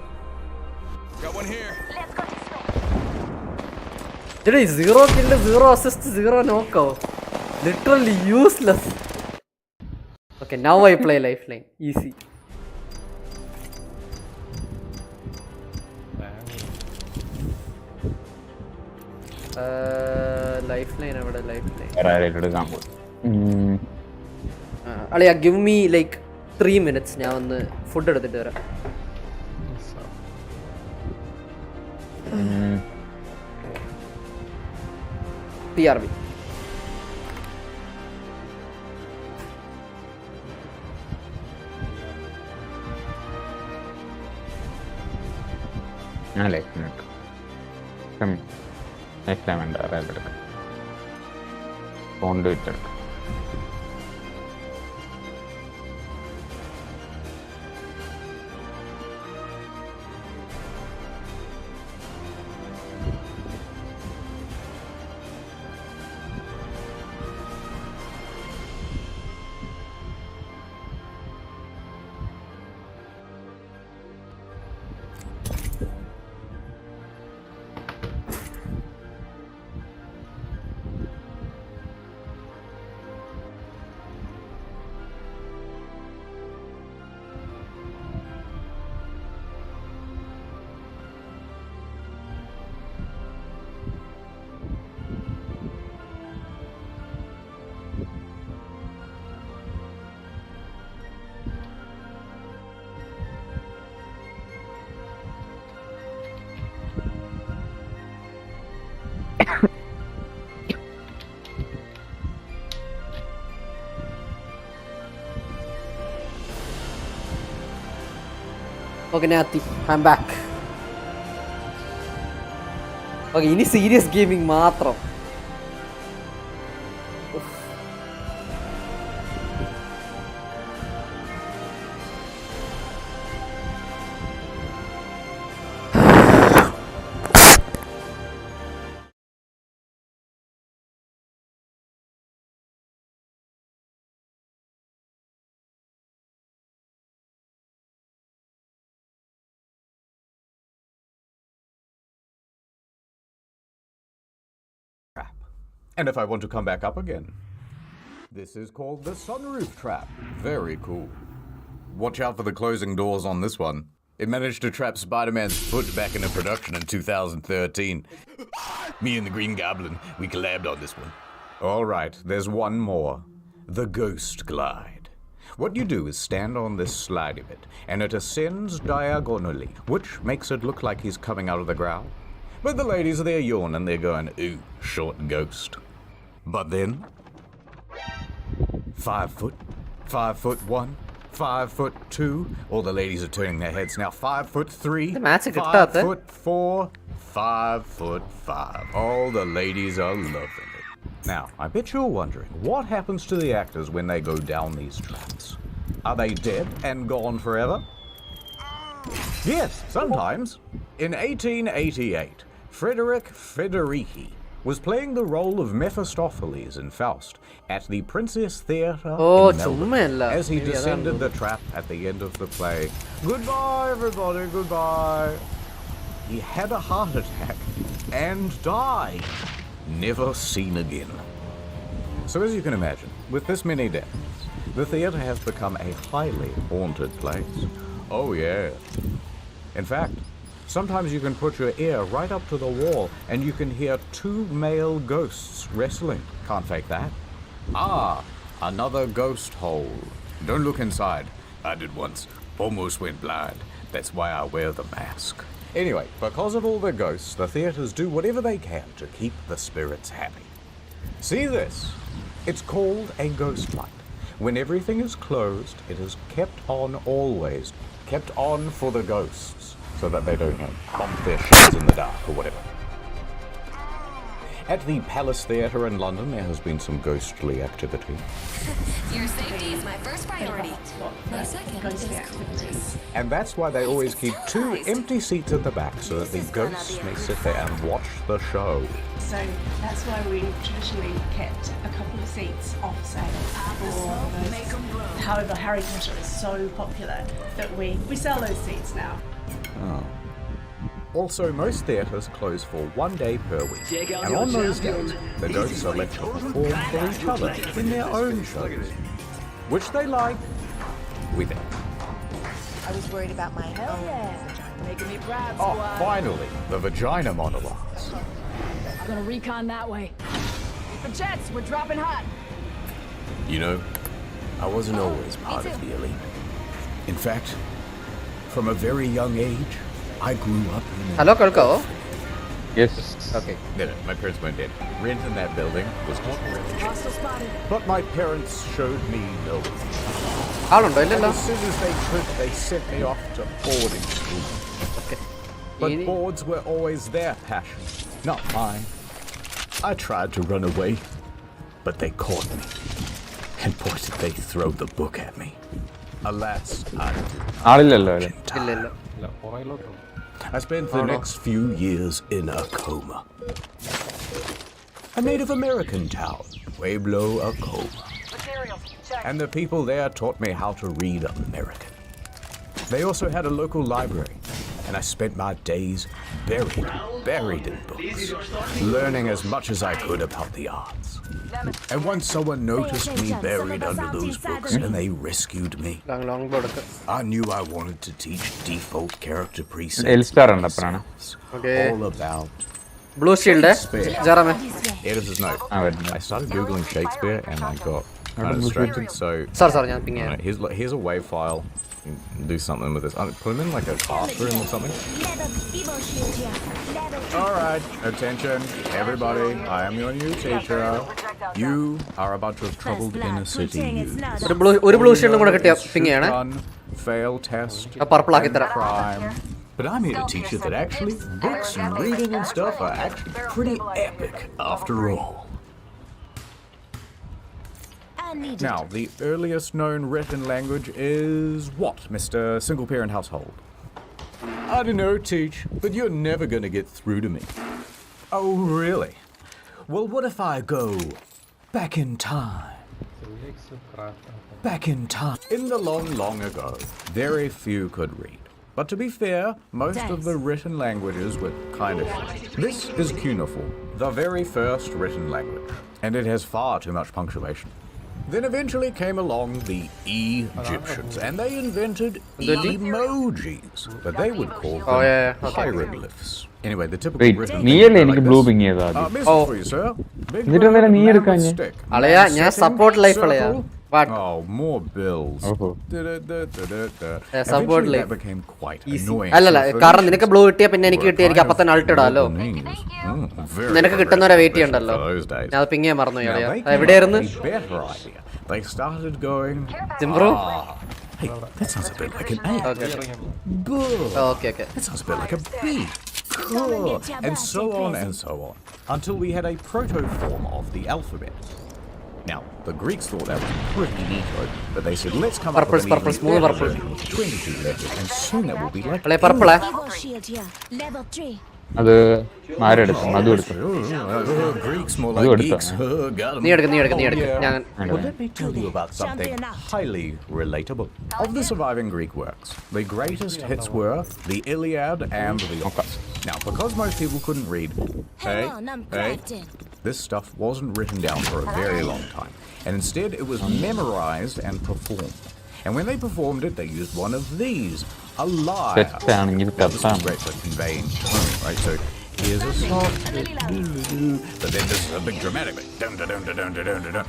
ഇടേ 0 kill 0 assist 0 knockോ. Literally useless. Okay, now I play lifeline. Easy. Lifeline അവിടെ lifeline. അളിയാ give me like 3 minutes. ഞാൻ വന്ന് ഫുഡ് എടുത്തിട്ട് വരാം. PRB. ഞാൻ ലൈഫ്ലൈൻ വേണ്ട എടുക്കാം. കോണ്ടുവിറ്റ് എടുക്കാം. Okay, Nathi, I'm back. Okay, ini serious gaming മാത്രം. And if I want to come back up again, this is called the sunroof trap. Very cool. Watch out for the closing doors on this one. It managed to trap Spider-Man's foot back into production in 2013. Me and the Green Goblin, we collabed on this one. All right, there's one more. The Ghost Glide. What you do is stand on this slidey bit, and it ascends diagonally, which makes it look like he's coming out of the ground. But the ladies are there yawning, they're going, ooh, short ghost. But then, 5 foot, 5'1", 5'2". All the ladies are turning their heads now. 5'3", 5'4", 5'5". All the ladies are loving it. Now, I bet you're wondering, what happens to the actors when they go down these traps? Are they dead and gone forever? Yes, sometimes. In 1888, Frederick Federici was playing the role of Mephistopheles in Faust at the Princess Theatre in Melbourne as he descended the trap at the end of the play. Goodbye, everybody, goodbye. He had a heart attack and died. Never seen again. So as you can imagine, with this many deaths, the theatre has become a highly haunted place. Oh yeah. In fact, sometimes you can put your ear right up to the wall and you can hear 2 male ghosts wrestling. Can't fake that. Ah, another ghost hole. Don't look inside. I did once. Almost went blind. That's why I wear the mask. Anyway, because of all the ghosts, the theatres do whatever they can to keep the spirits happy. See this? It's called a ghost light. When everything is closed, it is kept on always. Kept on for the ghosts, so that they don't, bump their shins in the dark or whatever. At the Palace Theatre in London, there has been some ghostly activity. Your safety is my first priority. My second is coolness. And that's why they always keep 2 empty seats at the back, so that the ghosts may sit there and watch the show. So that's why we traditionally kept a couple of seats off sale for those. However, Harry Potter is so popular that we sell those seats now. Oh. Also, most theatres close for 1 day per week, and on those days, the ghosts are left to perform for each other in their own shows. Which they like, we think. I was worried about my health. Oh, yeah. Making me proud, Oh, squad. finally, the vagina monologues. I'm gonna recon that way. The jets, we're dropping hot. You know, I wasn't always part of the elite. In fact, from a very young age, I grew up in Hello, Kalko. Yes. Okay. No, my parents weren't dead. Rent in that building was just rent. Hostile spotted. But my parents showed me no. ആളുണ്ടോ And ഇല്ലല്ലോ as soon as they could, they sent me off to boarding school. But boards were always their passion, not mine. I tried to run away, but they caught me. And boy, did they throw the book at me. Alas, I ആളില്ലല്ലോ അല്ലേ? I spent the next few years in a coma. A Native American town, way below a coma. And the people there taught me how to read American. They also had a local library, and I spent my days buried in books, learning as much as I could about the arts. And once someone noticed me buried under those books and they rescued me, I knew I wanted to teach default character presets L-Star ഉണ്ട് അപ്പറാണ്. all about Blue Shield, Jeremy. It is his note. I started Googling Shakespeare and I got kind of Blue distracted, so Sorry, ഞാൻ ping ചെയ്യാം. here's a WAV file. You can do something with this. Put him in like a classroom or something. Alright, attention, everybody. I am your new teacher. You are a bunch of troubled inner city youths. ഒരു blue shield കൂടെ കിട്ടിയ ping ചെയ്യണേ. Fail test. Purple ആക്കി തരാം. Crime. But I'm here to teach you that actually books and reading and stuff are actually pretty epic after all. Now, the earliest known written language is what, Mr. Single Parent Household? I don't know, Teach, but you're never going to get through to me. Oh, really? Well, what if I go back in time? Back in time. In the long, long ago, very few could read. But to be fair, most of the written languages were kind of shit. This is cuneiform, the very first written language, and it has far too much punctuation. Then eventually came along the Egyptians, and they invented emojis, but they would call them hieroglyphs. Anyway, the typical written നീയല്ലേ എനിക്ക് blue ping ചെയ്താ for you, sir. Big എന്നിട്ട് അന്നേരം നീ round എടുക്കാഞ്ഞേ? mammoth stick. അളയാ ഞാൻ support life അളയാ. Oh, more bills. support Eventually life. that became quite annoying. അല്ലല്ല കാരണം നിനക്ക് ബ്ലൂ കിട്ടിയാ പിന്നെ എനിക്ക് കിട്ടിയ എനിക്ക് അപ്പൊ തന്നെ അൾട്ട് ഇടാലോ. നിനക്ക് കിട്ടുന്നവരെ വെയിറ്റ് ചെയ്യണ്ടല്ലോ. ഞാൻ അത് പിങ് ചെയ്യാൻ മറന്നു കളയാ. എവിടെയായിരുന്നു? They started going. Timbro? Hey, that sounds a bit like an A. Okay. That sounds a bit like a B. Cool. And so on and so on. Until we had a proto-form of the alphabet. Now, the Greeks thought that was pretty neat, but they said, let's come up with an even better version with 22 letters, and soon it will be like Level 3. അത് ആരെടുത്തു? മധു എടുത്തു. Greeks more മധു like എടുത്തോ? geeks. Got 'em. നീ എടുക്ക്. Well, let me tell you about something highly relatable. Of the surviving Greek works, the greatest hits were the Iliad and the Odyssey. Now, because most people couldn't read, this stuff wasn't written down for a very long time, and instead it was memorized and performed. And when they performed it, they used one of these a liar. തെറ്റാണെങ്കിൽ Now, this is തെറ്റാണ്. great for conveying tone, right? So here's a soft bit, but then this is a big dramatic bit. Dun, dun, dun, dun, dun, dun, dun, dun.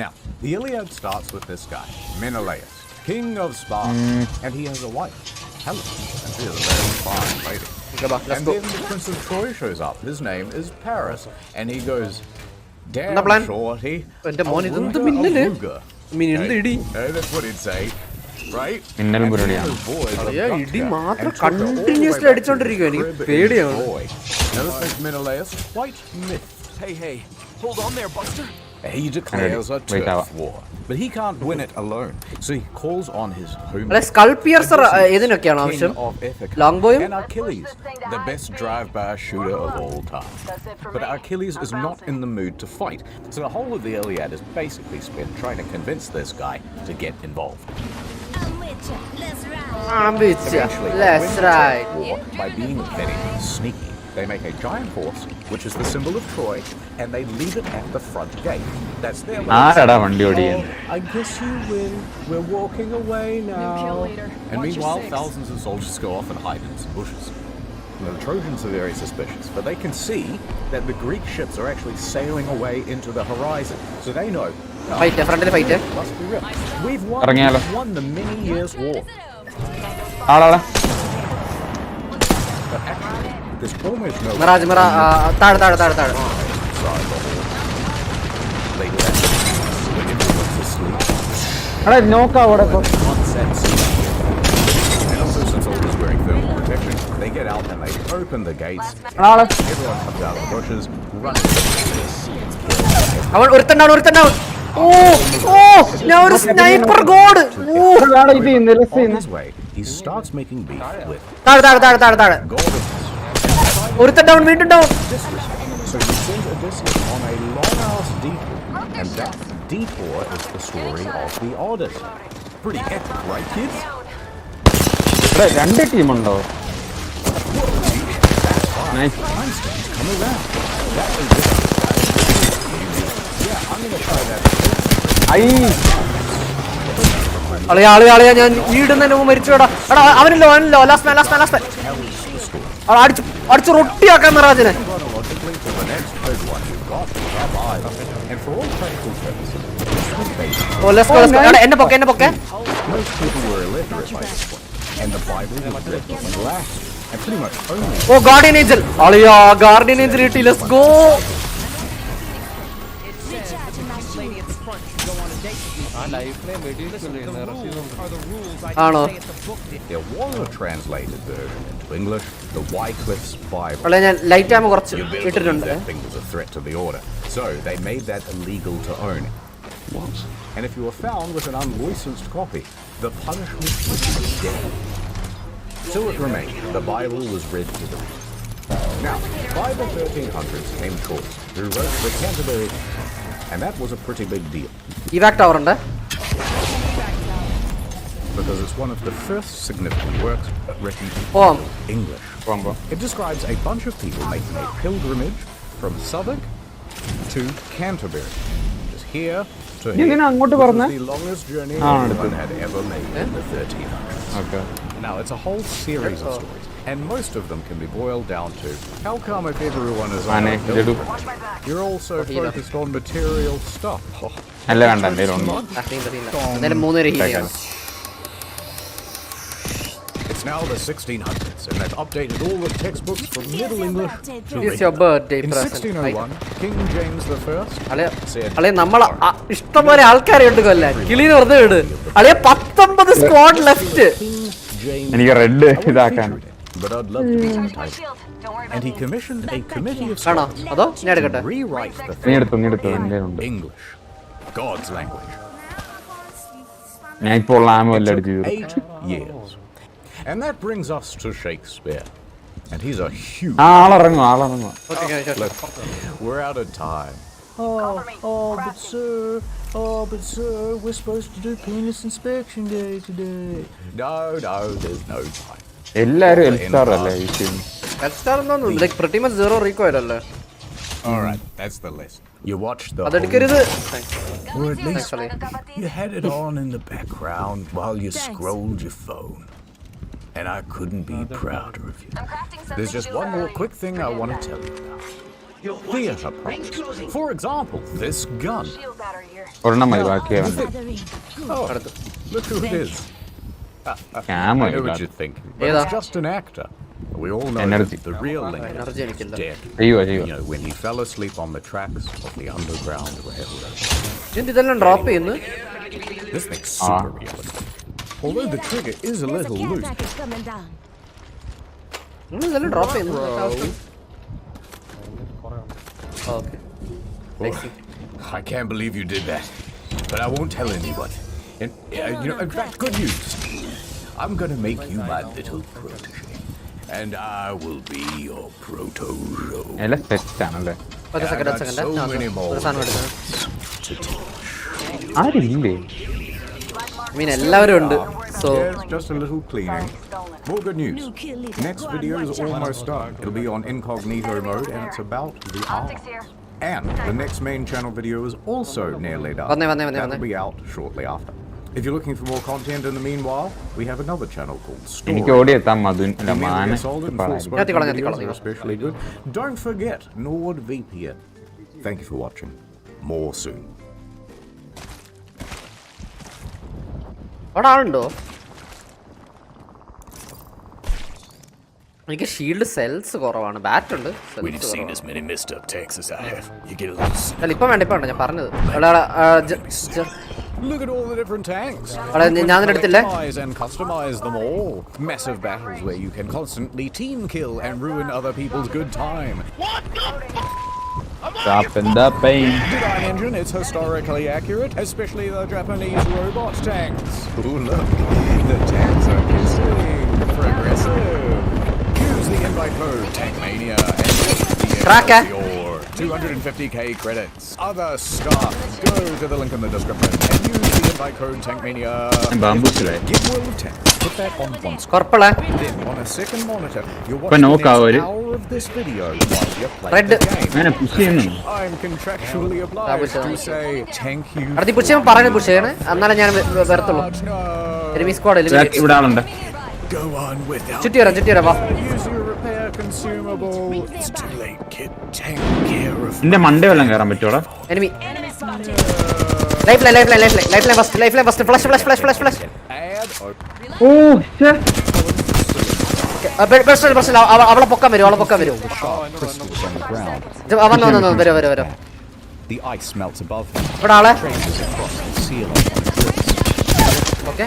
Now, the Iliad starts with this guy, Menelaus, king of Sparta, and he has a wife, Helen, and she is a very fine lady. And then the Prince of Troy shows up. His name is Paris, and he goes, "Damn, shorty, Aruga." Okay, that's what he'd say, right? മിന്നലും പരിപാടിയാണ്. ഇടി മാത്രം continuously അടിച്ചോണ്ടിരിക്കും. എനിക്ക് പേടിയാണ്. Now this makes Menelaus quite myth. Hey, hold on there, Buster. He declares a turf war, but he can't win it alone. So he calls on his homies. Skull piercer ഏതിനൊക്കെയാണ് ആവശ്യം? Long bow and Achilles, the best drive-by shooter of all time. But Achilles is not in the mood to fight, so the whole of the Iliad is basically spent trying to convince this guy to get involved. Eventually, Let's ride. war by being very sneaky. They make a giant horse, which is the symbol of Troy, and they leave it at the front gate. That's their way. ആരാടാ വണ്ടി ഓടിക്കാൻ? I guess you win. We're walking away now. And meanwhile, thousands of soldiers go off and hide in some bushes. Now, the Trojans are very suspicious, but they can see that the Greek ships are actually sailing away into the horizon, so they know. Fight, front fight. Must be real. We've won the many years war. ആളാടാ. But actually, there's almost no. Mirage, താഴെ. എടാ നോക്കാ അവിടെ ഇപ്പൊ. And also, since all is wearing thermal protection, they get out and they open the gates. ആളെ. Everyone comes out of the bushes, running. അവൻ ഒരുത്തണ്ടാവും. ഞാൻ ഒരു sniper God. On his way, he starts making beef with. താഴെ. ഒരുത്തണ്ടാവും വീണ്ടും down. So he sends Odysseus on a long-ass detour, and that detour is the story of the Odyssey. Pretty epic, right, kids? രണ്ട് ടീമുണ്ടോ? Nice. Einstein's come around. That is it. Yeah, I'm gonna try that. അളിയാ ഞാൻ വീടുന്നതിന് മുമ്പ് മരിച്ചുടാ. എടാ അവനല്ലോ last അടിച്ച് റൊട്ടിയാക്കാൻ മിറാജിനെ. എന്നെ പൊക്കെ. Most people were illiterate by this point, and the Bible was written in Latin, and pretty much only. Oh guardian angel. അളിയാ guardian angel കിട്ടി. Let's go. ആണോ? There was a translated version into English, the Wycliffe's Bible. അളിയാ ഞാൻ light ആമ കുറച്ച് ഇട്ടിട്ടുണ്ട്. That thing was a threat to the order, so they made that illegal to own. What? And if you were found with an unlicensed copy, the punishment was death. So it remained. The Bible was read to them. Now, by the 1300s came Troy, who wrote the Canterbury, and that was a pretty big deal. Evac tower ഉണ്ട്. Because it's one of the first significant works written in English. It describes a bunch of people making a pilgrimage from Southwark to Canterbury. Just here to here. Which was the longest journey anyone had ever made in the 1300s. Okay. Now, it's a whole series of stories, and most of them can be boiled down to how come if everyone is on a pilgrimage, you're also focused on material stuff. It's now the 1600s, and they've updated all the textbooks from Middle English to It's your birthday In present. 1601, King James I said, അളിയ നമ്മൾ ഇഷ്ടംപോലെ ആൾക്കാരെ ഉണ്ട് കൊല്ലാൻ. കിളിന് വെറുതെ വിട്. അളിയ 19 squad left. എനിക്ക് റെഡ് ഇതാക്കാൻ. But I'd love to be in the title. And he commissioned a committee of ആണോ? അതോ ഞാൻ എടുക്കട്ടെ? to rewrite the നീ thing എടുത്തോ in English, God's language. ഞാൻ ഇപ്പോൾ ലാമോ എല്ലാം അടിച്ചു. 8 years. And that brings us to Shakespeare. And he's a huge. ആളിറങ്ങും. We're out of time. But sir, we're supposed to do penis inspection day today. No, there's no time. എല്ലാരും എൽസ്റ്റാർ അല്ലേ? എൽസ്റ്റാർ ഒന്നും like pretty much zero required അല്ലേ? All right, that's the list. You watched the അതെടുക്കരുത്. Or at least you had it on in the background while you scrolled your phone. and I couldn't be prouder of you. There's just one more quick thing I want to tell you about. Theater props. For example, this gun. ഒരെണ്ണം മതി ബാക്കിയാ Oh, look who it is. I know what you're thinking, but it's just an actor. We all know that the real Lincoln is dead. You know, when he fell asleep on the tracks of the Underground Railroad. This thing's super realistic. Although the trigger is a little loose. I can't believe you did that, but I won't tell anyone. And you know, in fact, good news. I'm gonna make you my little protege, and I will be your proto-show. So many more to teach. I mean, എല്ലാവരും ഉണ്ട്. So yes, just a little cleaning. More good news. Next video is almost done. It'll be on incognito mode, and it's about the arm. And the next main channel video is also nearly done. That'll be out shortly after. If you're looking for more content in the meanwhile, we have another channel called Story. Especially good. Don't forget NordVPN. Thank you for watching. More soon. അവിടെ ആളുണ്ടോ? എനിക്ക് shield cells കുറവാണ്. Bat ഉണ്ട്. ഇപ്പം വേണ്ട ഞാൻ പറഞ്ഞത്. Look at all the different tanks. ഞാൻ എടുത്തില്ലേ? And customize them all. Massive battles where you can constantly team kill and ruin other people's good time. What the Dropping the pain. Design engine is historically accurate, especially the Japanese robot tanks. Ooh, look. The tanks are kissing. Progressive. Use the invite code TankMania and get your 250k credits. Other stuff. Go to the link in the description and use the invite code TankMania. Get World of Tanks. Put that on one screen. Then on a second monitor, you're watching the next hour of this video while you play the game. I'm contractually obliged to say thank you. Push ചെയ്യണേ. എന്നാലും ഞാൻ വരത്തുള്ളൂ. Enemy squad ഇവിടെ ആളുണ്ട്. Go on without. ചുറ്റി വരാം വാ. Use your repair consumable. It's too late, kid. Take care of. നിന്റെ മണ്ടേ വല്ലം കേറാൻ പറ്റൂടാ? Enemy. Lifeline first flash. Oh ഛേ. അവളെ പൊക്കാൻ വരും. The ice melts above them. ഇവിടെ ആളെ. ഓക്കേ.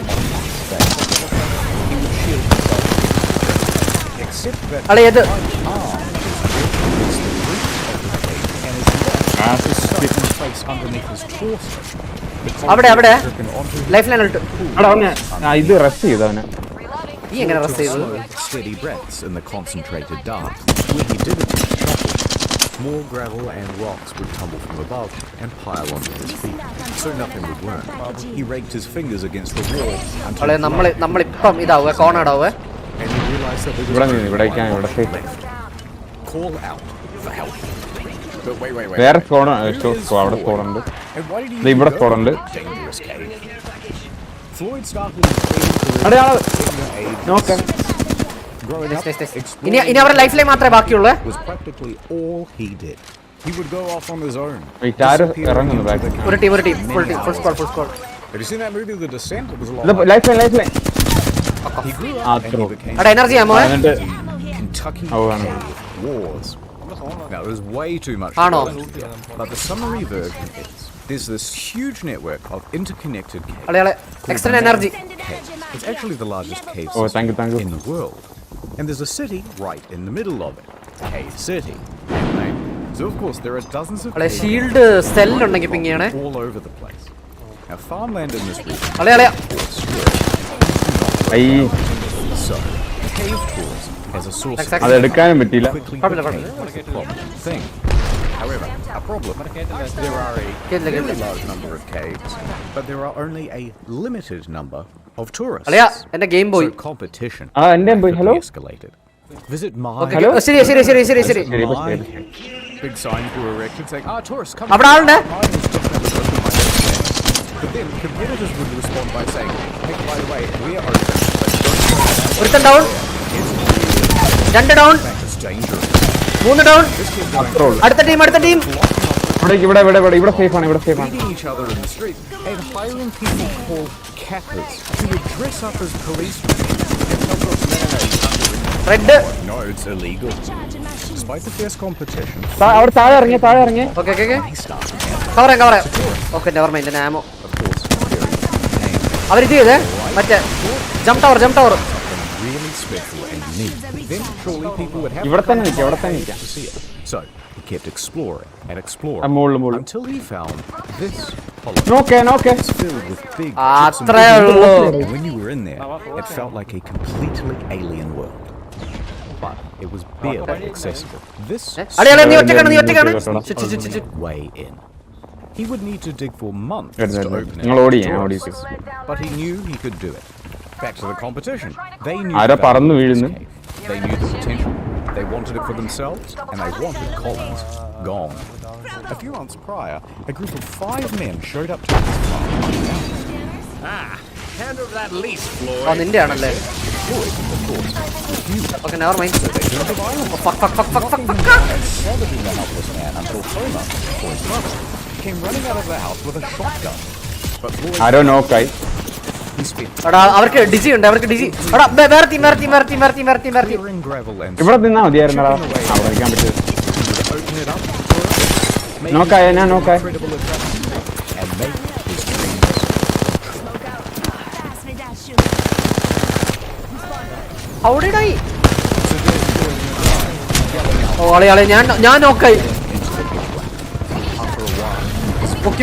അളെ ഏത്? അവിടെ ലൈഫ് ലൈൻ ഇട്ട്. ഇത് റെസ്റ്റ് ചെയ്തു അവനെ. നീ എങ്ങനെ റെസ്റ്റ് ചെയ്തു? Steady breaths in the concentrated dark. When he did it, more gravel and rocks would tumble from above and pile onto his feet, so nothing would work. He raked his fingers against the wall until നമ്മളിപ്പം ഇതാവുക കോണാടാവുക. And he realized that ഇവിടെ call out for help. But wait. വേറെ squad അവിടെ സ്ക്വാഡുണ്ട്. ഇവിടെ സ്ക്വാഡുണ്ട്. Floyd started ഇനി അവരുടെ life line മാത്രമേ ബാക്കിയുള്ളൂ. was practically all he did. He would go off on his own. ഒരു team full squad. Have you seen that movie The Descent? It was a lot. Lifeline. He grew up and he became energy ammo? Kentucky Wars. Now there's way too much. But the summary version is there's this huge network of interconnected caves. Extra energy. It's actually the largest cave thank you. in the world. And there's a city right in the middle of it. Cave City. So of course there are dozens of caves all over the place. Now farmland in this region. So cave tours as a source of quickly became a problem thing. However, a problem. There are a very large number of caves, but there are only a limited number of tourists. So competition escalated. Visit my big signs were erected saying, tourists come. But then competitors would respond by saying, hey, by the way, we're open, but don't ഒരുത്തൻ down, 2 down, 3 down. അടുത്ത team ഇവിടെ safe ആണ്. Meeting each other in the street and hiring people called cappers who would dress up as policemen and help us manage red. No, it's illegal. Despite the fierce competition, അവിടെ താഴെ ഇറങ്ങി. Okay cover. Okay never mind. Ammo അവരിത് ചെയ്തേ മറ്റേ jump tower. really special and unique. Then surely people would have ഇവിടെ തന്നെ to നിൽക്കാം. see it. So he kept exploring until he found this hollow. It's filled with big അത്രേ ഉള്ളൂ. When you were in there, it felt like a completely alien world. But it was barely accessible. This നീ ഒറ്റക്കാണ്. way in. He would need to dig for months to open it. But he knew he could do it. Back to the competition. They knew the They knew the potential. They wanted it for themselves, and they wanted Collins gone. A few months prior, a group of 5 men showed up to his farm. Handle that lease, Floyd. Oh, നിന്റെ ആണല്ലേ? Floyd, of course, refused. Okay, never mind. So they turned to violence. Fuck. Probably the helpless man until Homer, Floyd's brother, came running out of the house with a shotgun. But Floyd... I don't know, guys. അവർക്ക് ഡിജി ഉണ്ട്. വേറെ team. ഇവിടെ നിന്നാ മതിയായിരുന്നടാ. അവിടെ നിൽക്കാൻ പറ്റും. നോക്കായ ഓ ആളെ ഞാൻ നോക്കായി. പൊക്കി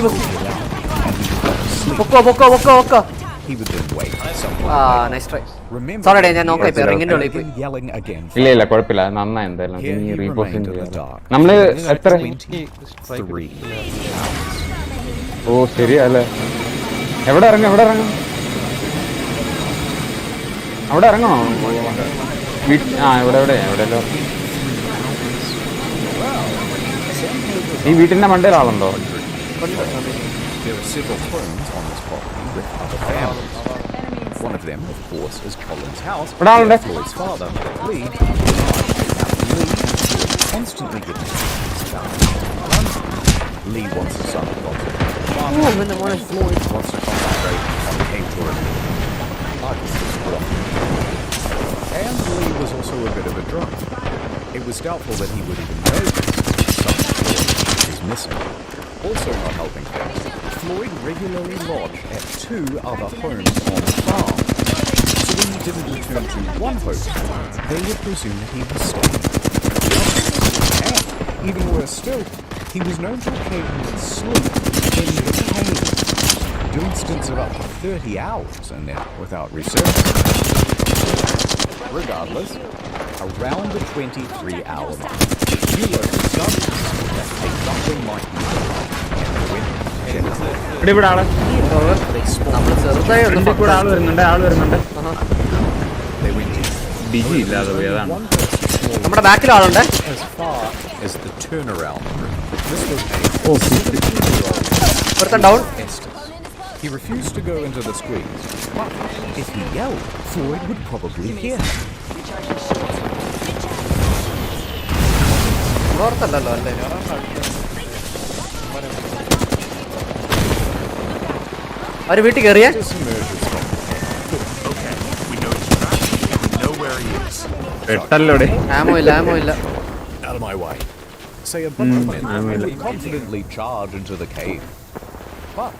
പൊക്കോ. He would then wait. Nice try. Sorry, ഞാൻ നോക്കായി പോയി. റിങ്ങിന്റെ ഉള്ളിൽ പോയി. ഇല്ല കുഴപ്പമില്ല. നന്നായി എന്തായാലും. നീ റീപോസിംഗ് ചെയ്യാം. നമ്മള് എത്ര? 3 ഓ ശരിയല്ലേ. എവിടെ ഇറങ്ങണോ? എവിടെയല്ലോ. ഈ വീട്ടിന്റെ മണ്ടയിൽ ആളുണ്ടോ? There are several homes on this property with other families. One of them, of course, is Colin's house. Floyd's father, Lee, constantly gets Lee wants his son to concentrate. Floyd wants to concentrate on cave tourism. And Lee was also a bit of a drunk. It was doubtful that he would even notice something was missing. Also not helping things, Floyd regularly lodged at 2 other homes on the farm. So when he didn't return to one host, they would presume that he was staying. And, even worse still, he was known to occasionally sleep in the cave, doing stints of up to 30 hours in there without resurfacing. Regardless, around the 23-hour mark, you local studies that something might be wrong. ഇവിടെ ആള് വരുന്നുണ്ട്. ഡിജി ഇല്ലാതെ പോയതാണ്. നമ്മുടെ ബാക്കിൽ ആളുണ്ട്. Down. He refused to go into the squeeze, but if he yelled, Floyd would probably hear him. ഓർത്തല്ലോ അല്ലേ? അവര് വീട്ടിൽ കയറിയേ. ആമോ ഇല്ല. Out of my way. Say a bunch of men would confidently charge into the cave. But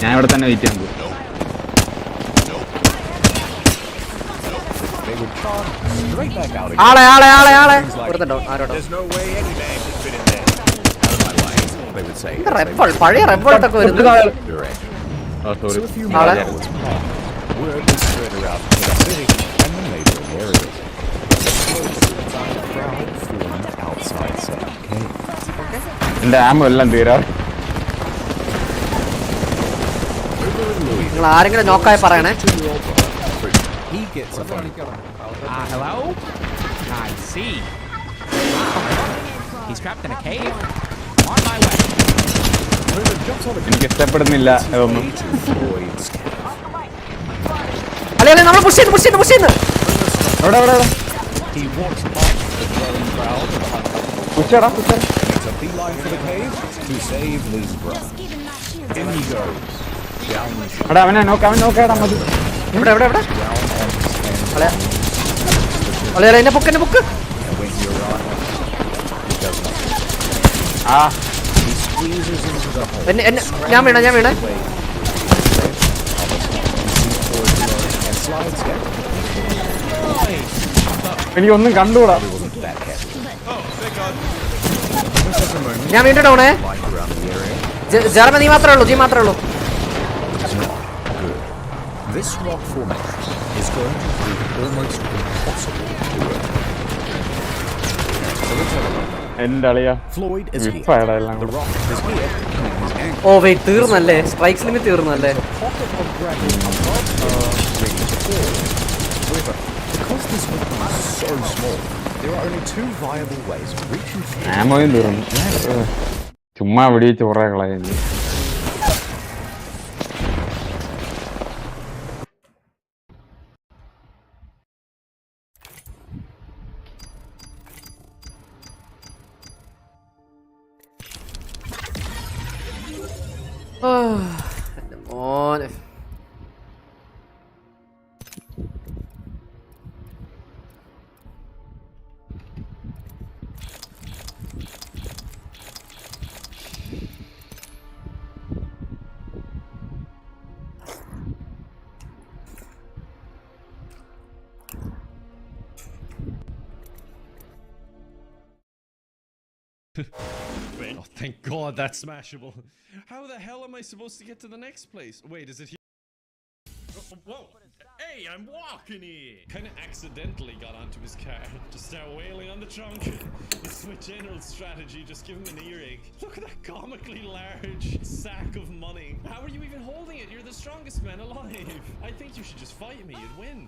ഞാൻ ഇവിടെ തന്നെ wait ചെയ്യാൻ പോകും. they would charge straight back out again. ആളെ ആരോടോ They would say, പഴയ റെബോൾട്ടൊക്കെ വരുന്നു. so a few more hours passed. Word was spread around the city and the neighboring areas. Crowd formed outside said cave. എന്റെ ആമോ എല്ലാം തീരാ. നിങ്ങൾ ആരെങ്കിലും നോക്കായി പറയണേ. He gets a phone call. Hello? I see. He's trapped in a cave. On my way. എനിക്ക് ഇഷ്ടപ്പെടുന്നില്ല ഇതൊന്നും. അല്ലെ നമ്മൾ പുഷ് ചെയ്യുന്നു He walks past the growing crowd of hunters. Pushara. It's a beeline for the cave to save his brother. In he goes. Down the shaft. എടാ അവനെ നോക്കാടാ മതി. എവിടെ അല്ലെ എന്നെ പൊക്ക് And when you're right, he does not. He squeezes into the hole. ഞാൻ വീണ And slides down. എനിക്കൊന്നും കണ്ടുകൂടാ. ഞാൻ വീണ്ടും ഡൗണേ. ജർമ്മ നീ മാത്രമേ ഉള്ളൂ This rock formation is going to prove almost impossible to work. So let's have a look. എന്റെ അളിയാ. Floyd is here. എല്ലാം. The rock is here. Oh wait തീർന്നല്ലേ സ്ട്രൈക്സ് ലിമിറ്റ് തീർന്നല്ലേ Pocket of gravel above ready to fall. However, because this weapon is so small, there are only two viable ways of reaching for it. ആമോയും തീർന്നു. ചുമ്മാ വെടിവെച്ച് കുറേ കളയുന്നു. മോനെ Oh, thank God that's smashable. How the hell am I supposed to get to the next place? Wait, is it here? Oh, whoa! Hey, I'm walking here! Kinda accidentally got onto his car. Just start wailing on the trunk. It's my general strategy, just give him an earache. Look at that comically large sack of money. How are you even holding it? You're the strongest man alive. I think you should just fight me, you'd win.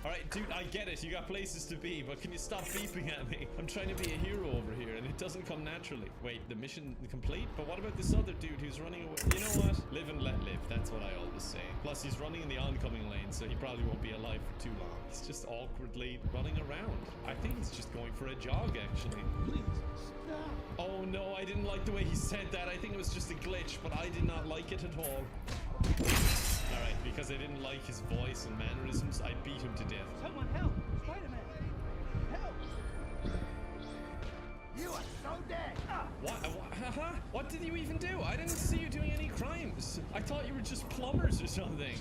Alright, dude, I get it. You got places to be, but can you stop beeping at me? I'm trying to be a hero over here, and it doesn't come naturally. Wait, the mission complete? But what about this other dude who's running away? You know what? Live and let live. That's what I always say. Plus, he's running in the oncoming lane, so he probably won't be alive for too long. He's just awkwardly running around. I think he's just going for a jog, actually. Please, stop. Oh, no, I didn't like the way he said that. I think it was just a glitch, but I did not like it at all. Alright, because I didn't like his voice and mannerisms, I beat him to death. Someone help! Spider-Man! Help! You are so dead! What did you even do? I didn't see you doing any crimes. I thought you were just plumbers or something.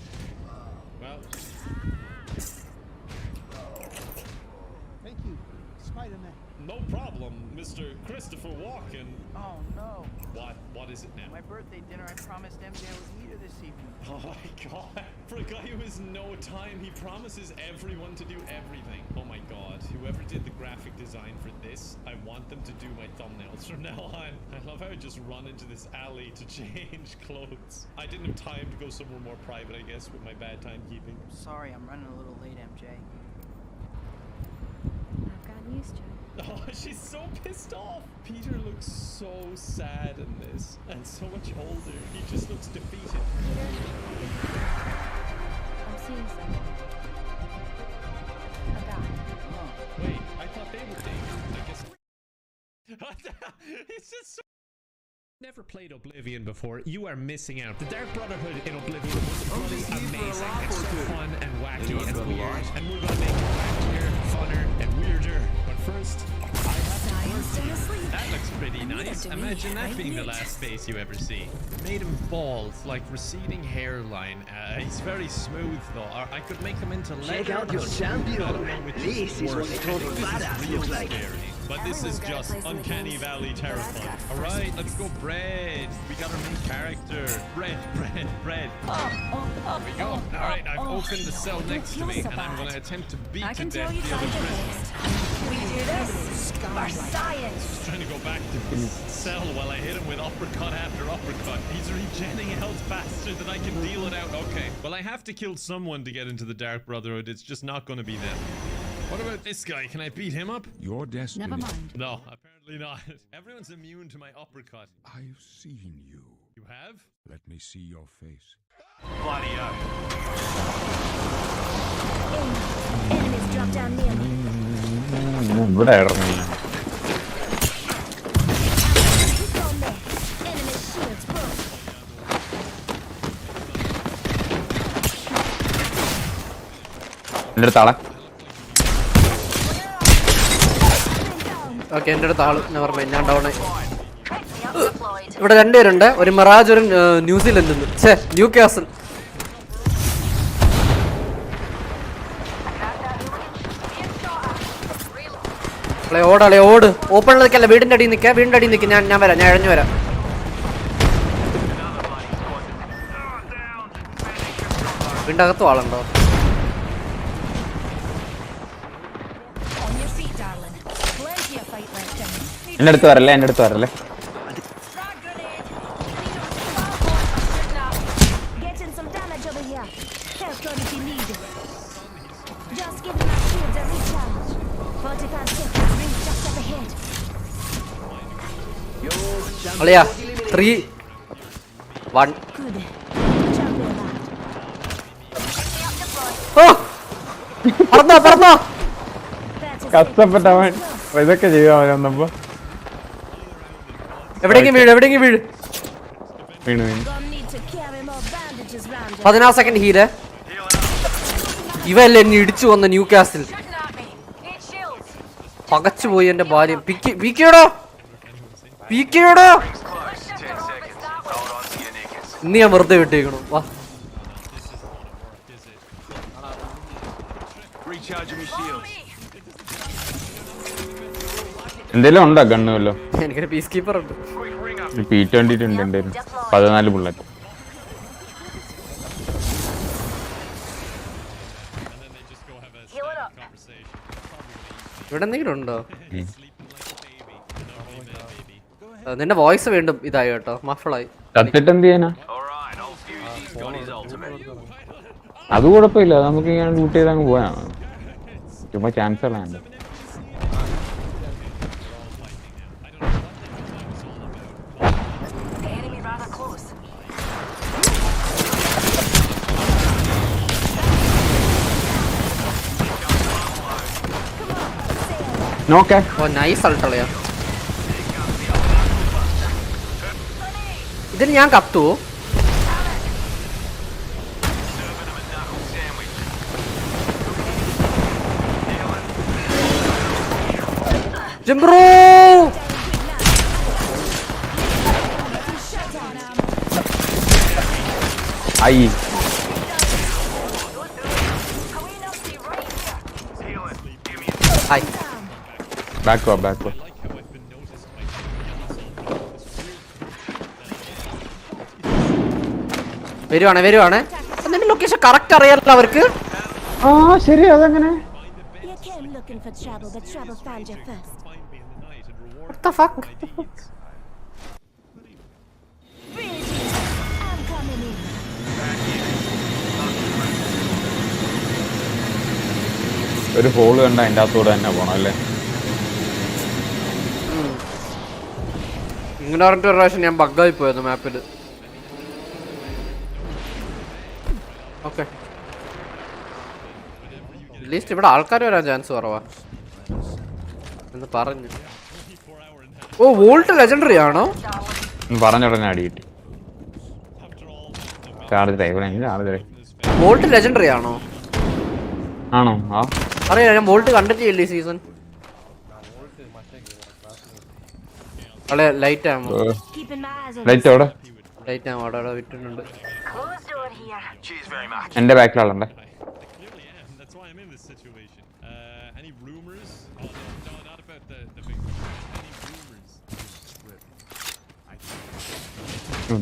Well... Thank you, Spider-Man. No problem, Mr. Christopher Walken. Oh no. What is it now? My birthday dinner, I promised MJ I would meet her this evening. Oh my God. For a guy who has no time, he promises everyone to do everything. Oh my God. Whoever did the graphic design for this, I want them to do my thumbnails from now on. I love how I just run into this alley to change clothes. I didn't have time to go somewhere more private, I guess, with my bad timekeeping. Sorry, I'm running a little late, MJ. I've gotten used to it. Oh, she's so pissed off. Peter looks so sad in this, and so much older. He just looks defeated. I'm seeing something. A guy. Wait, I thought they were dating. I guess. It's just so. Never played Oblivion before, you are missing out. The Dark Brotherhood in Oblivion was bloody amazing. It's so fun and wacky and weird, and we're gonna make it wackier, funner, and weirder. But first, I have to work here. That looks pretty nice. Imagine that being the last face you ever see. Made him bald, like receding hairline. He's very smooth though. I could make him into leather. Check out your champion. This is what a total badass looks like. But this is just Uncanny Valley terrifying. Alright, let's go bread. We got our main character. Bread. Here we go. Alright, I've opened the cell next to me, and I'm gonna attempt to beat to death the other prisoners. We do this for science. Just trying to go back to his cell while I hit him with uppercut after uppercut. He's regenerating health faster than I can deal it out. Okay. Well, I have to kill someone to get into the Dark Brotherhood. It's just not gonna be them. What about this guy? Can I beat him up? Your destiny. Never mind. No, apparently not. Everyone's immune to my uppercut. I've seen you. You have? Let me see your face. Enemies drop down near me. ഇവിടെ ഇറങ്ങി Enemy shields broke. എൻ്റെ അടുത്ത് ആളെ okay എൻ്റെ അടുത്ത് ആള് never mind ഞാൻ down ആയി. ഇവിടെ രണ്ടുപേരുണ്ട്, ഒരു മിറാജ് ഒരു ന്യൂസിലൻഡിൽ നിന്ന് ന്യൂ കാസൽ. ഓടാളെ ഓട്, ഓപ്പൺ നിൽക്കല്ല, വീടിന്റെ അടിയിൽ നിൽക്കുക, വീടിന്റെ അടിയിൽ നിൽക്കുക. ഞാൻ വരാം, ഞാൻ ഇഴഞ്ഞു വരാം. വീടിന്റെ അകത്തും ആളുണ്ടോ? എൻ്റെ അടുത്ത് വരല്ലേ, എൻ്റെ അടുത്ത് വരല്ലേ. Getting some damage over here. Help gun if you need it. Just give my shields a recharge. 45 seconds, ring just up ahead. അളിയാ 3 1 Good. പറഞ്ഞോ കഷ്ടപ്പെട്ടവൻ ഇതൊക്കെ ചെയ്തു അവൻ വന്നപ്പോ. എവിടെയെങ്കിലും വീട്, എവിടെയെങ്കിലും വീട്. വീണു 16 സെക്കൻഡ് ഹീല്. ഇവല്ലേ എന്നെ ഇടിച്ചു വന്ന ന്യൂ കാസിൽ. പകച്ചു പോയി എന്റെ ഭാര്യ. പിക്കോടോ ഇന്ന് ഞാൻ വെറുതെ വിട്ടേക്കണു. വാ എന്തേലും ഉണ്ടോ ഗണ്ണ് വല്ലോ? എനിക്കൊരു പീസ് കീപ്പർ ഉണ്ട്. P20 ഉണ്ട് എൻ്റെ 14 ബുള്ളറ്റ്. ഇവിടെ എന്തെങ്കിലും ഉണ്ടോ? നിന്റെ വോയിസ് വീണ്ടും ഇതായി കേട്ടോ, മഫിളായി. ചത്തിട്ട് എന്ത് ചെയ്യാനാ? അത് കുഴപ്പമില്ല, നമുക്ക് ഇങ്ങനെ ലൂട്ട് ചെയ്ത് അങ്ങ് പോയാണ്. ചുമ്മാ ചാൻസ് ഉള്ളതാണ്. നോക്കേ. ഓ നൈസ് അൾട്ടളയാ. ഇതിന് ഞാൻ കത്തു. ജംബ്രോ ആയി. ഹായ് ബാക്ക് വാ. വരുവാണ്. നിന്റെ ലൊക്കേഷൻ കറക്റ്റ് അറിയാലോ അവർക്ക്. ആ ശരി, അതെങ്ങനെ? You came looking for trouble, but trouble found you first. What the fuck? I'm coming in. ഒരു ഹോള് കണ്ട അതിൻ്റെ അകത്തൂടെ തന്നെ പോണം അല്ലേ? ഇങ്ങനെ പറഞ്ഞിട്ട് ഒരു പ്രാവശ്യം ഞാൻ ബഗ്ഗായി പോയത് മാപ്പിൽ. ഓക്കെ അറ്റ്ലീസ്റ്റ് ഇവിടെ ആൾക്കാർ വരാൻ ചാൻസ് കുറവാ എന്ന് പറഞ്ഞു. ഓ വോൾട്ട് ലെജൻഡറി ആണോ? പറഞ്ഞുടനെ അടി കിട്ടി. ചാർജ് വോൾട്ട് ലെജൻഡറി ആണോ? ആണോ? ആ അറിയാം, ഞാൻ വോൾട്ട് കണ്ടിട്ടില്ലേ ഈ സീസൺ. ലൈറ്റ് ആമോ? ലൈറ്റ് അവിടെ അവിടെ വിട്ടിട്ടുണ്ട്. എന്റെ ബാക്കിലാളുണ്ടേ.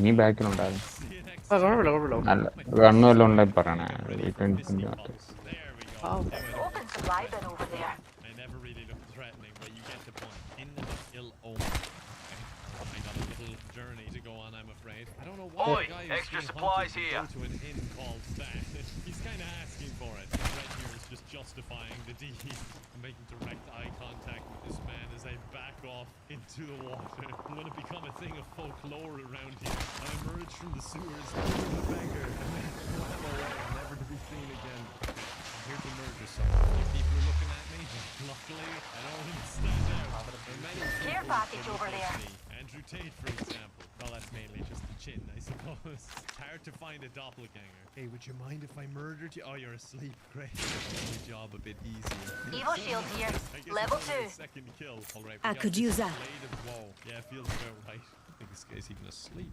നീ ബാക്കിലുണ്ടായിരുന്നു. അല്ല ഗണ്ണു വല്ലതും ഉണ്ടായി പറയണേ. Oi, extra supplies here. To an inn called that. He's kind of asking for it. Red here is just justifying the deed and making direct eye contact with this man as they back off into the water. I'm gonna become a thing of folklore around here. I emerge from the sewers, over the beggar, and then swam away, never to be seen again. I'm here to murder someone. People are looking at me. Luckily, I don't want to stand out. There are many Care package over there. Andrew Tate, for example. Well, that's mainly just the chin, I suppose. It's hard to find a doppelganger. Hey, would you mind if I murdered you? Oh, you're asleep. Great. Your job a bit easier. Evo shield here. Level 2. Second kill. All right, I could use that. Whoa. Yeah, feels about right. I think this guy's even asleep.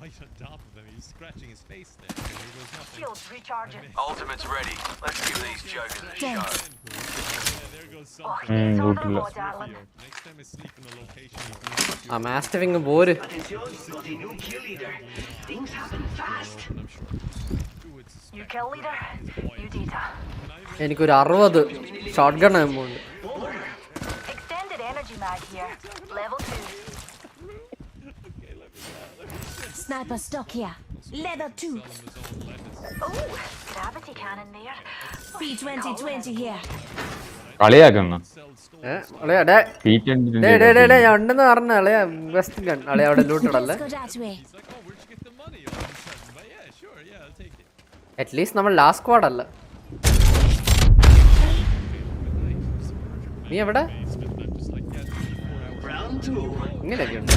Right on top of him. He's scratching his face there. There goes nothing. Shields recharging. Ultimate's ready. Let's give these jokers a show. Yeah, there goes Mm, something. good. Next time I sleep in a location ആ മാസ്റ്റവിങ് പോര്. Got a new kill leader. Things happen fast. You kill leader. You data. എനിക്കൊരു 60 shot gun ആകുമ്പോൾ Extended energy mag here. Level 2. Sniper stock here. Leather 2. Oh, gravity cannon there. P2020 here. കളിയാക്കുന്നു അളയാ ഞാൻ ഉണ്ടെന്ന് പറഞ്ഞ അളയാ west gun അളയാ അവിടെ ലൂട്ടടല്ലേ. At least നമ്മൾ last squad അല്ല. നീ എവിടെ ഇങ്ങനെയൊക്കെ ഉണ്ട്.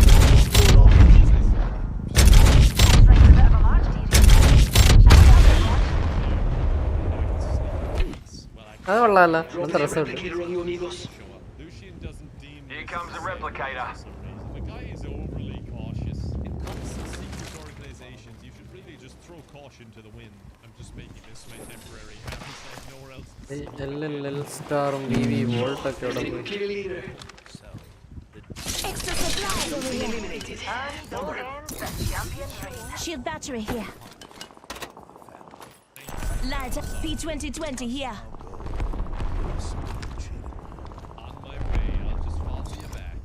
അത് കൊള്ളാമല്ലോ. എന്താ result? Here comes the replicator. The guy is overly cautious. It comes to secret organizations. You should really just throw caution to the wind. I'm just making this my temporary habit. There's nowhere else. LLL സ്റ്റാറും BV വോൾട്ടൊക്കെ അവിടെ പോയി. Extra supplies over here. Shield battery here. Light P2020 here. On my way, I'll just follow you back.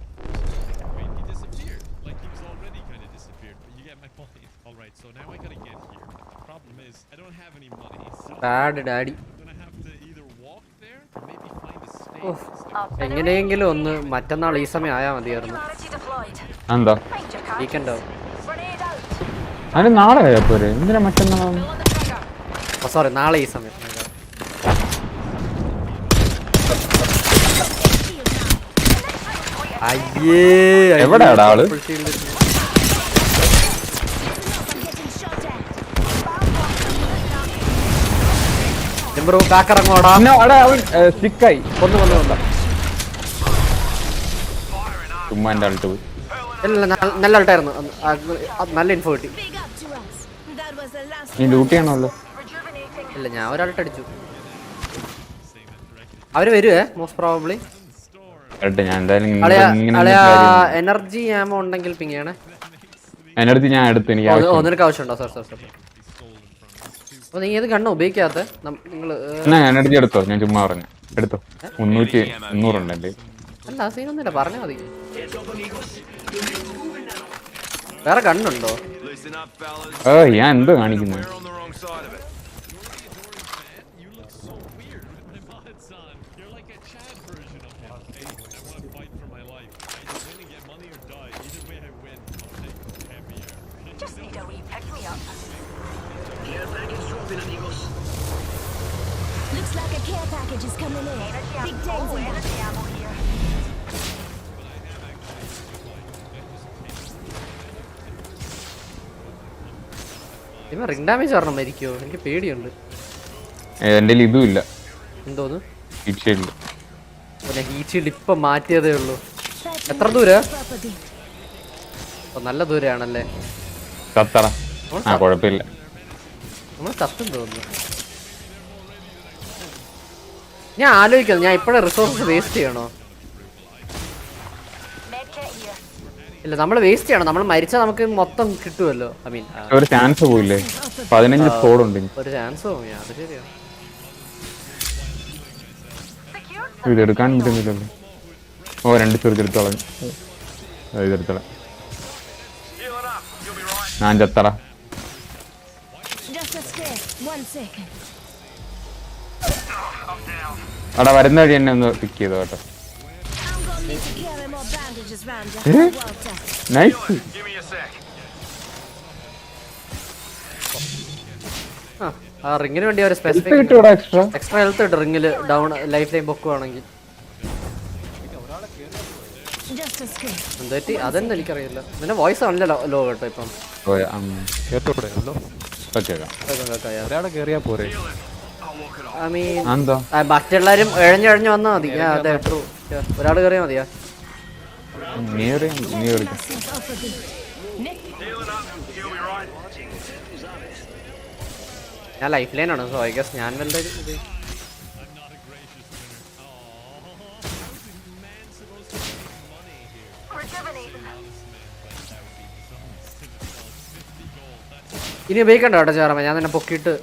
Wait, he disappeared. Like he was already kind of disappeared, but you get my point. All right, so now I gotta get here. The problem is, I don't have any money, so Bad daddy. I'm gonna have to either walk there or maybe find a stake. എങ്ങനെയെങ്കിലും ഒന്ന് മറ്റന്നാൾ ഈ സമയം ആയാൽ മതിയായിരുന്നു. എന്താ weekend ആവും. അതിന് നാളെ പോരെ, എന്തിനാ മറ്റന്നാൾ? സോറി, നാളെ ഈ സമയം. അയ്യേ എവിടെയാടാ ആള്? ബ്രോ കാക്കറങ്ങോടാ. സ്റ്റിക്കായി കൊന്നു. ചുമ്മാ എൻ്റെ ആൾട്ട് പോയി. ഇല്ല, നല്ല ആൾട്ടായിരുന്നു. നല്ല ഇൻഫോ കിട്ടി. നീ ലൂട്ട് ചെയ്യണമല്ലോ. ഇല്ല, ഞാൻ ഒരാൾട്ട് അടിച്ചു. അവര് വരുവേ മോസ്റ്റ് പ്രോബബ്ലി. ഞാൻ എന്തായാലും എനർജി ആമോ ഉണ്ടെങ്കിൽ പിങ്ങയാണ്. എനർജി ഞാൻ എടുത്തു. എനിക്ക് നിനക്ക് ആവശ്യമുണ്ടോ? സോറി. അപ്പൊ നീ ഏത് കണ്ണ ഉപയോഗിക്കാത്ത? എനർജി എടുത്തോ? ഞാൻ ചുമ്മാ പറഞ്ഞു എടുത്തോ. 300 ഉണ്ടല്ലേ. അല്ല, സീനൊന്നുമില്ല, പറഞ്ഞാ മതി. വേറെ കണ്ണുണ്ടോ? ഞാൻ എന്തോ കാണിക്കുന്നു. Looks like a care package is coming in. Big things in ammo here. ഇവ റിംഗ് ഡാമേജ് പറഞ്ഞ മരിക്കോ? എനിക്ക് പേടിയുണ്ട്. എന്റെ ഇതും ഇല്ല. എന്തോന്ന്? Heat shield. ഹീറ്റ് ഷീൽഡ് ഇപ്പൊ മാറ്റിയതേ ഉള്ളൂ. എത്ര ദൂരം? നല്ല ദൂരാണല്ലേ. ചത്തറ. കുഴപ്പമില്ല. നമ്മൾ ചത്തും തോന്നുന്നു. ഞാൻ ആലോചിക്കുന്നു, ഞാൻ ഇപ്പോഴേ റിസോഴ്സസ് വേസ്റ്റ് ചെയ്യണോ? ഇല്ല, നമ്മൾ വേസ്റ്റ് ചെയ്യണം. നമ്മൾ മരിച്ചാൽ നമുക്ക് മൊത്തം കിട്ടുമല്ലോ. ഐ മീൻ ഒരു ചാൻസ് പോയില്ലേ? 15 സ്കോഡ് ഉണ്ട്. ഒരു ചാൻസ് പോയി. അത് ശരിയാണ്. ഇത് എടുക്കാൻ പറ്റുന്നില്ലല്ലോ. 2 ചെറുതെടുത്തോളാം. ഇതെടുത്തോളാം. ഞാൻ ചത്തറ. അവിടെ വരുന്ന വഴി എന്നെ ഒന്ന് പിക്ക് ചെയ്തോ കേട്ടോ. Need to carry more bandages round your head, Walter. Nice. Give me a sec. ആ റിങ്ങിന് വേണ്ടി ഒരു സ്പെസിഫിക് എക്സ്ട്രാ ഹെൽത്ത് ഇട്ട് റിങ്ങിൽ ഡൗൺ ലൈഫ് ലൈൻ പൊക്കുവാണെങ്കിൽ. എന്താ അതെന്താ എനിക്കറിയില്ല. നിന്റെ വോയിസ് നല്ല ലോ കേട്ടോ ഇപ്പം. ഐ മീൻ മറ്റുള്ളവരും എഴഞ്ഞെഴഞ്ഞ് വന്നാൽ മതി. അതെ ട്രൂ. ഒരാൾ കയറിയാൽ മതിയാ. ഞാൻ ലൈഫ് ലൈൻ ആണ്. സോ ഐ ഗസ് ഞാൻ വല്ല ഇനി ഉപയോഗിക്കണ്ട കേട്ടോ ചേർമ്മ. ഞാൻ തന്നെ പൊക്കിയിട്ട്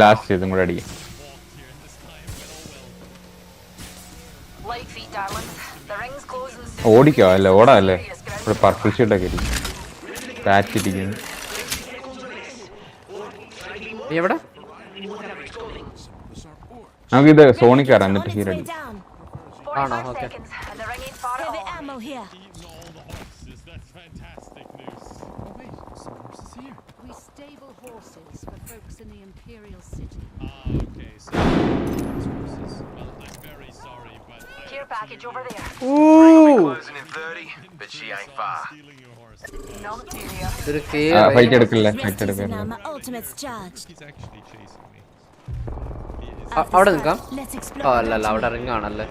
ലാസ്റ്റ് ഇതും കൂടെ അടിക്കും. ഓടിക്കോ അല്ലേ? ഓടാല്ലേ? ഇവിടെ പർപ്പിൾ ഷീട്ടൊക്കെ ഇരിക്കും. പാച്ച് ഇരിക്കുന്നു. എവിടെ നമുക്കിത് സോണിക്കാരാ എന്നിട്ട് ഹീറടി ആണോ? Okay. We stable horses for folks in the Imperial City. Okay, so horses. Well, I'm very sorry, but care package over there. Ooh. Closing in 30, but she ain't far. Fight എടുക്കില്ലേ? Fight എടുക്കില്ല. അവിടെ നിൽക്കാം. ഓ അല്ലല്ല അവിടെ ring ആണല്ലേ.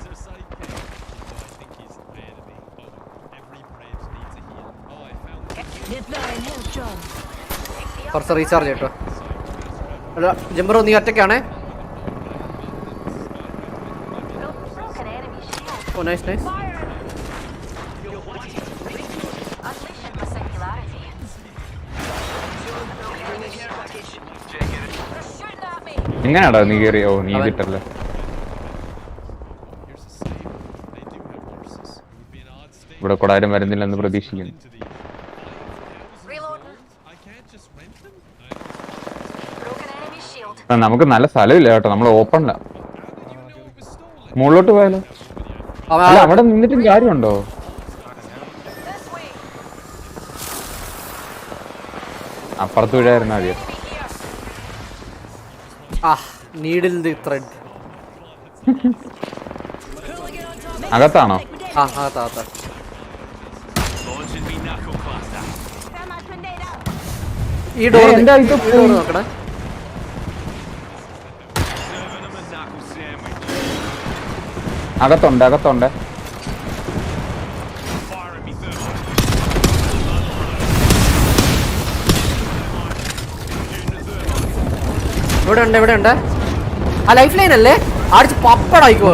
കുറച്ച് recharge കേട്ടോ. അല്ല ജംബറോ നീ ഒറ്റയ്ക്കാണേ. ഓ നൈസ് നൈസ്. എങ്ങനെയാടാ നീ കയറിയോ? നീ കിട്ടല്ലേ? ഇവിടെ കൂടെ ആരും വരുന്നില്ലെന്ന് പ്രതീക്ഷിക്കുന്നു. നമുക്ക് നല്ല സ്ഥലമില്ല കേട്ടോ. നമ്മൾ ഓപ്പണില്ല. മുകളിലോട്ട് പോയാലോ? അവിടെ നിന്നിട്ടും കാര്യമുണ്ടോ? അപ്പുറത്ത് വീഴായിരുന്നു ആദ്യം. അകത്താണോ? ആ അകത്താ. ഈ ഡോർ നോക്കണേ. അകത്തുണ്ട്. ഇവിടെ ഉണ്ട്. ആ ലൈഫ് ലൈൻ അല്ലേ? അടിച്ച് പപ്പടായിക്കോ.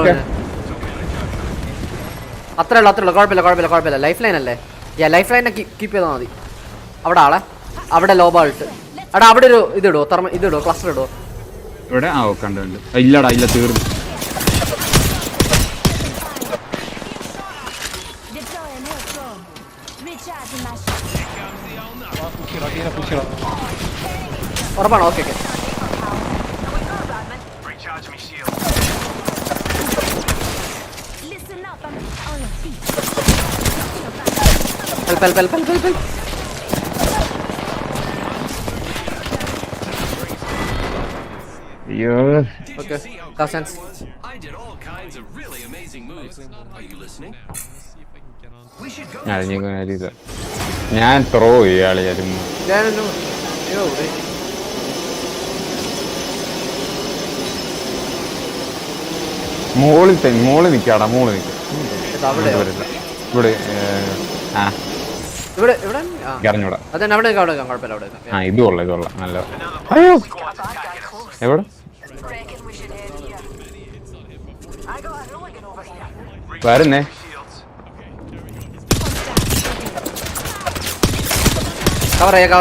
അത്രേ ഉള്ളൂ. കുഴപ്പമില്ല. ലൈഫ് ലൈൻ അല്ലേ? ലൈഫ് ലൈനെ കീപ്പ് ചെയ്താൽ മതി. അവിടെ ആളെ അവിടെ ലോബാൾട്ട്. അവിടെ അവിടെ ഒരു ഇതിടോ ക്ലസ്റ്റർ ഇടോ. ഇവിടെ കണ്ടു. ഇല്ലടാ ഇല്ല, തീർന്നു. ഉറപ്പാണോ? Okay. Help. Okay, that sense. I did all kinds of really amazing moves. Are you listening? ഞാൻ ത്രോ ചെയ്യാളിയായിരുന്നു. മോളിൽ നിൽക്കാടാ. ഇവിടെ അറിഞ്ഞൂടാ. ഇത് കൊള്ളാം നല്ല. എവിടെ വരുന്നേ? കവർ ചെയ്യാ.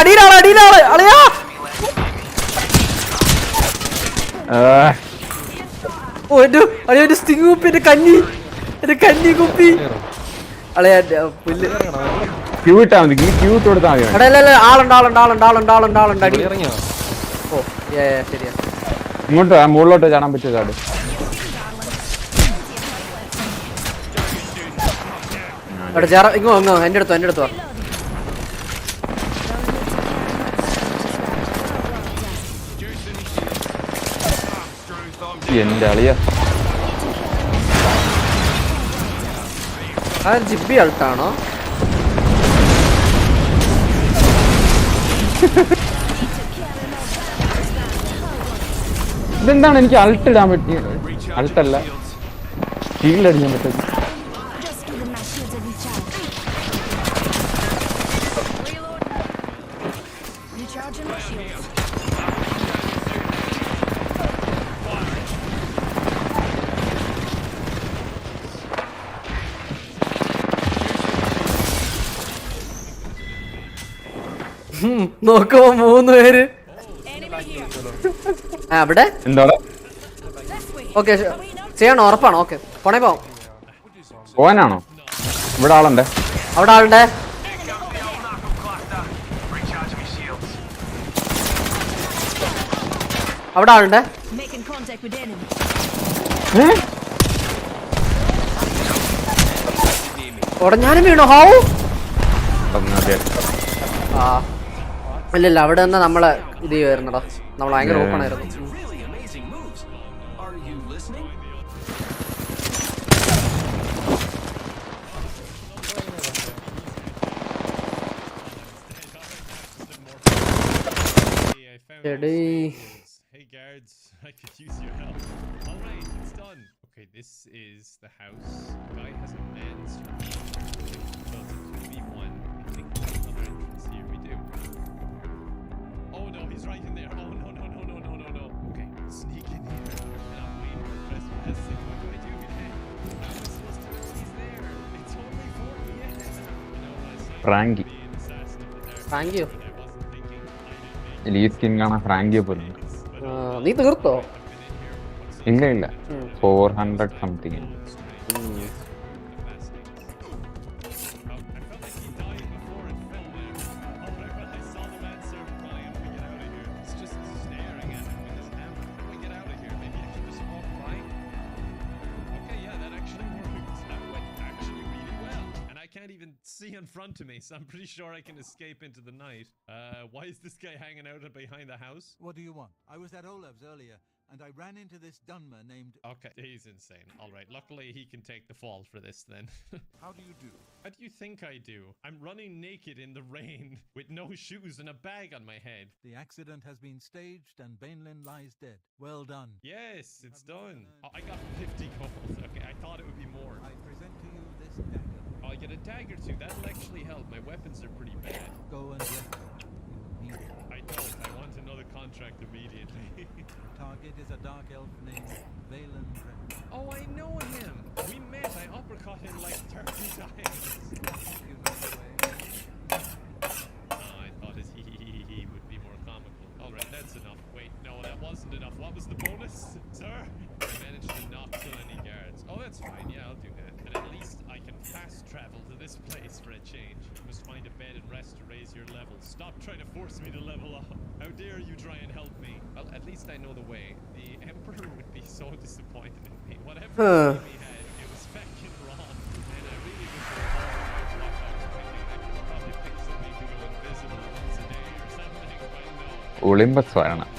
അടിയിലാള് അളിയാ. ഓ എന്റെ സ്റ്റിങ് കുപ്പി, എന്റെ കഞ്ഞി കുപ്പി. അളിയാ പുല്ല്. ക്യൂ ഇട്ടാ മതി. ക്യൂ ഇട്ട് കൊടുത്താൽ മതി. ആളുണ്ട്. ഓ ശരിയാ. ഇങ്ങോട്ട് മുകളിലോട്ട് ചാടാൻ പറ്റിയ ചാട്. ഇങ്ങോ എന്റെ അടുത്തോ. എന്റെ അളിയ ജിബി അൾട്ടാണോ? ഇതെന്താണ് എനിക്ക് അൾട്ട് ഇടാൻ പറ്റിയത്? അൾട്ടല്ല, ഷീൽഡ് അടിക്കാൻ പറ്റും. നോക്കുമ്പോ 3 പേര് അവിടെ. എന്താ ഓക്കെ ചെയ്യണോ? ഉറപ്പാണോ? ഓക്കെ പോണേ പോവാനാണോ? ഇവിടെ ആളുണ്ട്. അവിടെ ആളുണ്ട്. അവിടെ ആളുണ്ട്. ഉടഞ്ഞാനും വീണോ? ഹൗ? ഇല്ല അവിടെ നിന്ന് നമ്മളെ ഇത് ചെയ്യുമായിരുന്നടാ. നമ്മൾ ഭയങ്കര ഓപ്പൺ ആയിരുന്നു. Hey guards, I could use your help. All right, it's done. Okay, this is the house. Guy has a man's room. So it's a 2v1. I think there's another entrance here. We do. Oh no, he's right in there. Oh no. Okay, sneak in here. And I'm waiting for press S. What do I do? How am I supposed to know he's there? It's only 4 p.m. Frankie. Thank you. ലീസ്കിൻ കാണാൻ ഫ്രാങ്കിയെ പോലും. നീ തീർത്തോ? ഇല്ല 400 something. See in front of me, so I'm pretty sure I can escape into the night. Why is this guy hanging out behind the house? What do you want? I was at Olaf's earlier, and I ran into this Dunmer named... Okay, he's insane. All right, luckily he can take the fall for this then. How do you do? How do you think I do? I'm running naked in the rain with no shoes and a bag on my head. The accident has been staged and Bainlin lies dead. Well done. Yes, it's done. Oh, I got 50 gold. Okay, I thought it would be more. I present to you this dagger. Oh, I get a dagger too. That'll actually help. My weapons are pretty bad. Go and get it. You need it. I don't. I want another contract immediately. Target is a dark elf named Valen. Oh, I know him. We met. I uppercut him like 30 times. You know the way. Oh, I thought he would be more comical. All right, that's enough. Wait, no, that wasn't enough. What was the bonus, sir? I managed to not kill any guards. Oh, that's fine. Yeah, I'll do that. And at least I can fast travel to this place for a change. You must find a bed and rest to raise your level. Stop trying to force me to level up. How dare you try and help me? Well, at least I know the way. The Emperor would be so disappointed in me. Whatever he had, it was fucking wrong. And I really wish I was what I was thinking. I could probably pick something to go invisible once a day or something, but no. Olympus വരണം.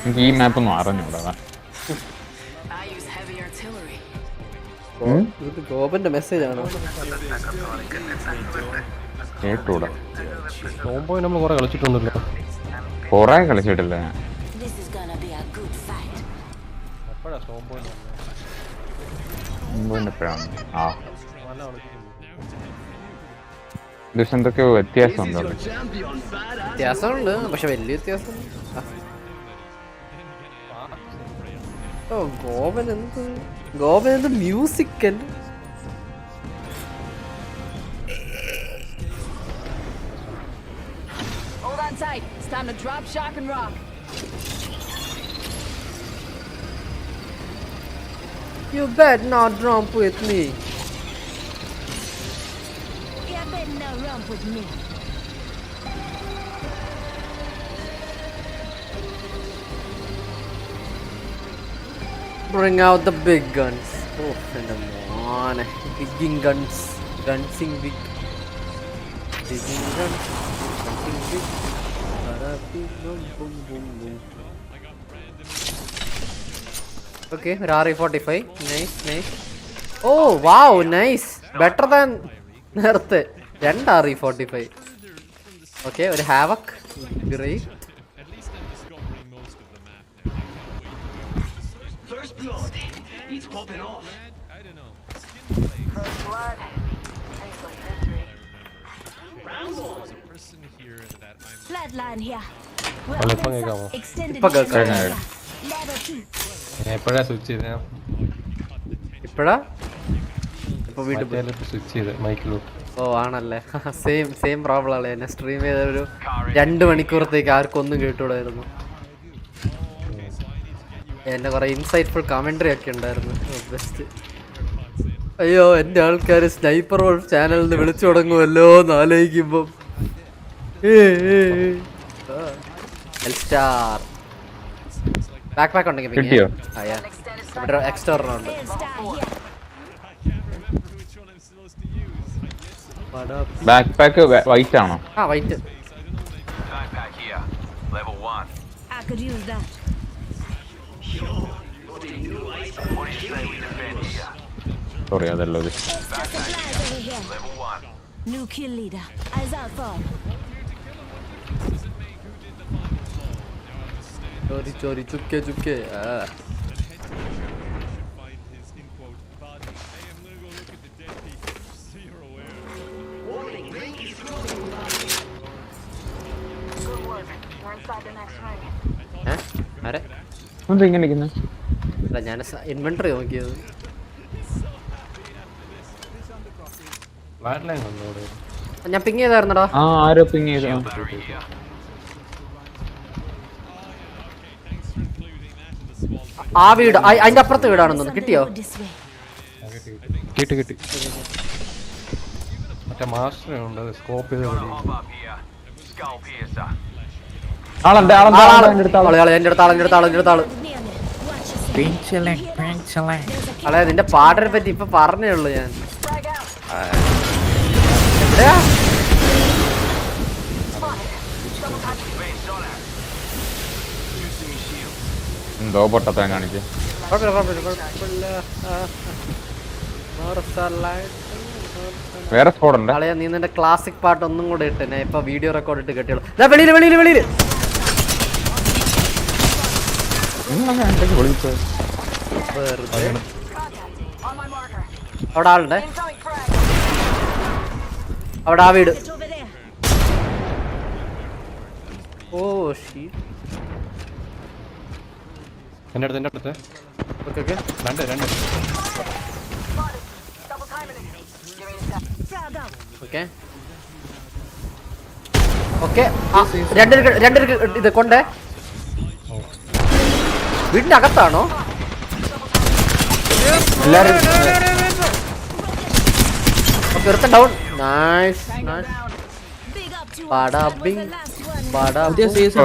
എനിക്ക് ഈ മാപ്പ് ഒന്നും അറിഞ്ഞൂടാ. ഗോപന്റെ message ആണോ? കേട്ടൂടാ. Tomboy നമ്മൾ കുറെ കളിച്ചിട്ടുണ്ടല്ലോ. കുറെ കളിച്ചിട്ടില്ല ഞാൻ. എപ്പോഴാണ് ദിവസം എന്തൊക്കെയോ വ്യത്യാസമുണ്ടല്ലോ. വ്യത്യാസമുണ്ട്, പക്ഷെ വലിയ വ്യത്യാസം. ഓ ഗോപൻ എന്ത് musical. Hold on tight. It's time to drop, shock, and rock. You better not jump with me. You better not romp with me. Bring out the big guns. Oh, എൻ്റെ മോനെ. Bigging guns. Gunsing big. Bigging guns. Gunsing big. Boom, boom, boom, boom. Okay, RE45. Nice. Oh, wow, nice. Better than നേരത്തെ. 2 RE45. Okay, ഒരു Havoc. Great. First blood. It's popping off. I don't know. First blood. Tastes like victory. Round one. There's a person here that I'm. Flatline here. Weapons കേൾക്കാമോ? Extended ഇപ്പൊ കേൾക്കാം. level 2. എപ്പോഴാ switch ചെയ്തേ? ഇപ്പഴാ? ഇപ്പൊ വീട്ടിൽ switch ചെയ്ത് മൈക്കിലോട്ട്. ഓ ആണല്ലേ. സെയിം പ്രോബ്ലം ആണ്. എന്നെ സ്ട്രീം ചെയ്ത ഒരു 2 മണിക്കൂറത്തേക്ക് ആർക്കും ഒന്നും കേട്ടുകൂടായിരുന്നു. എന്നെ കുറെ ഇൻസൈറ്റ്ഫുൾ കമന്ററി ഒക്കെ ഉണ്ടായിരുന്നു. ബെസ്റ്റ്. അയ്യോ എൻ്റെ ആൾക്കാർ സ്നൈപ്പർ വോൾഫ് ചാനലിൽ നിന്ന് വിളിച്ചു തുടങ്ങുമല്ലോ എന്ന് ആലോചിക്കുമ്പം ബാക്ക് പാക്ക് ഉണ്ടെങ്കിൽ കിട്ടിയോ? എക്സ്ട്രാ ഉണ്ട്. ബാക്ക് പാക്ക് വൈറ്റ് ആണോ? ആ white. I could use that. Sorry അതല്ലോ ഇത്. Supplies over here. New kill leader. Eyes out for. ചോരി Chuke ആരെ? എന്താ ഇങ്ങനെ ഇരിക്കുന്നത്? അല്ല ഞാൻ ഇൻവെന്ററി നോക്കിയത്. ഞാൻ പിങ് ചെയ്തായിരുന്നടാ. ആ ആരോ പിങ് ചെയ്തു. ആ വീട് അതിന്റെ അപ്പുറത്തെ വീടാണെന്ന് തോന്നുന്നു. കിട്ടിയോ? കിട്ടി. മറ്റേ മാസ്റ്റർ ഉണ്ട് സ്കോപ്പ് ചെയ്ത് എന്റെ അടുത്ത ആള്. അളെ നിന്റെ പാട്ടിനെ പറ്റി ഇപ്പൊ പറഞ്ഞേ ഉള്ളു ഞാൻ. എവിടെയാ? എന്തോ പൊട്ടത്താൻ കാണിച്ച്. വേറെ സ്കോഡ് ഉണ്ട്. അളയാ നീ നിന്റെ ക്ലാസിക് പാട്ട് ഒന്നും കൂടെ ഇട്ട് ഞാൻ ഇപ്പൊ വീഡിയോ റെക്കോർഡ് ഇട്ട് കെട്ടിയുള്ളൂ. വെളിയില് അവിടെ ആളുണ്ട്. അവിടെ ആ വീട്. ഓ ഷീ. എൻ്റെ അടുത്ത് രണ്ട് ഇത് കൊണ്ടേ. വീടിന്റെ അകത്താണോ? ഡൗൺ.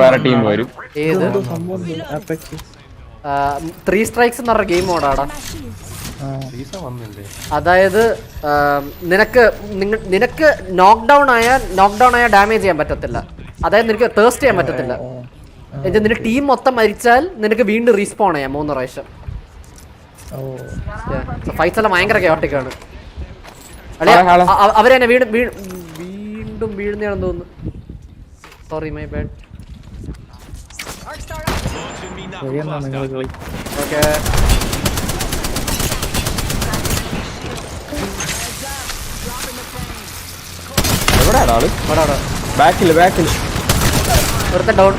വേറെ ടീം വരും. ഏത് 3 strikes എന്ന് പറഞ്ഞ ഗെയിം മോഡാടാ. അതായത് നിനക്ക് നോക്ക് ഡൗൺ ആയാൽ ഡാമേജ് ചെയ്യാൻ പറ്റത്തില്ല. അതായത് നിനക്ക് തേഴ്സ്റ്റ് ചെയ്യാൻ പറ്റത്തില്ല. എന്നിട്ട് നിന്റെ ടീം മൊത്തം മരിച്ചാൽ നിനക്ക് വീണ്ടും റീസ്പോൺ ചെയ്യാം 3 പ്രാവശ്യം. ഫൈറ്റ്സ് എല്ലാം ഭയങ്കര ക്യാട്ടിക്കാണ്. അവരെന്നെ വീണ്ടും വീഴുന്നതാണെന്ന് തോന്നുന്നു. Sorry my bad. ഓക്കെ എവിടെയാണ് ആള്? ബാക്കിൽ ഒരുത്തൻ ഡൗൺ.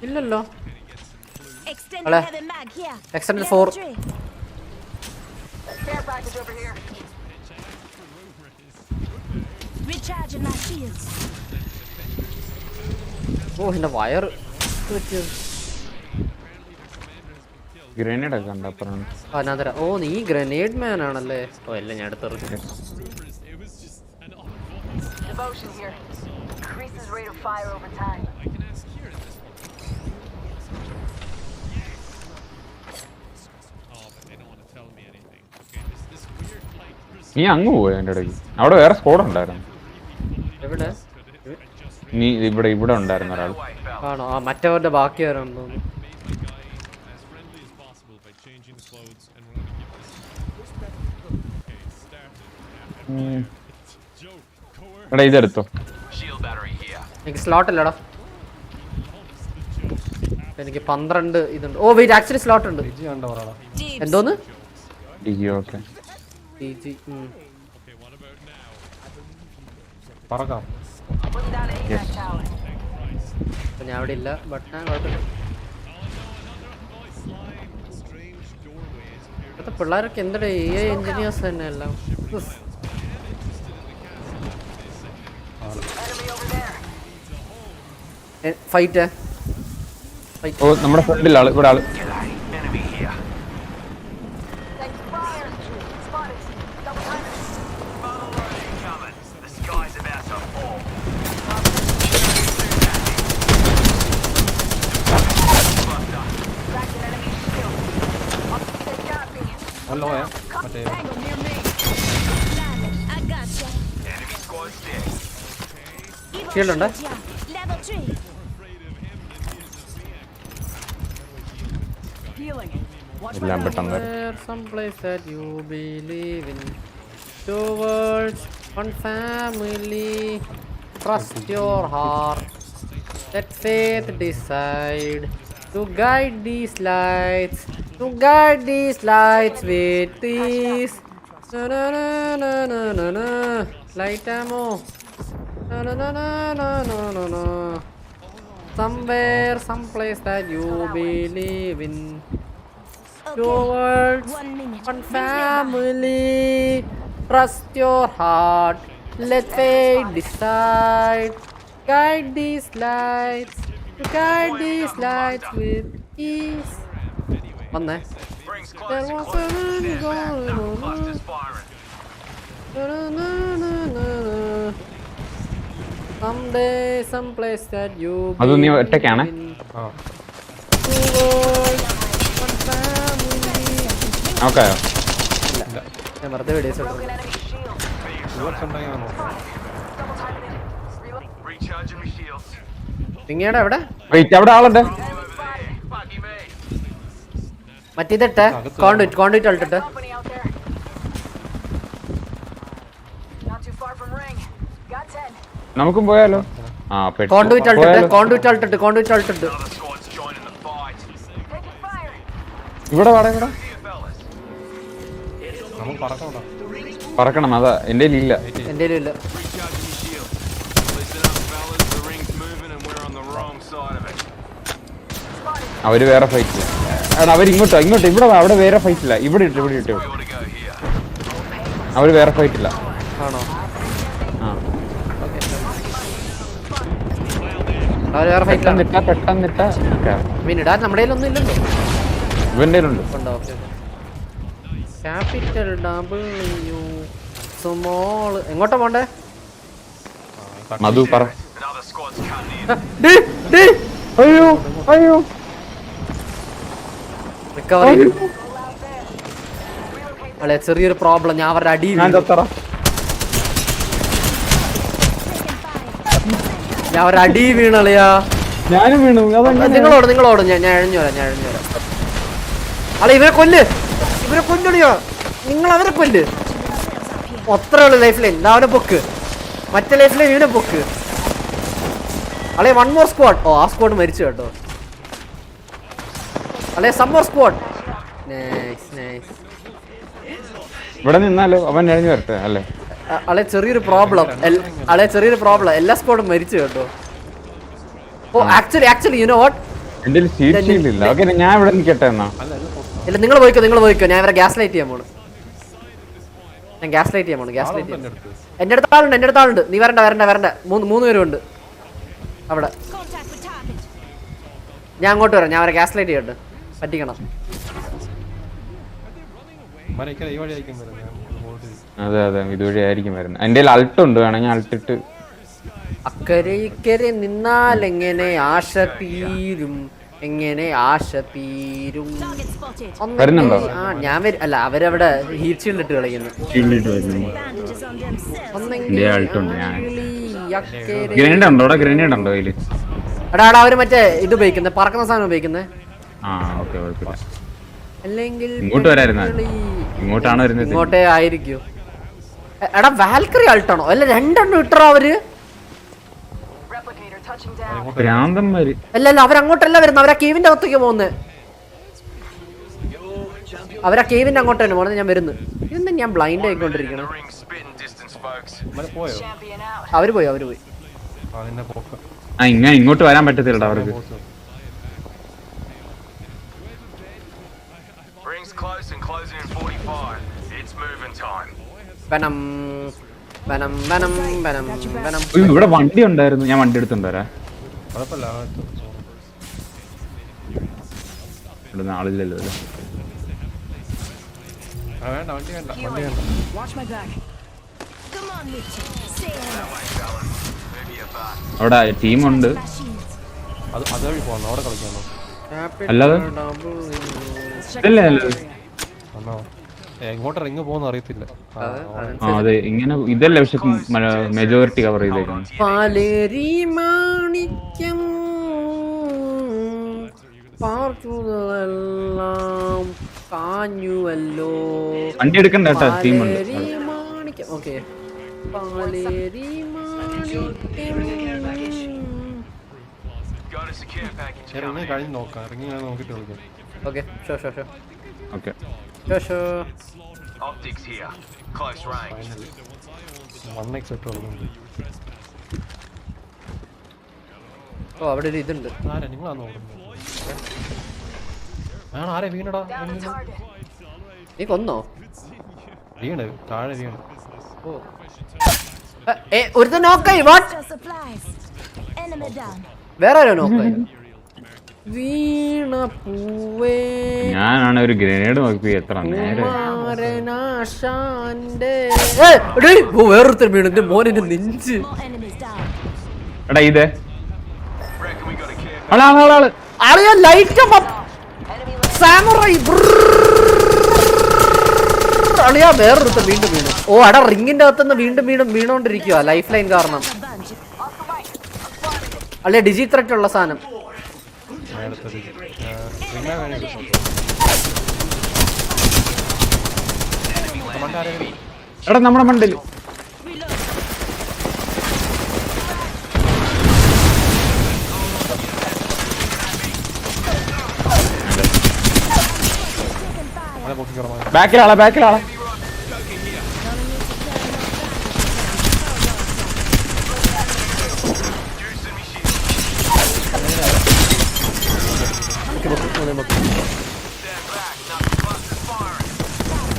ഇല്ലല്ലോ. എക്സ്റ്റൻഡ് 4. Recharging my shields. ഓ എന്റെ വയർ ഗ്രനേഡ് ഒക്കെ ഉണ്ട് അപ്പുറം. ഓ നീ ഗ്രനേഡ് മാൻ ആണല്ലേ. ഓ എല്ലാം ഞാൻ എടുത്തെറിഞ്ഞു. Devotion here. Increases rate of fire over time. നീ അങ്ങ് പോയി എൻ്റെ ഇടയ്ക്ക്. അവിടെ വേറെ സ്കോഡ് ഉണ്ടായിരുന്നു. എവിടെ? നീ ഇവിടെ ഉണ്ടായിരുന്നു ഒരാൾ. ആണോ? ആ മറ്റവരുടെ ബാക്കി വരാണെന്ന് തോന്നുന്നു. എടാ ഇതെടുത്തോ. എനിക്ക് സ്ലോട്ട് ഇല്ലടാ. എനിക്ക് 12 ഇതുണ്ട്. ഓ വെയിറ്റ് ആക്ച്വലി സ്ലോട്ട് ഉണ്ട്. എന്തോന്ന്? ഓക്കെ ഞാൻ അവിടെ ഇല്ല. ബട്ട് ഞാൻ കുഴപ്പമില്ല. ഇപ്പോഴത്തെ പിള്ളേരൊക്കെ എന്തൊരു AI എഞ്ചിനീയേഴ്സ് തന്നെ എല്ലാം. ഫൈറ്റ് ഓ നമ്മുടെ ഫ്രണ്ടിൽ ആള്. ഇവിടെ ആള്. ഷീൽഡ് ഉണ്ട്. എല്ലാം പെട്ടെന്ന് someplace that you believe in. Two words, one family. Trust your heart. Let faith decide. To guide these lights. To guide these lights with peace. Na na na na na na na. Light ammo. Na na na na na na na na. Somewhere, someplace that you believe in. Two words, one family. Trust your heart. Let fate decide. Guide these lights. Guide these lights with ease. One there. There was a man going on. Someday, someplace that you അത് നീ believe ഒറ്റയ്ക്കാണ്. in. Two words, one family. Okay ഞാൻ വെറുതെ videos എടുത്തു. പിങ്ങയുടെ എവിടെ? Wait അവിടെ ആളുണ്ട്. മറ്റേതിട്ട് കോൺഡുറ്റ് അൾട്ടിട്ട്. നമുക്കും പോയാലോ? ആ കോൺഡുറ്റ് അൾട്ടിട്ട്. ഇവിടെ വാടാ ഇവിടെ പറക്കണം. അതാ എന്റെ ഇല്ല. എന്റെ ഇല്ല. അവര് വേറെ ഫൈറ്റില്ല. എടാ അവര് ഇങ്ങോട്ടോ ഇവിടെ വാ. അവിടെ വേറെ ഫൈറ്റില്ല. ഇവിടെ ഇട്ട് അവര് വേറെ ഫൈറ്റില്ല. ആണോ? ആ അവര് വേറെ ഫൈറ്റില്ല. പെട്ടെന്നിട്ടാ മിനിടാ നമ്മുടെ കയ്യിലൊന്നും ഇല്ലല്ലോ. ഇവന്റെ ഉണ്ട്. Capital W small. എങ്ങോട്ടാ പോണ്ടേ? മധു പറ. അയ്യോ റിക്കവറി. അല്ലെ ചെറിയൊരു പ്രോബ്ലം. ഞാൻ അവരുടെ അടി വീണളിയാ. ഞാനും വീണു. നിങ്ങളോട് ഞാൻ എഴഞ്ഞു വരാം. അല്ല ഇവരെ കൊല്ലടിയോ. നിങ്ങൾ അവരെ കൊല്ല്. അത്രയുള്ള ലൈഫിലെ അവനെ പൊക്ക്. മറ്റേ ലൈഫിലെ ഇവനെ പൊക്ക്. അല്ലെ വൺ മോർ സ്ക്വാഡ്. ഓ ആ സ്ക്വാഡ് മരിച്ചു കേട്ടോ. അല്ലെ സം മോർ സ്ക്വാഡ്. നൈസ്. ഇവിടെ നിന്നാലോ അവൻ എഴഞ്ഞു വരട്ടെ അല്ലേ. അല്ലെ ചെറിയൊരു പ്രോബ്ലം. എല്ലാ സ്ക്വാഡും മരിച്ചു കേട്ടോ. Oh actually you know what, എന്റെ സീറ്റ് ഇല്ല. ഓക്കേ ഞാൻ ഇവിടെ നിൽക്കട്ടെ എന്നാ. ഇല്ല നിങ്ങൾ പോയിക്കോ. ഞാൻ ഇവരെ ഗ്യാസ് ലൈറ്റ് ചെയ്യാൻ പോണു. എന്റെ അടുത്ത് ആളുണ്ട്. നീ വരണ്ട. മൂന്ന് പേരും ഉണ്ട് അവിടെ. ഞാൻ അങ്ങോട്ട് വരാം, ഞാൻ അവരെ ഗ്യാസ് ലൈറ്റ് ചെയ്യട്ടെ, പറ്റിക്കണം. അതെ അതെ, ഇതുവഴി ആയിരിക്കും വരുന്നത്. എൻ്റെ അൾട്ട് ഉണ്ട്, വേണമെങ്കിൽ അൾട്ടിട്ട്. അക്കരെ ഇക്കരെ നിന്നാൽ എങ്ങനെ ആശ തീരും, എങ്ങനെ ആശ തീരും. വരുന്നുണ്ടോ? ഞാൻ അല്ല, അവരവിടെ ഹീറ്റ് ഷീൽഡ് ഇട്ട് കളിക്കുന്നു. ഗ്രനേഡ് ഉണ്ടോ? ഗ്രനേഡ് ഉണ്ടോ അതില്? എടാ അവര് മറ്റേ ഇത് ഉപയോഗിക്കുന്നത്, പറക്കുന്ന സാധനം ഉപയോഗിക്കുന്നത്. അല്ലെങ്കിൽ ഇങ്ങോട്ട് വരായിരുന്നു, ഇങ്ങോട്ടാണ് വരുന്നത്. ഇങ്ങോട്ടേ ആയിരിക്കും. എടാ വാൽക്കറി അൾട്ടാണോ? അല്ല രണ്ടെണ്ണം ഇട്ടറോ അവര്. ഭ്രാന്തന്മാര്. അല്ല അവരങ്ങോട്ടല്ല വരുന്നത്, അവരാ കേവിന്റെ അകത്തേക്ക് പോകുന്നത്. അവരാ കേവിന്റെ അങ്ങോട്ട് തന്നെ പോകുന്നത്. ഞാൻ വരുന്നു. ഇതെന്താ ഞാൻ ബ്ലൈൻഡ് ആയിക്കൊണ്ടിരിക്കണം. അവര് പോയി. ഇങ്ങോട്ട് വരാൻ പറ്റത്തില്ല അവർക്ക്. ഇവിടെ വണ്ടി ഉണ്ടായിരുന്നു, ഞാൻ വണ്ടി എടുത്തുണ്ടോരാ. ഇവിടെ ആളില്ലല്ലോ. അവിടെ ടീമുണ്ട്. അല്ലാതെ എങ്ങോട്ട് റിങ് പോകുന്ന അറിയത്തില്ല. അതെ, ഇങ്ങനെ ഇതല്ല, പക്ഷെ മെജോറിറ്റി കവർ ചെയ്തേക്കാണ്. വണ്ടി എടുക്കണ്ട കേട്ടോ, ടീമുണ്ട്. കഴിഞ്ഞ് നോക്കാം, റിങ് നോക്കിട്ട് വിളിക്കാം. Optics here. Close range. 1x ഇട്ട് കൊടുക്കുന്നുണ്ട്. അവിടെ ഒരു ഇതുണ്ട്. നിങ്ങളാ നോക്കുന്നത്? ആരെ വീണടാ? നീ കൊന്നോ? വീണ് താഴെ വീണ്. ഒരുത്തൻ നോക്കായി. വേറെ ആരോ നോക്കായി. വീണ പൂവേ, ഞാനാണ് ഒരു ഗ്രനേഡ് നോക്കി എത്ര നേരം. വേറൊരുത്തർ വീണു. എന്റെ മോനെ നെഞ്ച്. എടാ ഇത് വേറൊരുത്തർ വീണ്ടും വീണു. ഓ അടാ, റിങ്ങിന്റെ അകത്തുനിന്ന് വീണ്ടും വീണോണ്ടിരിക്കുക ലൈഫ് ലൈൻ കാരണം. അല്ലെ ഡിജി ത്രെറ്റ് ഉള്ള സാധനം. എടാ നമ്മുടെ മണ്ടില് ബാക്കിലാളാ.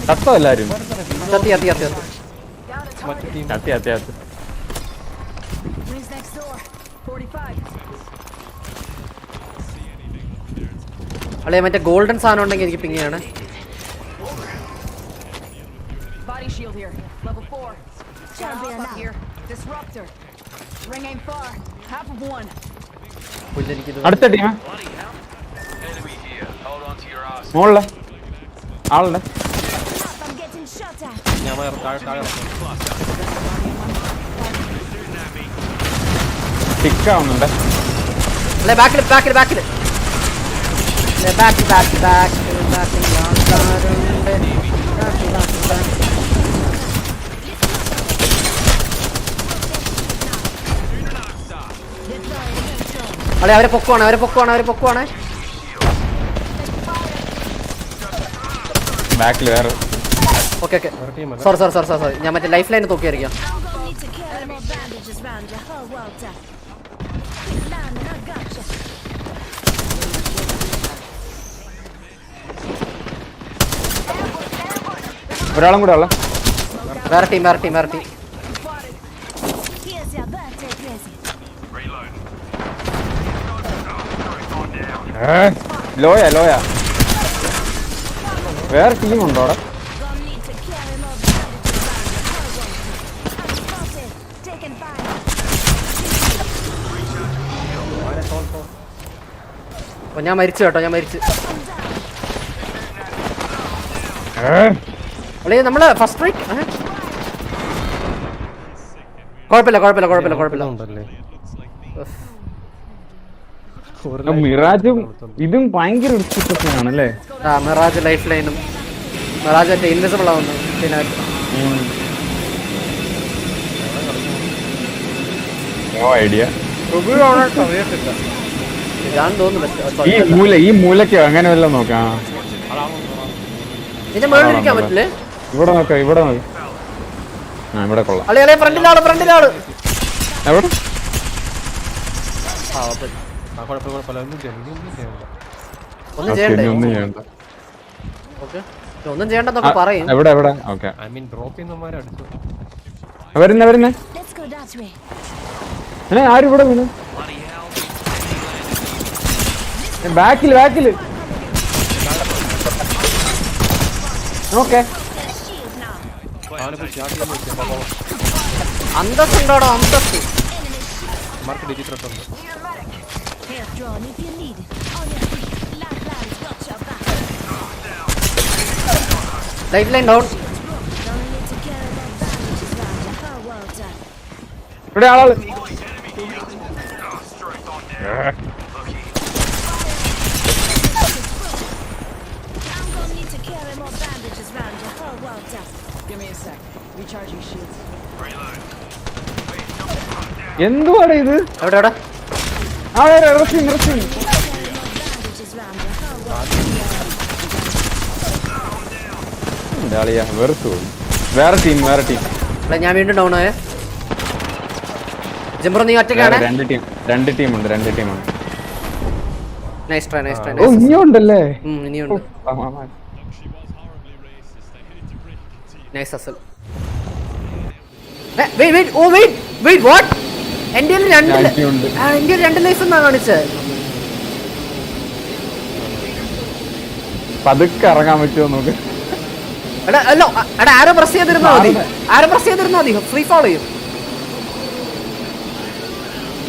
ചത്തോ എല്ലാരും? ചത്തി. അല്ലെ മറ്റേ ഗോൾഡൻ സാധനം ഉണ്ടെങ്കിൽ എനിക്ക് പിങ്ങയാണ്. അടുത്ത ടീം മോളില് ആളുണ്ട്. ടിക്കാവുന്നുണ്ട്. അല്ലെ ബാക്കില് അല്ലെ അവരെ പൊക്കുവാണ്. ബാക്കിൽ വേറെ. ഓക്കെ സോറി ഞാൻ മറ്റേ ലൈഫ് ലൈൻ നോക്കിയായിരിക്കാം. ഒരാളും കൂടെ ഉള്ള വേറെ ടീം. ലോയാ ലോയാ. വേറെ ടീമുണ്ടോ അവിടെ? ഞാൻ മരിച്ചു കേട്ടോ, ഞാൻ മരിച്ചു. നമ്മള് ഫസ്റ്റ് റേറ്റ് കുഴപ്പമില്ല കുഴപ്പമില്ല കുഴപ്പമില്ല കുഴപ്പമില്ല. മിറാജും ഇതും ഭയങ്കര ആണല്ലേ. ആ മിറാജ് ലൈഫ് ലൈനും മിറാജ് മറ്റേ ഇൻവിസിബിൾ ആവുന്നു. പിന്നെ ഐഡിയ ഇതാണെന്ന് തോന്നുന്നു. ഈ മൂലക്കോ അങ്ങനെ വല്ലതും നോക്കാം. ഇതിന്റെ മുകളിലിരിക്കാൻ പറ്റില്ലേ? ഇവിടെ നോക്കാം, ഇവിടെ നോക്കാം. ആ ഇവിടെ കൊള്ളാം. അല്ലെ ഫ്രണ്ടിലാള് ഫ്രണ്ടിലാള് എവിടെ? ഒന്നും ചെയ്യണ്ടേ? ഒന്നും ചെയ്യണ്ടെന്നൊക്കെ പറയും. എവിടെ എവിടെ? ഓക്കെ വരുന്നേ വരുന്നേ. ആരും ഇവിടെ വീണ്? ബാക്കില് ബാക്കില്. ഓക്കെ അന്തസ്സുണ്ടോടോ അന്തസ്. Life line down. ഇവിടെ ആളാള്. എന്തുവാണ് ഇത്? എവിടെ എവിടെ? വേറെ ടീം വേറെ ടീം. ഞാൻ വീണ്ടും ഡൗൺ ആയേ. ജംബ്രോ നീ ഒറ്റയ്ക്കാണ്? രണ്ട് ടീമുണ്ട്. Nice try nice try. ഇനിയുണ്ടല്ലേ? ഇനിയുണ്ട്. Nice hustle. എന്റെ രണ്ട് ലൈഫ് എന്നാ കാണിച്ചത്. പതുക്കെ ഇറങ്ങാൻ പറ്റുമോ നോക്ക്. എടാ അല്ലോ എടാ ആരോ പ്രസ് ചെയ്തിരുന്നാ മതി. ഫ്രീ ഫാൾ ചെയ്യും.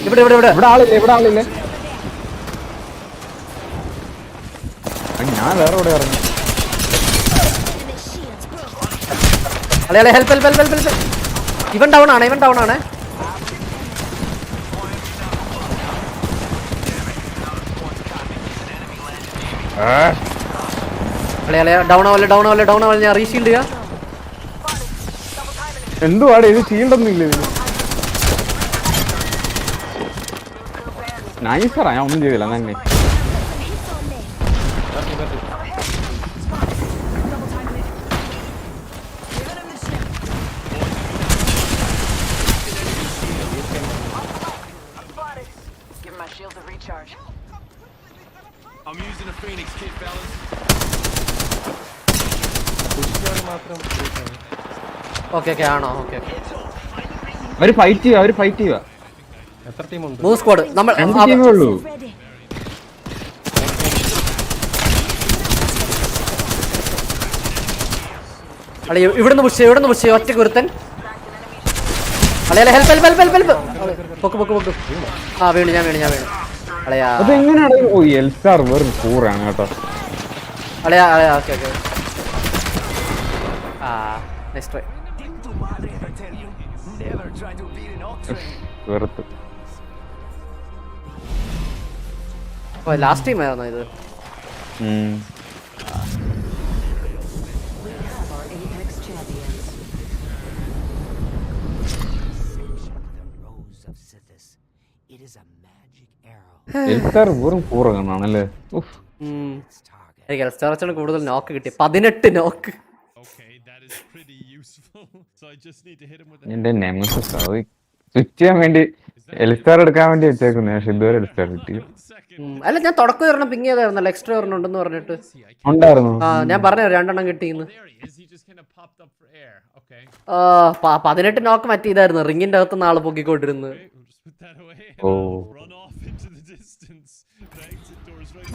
ഇവിടെ ഇവിടെ ഇവിടെ ഇവിടെ ആളില്ലേ. ഞാൻ വേറെ ഇവിടെ ഇറങ്ങി. അല്ലെ ഹെൽപ്പ്. ഇവൻ ഡൗൺ ആണ്. ഡൗൺ ആവല്ലേ. ഞാൻ റീഷീൽഡ് ചെയ്യാം. എന്തുവാടെ ഇത്? ഷീൽഡൊന്നും ഇല്ല ഇതിന്. നൈസറാ, ഞാൻ ഒന്നും ചെയ്തില്ല. തന്നെ I'm using a Phoenix kit, fellas. Okay ആണോ? ഓക്കെ അവര് ഫൈറ്റ് ചെയ്യുക. എത്ര ടീമുണ്ട്? 3 സ്ക്വാഡ്. നമ്മൾ ടീമേ ഉള്ളൂ. ഇവിടുന്ന് പുഷ് ഒറ്റ കുരുത്തൻ. ഹെൽപ്പ്. പൊക്ക്. ആ വീണ്. ഞാൻ വീണ്. അതെങ്ങനെയാണ്? എൽസാർ വെറും കൂറാണ് കേട്ടോ. ഓക്കെ ആ നെക്സ്റ്റ് ട്രൈ. വെറുത്ത്. ലാസ്റ്റ് ടൈം ആയിരുന്നോ ഇത്? എൽസാർ വെറും കൂറാണല്ലേ. കൂടുതൽ നോക്ക് കിട്ടി. 18 നോക്ക്. എന്റെ നെമസിസ് സ്വിച്ച് ചെയ്യാൻ വേണ്ടി എൽസ്റ്റാർ എടുക്കാൻ വേണ്ടി വെച്ചേക്കുന്നു. പക്ഷെ ഇതുവരെ എൽസ്റ്റാർ കിട്ടി. അല്ല ഞാൻ തുടക്കം ഒരെണ്ണം പിങ് ചെയ്തായിരുന്നല്ലോ. എക്സ്ട്രാ ഒരെണ്ണം ഉണ്ടെന്ന് പറഞ്ഞിട്ട് ഉണ്ടായിരുന്നു. ഞാൻ പറഞ്ഞു 2 എണ്ണം കിട്ടിയെന്ന്. 18 നോക്ക് മറ്റേ ഇതായിരുന്നു. റിങ്ങിന്റെ അകത്തുനിന്ന് ആള് പൊക്കിക്കൊണ്ടിരുന്നത്. ഓ into the distance. The exit door's right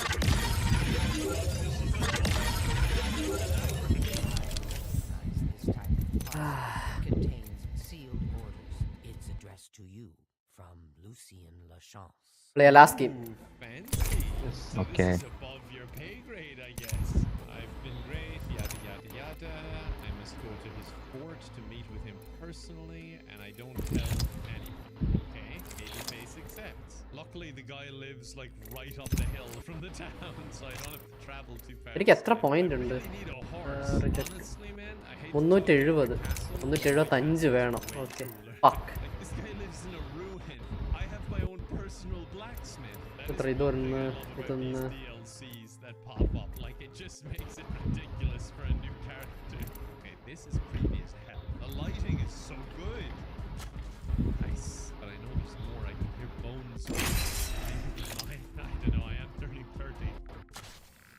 Contains sealed orders. It's addressed to you from Lucien Lachance. Play a last game. Fancy. So Okay. this is above your pay grade, I guess. I've been great, yada yada yada. I must go to his fort to meet with him personally, and I don't tell anyone. Okay? Babyface accepts. Luckily, the guy lives like right up the hill from the town, so I don't have to travel too far. എനിക്ക് എത്ര point ഉണ്ട്? 370. 375 വേണം. Okay. Fuck. This guy lives in a ruin. I have my own personal blacksmith. എത്ര ഇതൊന്ന് ഇതൊന്ന് DLCs that pop up, like it just makes it ridiculous for a new character. Okay, this is creepy as hell. The lighting is so good. Nice, but I know there's more. I can hear bones. I don't know. I am turning 30.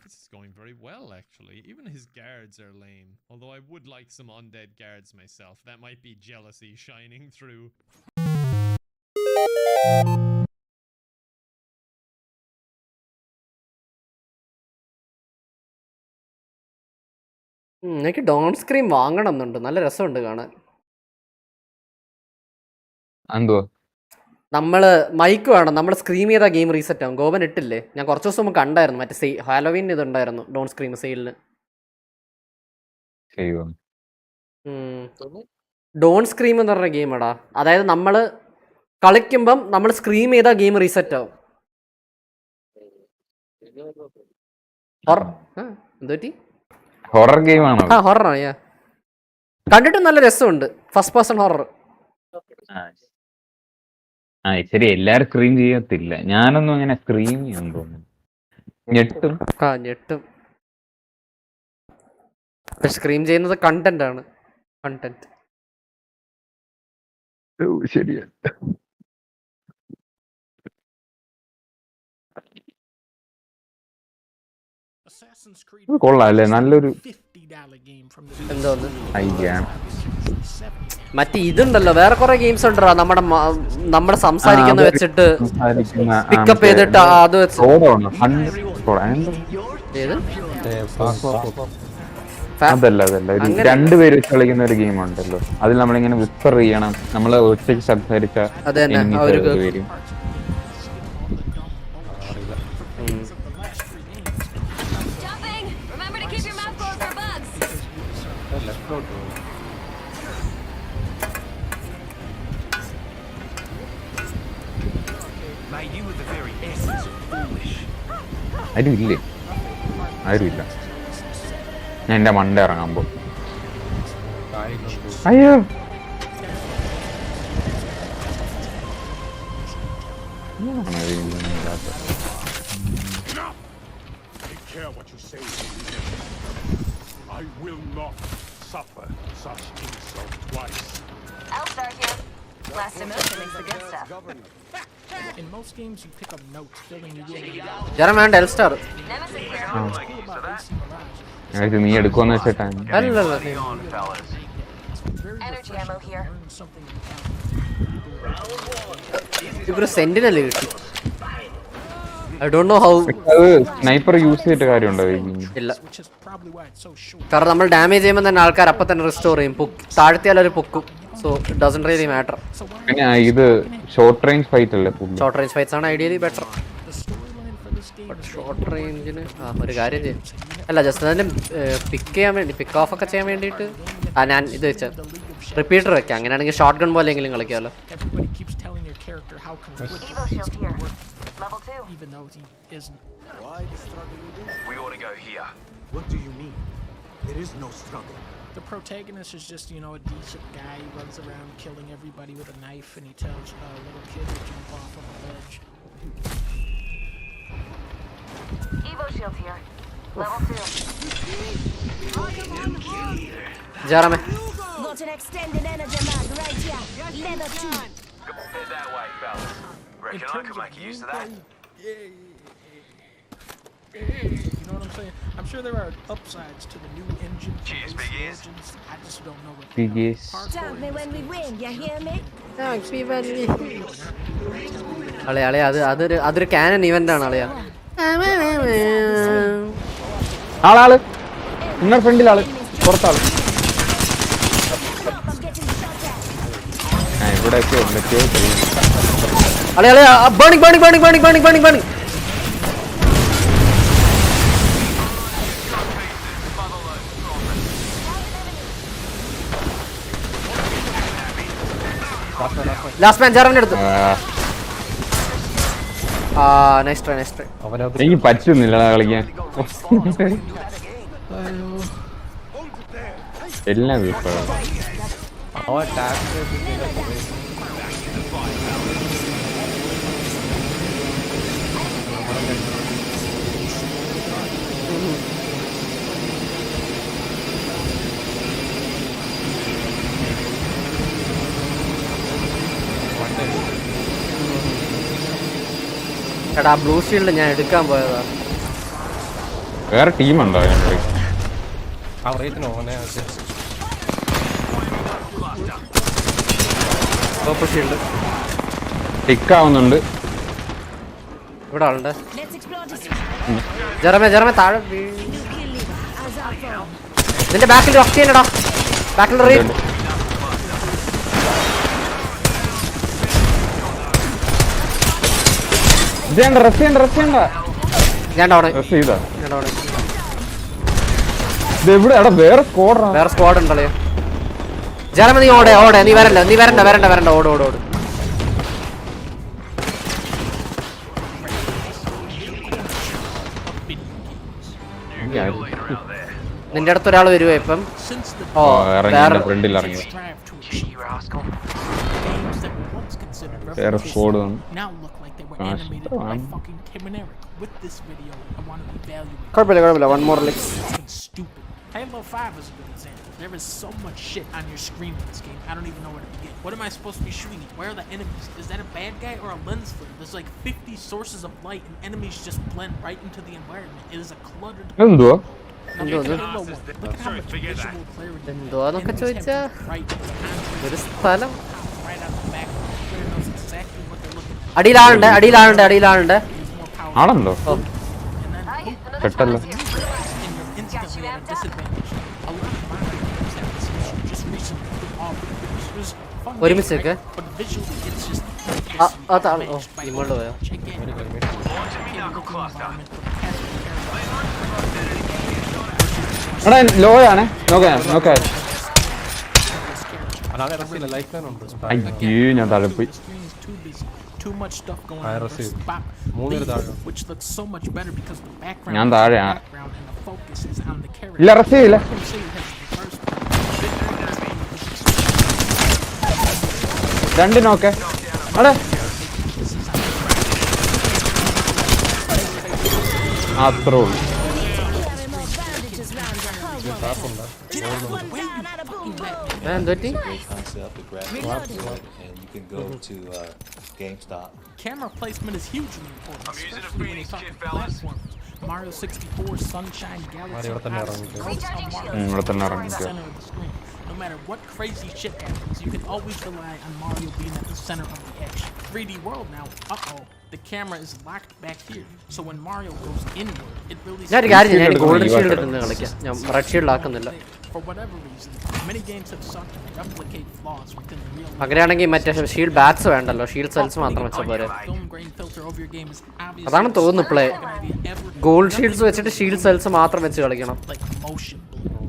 This is going very well, actually. Even his guards are lame. Although I would like some undead guards myself. That might be jealousy shining through. എനിക്ക് Don scream വാങ്ങണം എന്നുണ്ട്. നല്ല രസമുണ്ട് കാണാൻ. എന്തുവാ? നമ്മള് mic വേണം. നമ്മൾ സ്ക്രീം ചെയ്താൽ ഗെയിം റീസെറ്റ് ആവും. ഗോപൻ ഇട്ടില്ലേ? ഞാൻ കുറച്ച് ദിവസം മുമ്പ് കണ്ടായിരുന്നു. മറ്റേ ഹാലോവീൻ ഇതുണ്ടായിരുന്നു ഡോൺ സ്ക്രീം സെയിലിന്. ഡോൺ സ്ക്രീം എന്ന് പറഞ്ഞ ഗെയിം എടാ. അതായത് നമ്മൾ കളിക്കുമ്പം നമ്മൾ സ്ക്രീം ചെയ്താൽ ഗെയിം റീസെറ്റ് ആവും. എന്തുപറ്റി? ഹൊറർ ഗെയിം ആണോ? ആ ഹൊററാണ്. കണ്ടിട്ട് നല്ല രസമുണ്ട്. First person horror. ശരി, എല്ലാരും സ്ക്രീം ചെയ്യത്തില്ല. ഞാനൊന്നും അങ്ങനെ സ്ക്രീം ചെയ്യാൻ തോന്നുന്നു. ഞെട്ടും. ഞെട്ടും. സ്ക്രീം ചെയ്യുന്നത് കണ്ടന്റ് ആണ്. കണ്ടന്റ്. ശരിയാ. കൊള്ളാം അല്ലേ? നല്ലൊരു എന്തോന്ന് ഐഡിയ. മറ്റേ ഇതുണ്ടല്ലോ, വേറെ കുറെ ഗെയിംസ് ഉണ്ടോ നമ്മുടെ സംസാരിക്കുന്ന വെച്ചിട്ട് പിക്കപ്പ് ചെയ്തിട്ട് അത് വെച്ച് അതല്ല രണ്ടുപേര് വെച്ച് കളിക്കുന്ന ഒരു ഗെയിം ഉണ്ടല്ലോ. അതിൽ നമ്മളിങ്ങനെ വിസ്പർ ചെയ്യണം. നമ്മള് ഒറ്റയ്ക്ക് സംസാരിച്ച വരും. ആരുമില്ലേ? ആരുമില്ല. ഞാൻ എന്റെ മണ്ട ഇറങ്ങാൻ പോകും. അയ്യോ, I will not suffer such insult twice. I'll start here. Last emotion makes the good stuff. In most games, you pick up notes, filling you in. German L star. നീ എടുക്കുമെന്ന് വെച്ചിട്ടാണ്. അല്ലല്ല, Energy ammo here. ഇവര് സെന്റിനല്ലേ കിട്ടി. I don't know how. അത് sniper use ചെയ്തിട്ട് കാര്യമുണ്ടോ? ഇല്ല, കാരണം നമ്മൾ ഡാമേജ് ചെയ്യുമ്പോൾ തന്നെ ആൾക്കാർ അപ്പം തന്നെ റിസ്റ്റോർ ചെയ്യും. താഴ്ത്തിയാൽ അവർ പൊക്കും. So it doesn't really matter. പിന്നെ ഇത് ഷോർട്ട് റേഞ്ച് ഫൈറ്റ് അല്ലേ? ഷോർട്ട് റേഞ്ച് ഫൈറ്റ്സ് ആണ് ഐഡിയലി ബെറ്റർ. ഷോർട്ട് റേഞ്ചിന് ഒരു കാര്യം ചെയ്യും. അല്ല, ജസ്റ്റ് അതിന് പിക്ക് ചെയ്യാൻ വേണ്ടി, പിക്ക് ഓഫ് ഒക്കെ ചെയ്യാൻ വേണ്ടിയിട്ട് ഞാൻ ഇത് വെച്ചാൽ റിപ്പീറ്റർ വെക്കാം. അങ്ങനെയാണെങ്കിൽ short gun പോലെയെങ്കിലും കളിക്കാമല്ലോ. Level 2. Even though he isn't. Why the struggle you do? We ought to go here. What do you mean? There is no struggle. The protagonist is just, a decent guy. He runs around killing everybody with a knife, and he tells a little kid to jump off of a ledge. Evo shield here. Level 2. ജാറമേ, Got an extended energy mag right here. Level 2. Head that way, fellas. Reckon I could make use of that. You know what I'm saying? I'm sure there are upsides to the new engine. Cheers, big ears. I just don't know what. Big ears. Thank me when we win, you hear me? thanks me when we അളിയ അതൊരു Canon event ആണ് അളിയ. ആളാള് നിങ്ങളുടെ ഫ്രണ്ടിലാള് പുറത്താള്. ഇവിടെയൊക്കെ എന്തൊക്കെയോ അളിയ burning. Last man Germany എടുത്തു. Nice try. എനിക്ക് പറ്റുന്നില്ല കളിക്കാൻ. എല്ലാം എടാ ബ്ലൂ ഷീൽഡ് ഞാൻ എടുക്കാൻ പോയതാ. വേറെ ടീമുണ്ടോ? ഷീൽഡ് ടിക്കാവുന്നുണ്ട്. ഇവിടെ ആളുണ്ട്. ജെറമേ താഴെ നിന്റെ ബാക്കിൽ റഫ് ചെയ്യണ്ടടാ. ബാക്കിൽ വേറെ സ്ക്വാഡ് ഉണ്ടല്ലേ. ജെറമേ നീ ഓടെ നീ വരണ്ട ഓട്. നിന്റെ അടുത്ത് ഒരാൾ വരുവോ ഇപ്പം? ഫ്രണ്ടിൽ ഇറങ്ങി വേറെ സ്ക്വാഡ് വന്നു. കുഴപ്പമില്ല. One more licks. Halo 5 is a good example. There is so much shit on your screen in this game. I don't even know where to begin. What am I supposed to be shooting at? Where are the enemies? Is that a bad guy or a lens flare? There's like 50 sources of light and enemies just blend right into the environment. It is a cluttered... എന്തുവാ? Look at how much visual clarity. എന്തുവാന്നൊക്കെ ചോദിച്ചാ ഒരു സ്ഥലം. അടിയിലാളുണ്ട്. ആളുണ്ടോ? പെട്ടല്ലോ. ഒരുമിച്ച് ഇങ്ങോട്ട് പോയോ? ലോയാണ് നോക്കാം. അയ്യോ ഞാൻ താഴെ പോയി. Too much stuff going on in this spot, which looks so much better because the background and the focus is on the character. ഇല്ല റെസ്റ്റ് ചെയ്യില്ല. രണ്ടിനോക്കെ അടെ അത്രേ ഉള്ളൂ. can go to GameStop. Camera placement is hugely important, especially when you're talking platforms. Mario 64, Sunshine, Galaxy, center of the screen. No matter what crazy shit happens, you can always rely on Mario being at the center of the action. 3D world now, the camera is locked back here. So when Mario goes inward, it really... For whatever reason, many games have sought to replicate flaws within the real life. അങ്ങനെയാണെങ്കിൽ മറ്റേ shield bats വേണ്ടല്ലോ, shield cells മാത്രം വെച്ചാൽ പോരെ. അതാണ് തോന്നുന്നു play. Gold Shields വെച്ചിട്ട് shield cells മാത്രം വെച്ച് കളിക്കണം.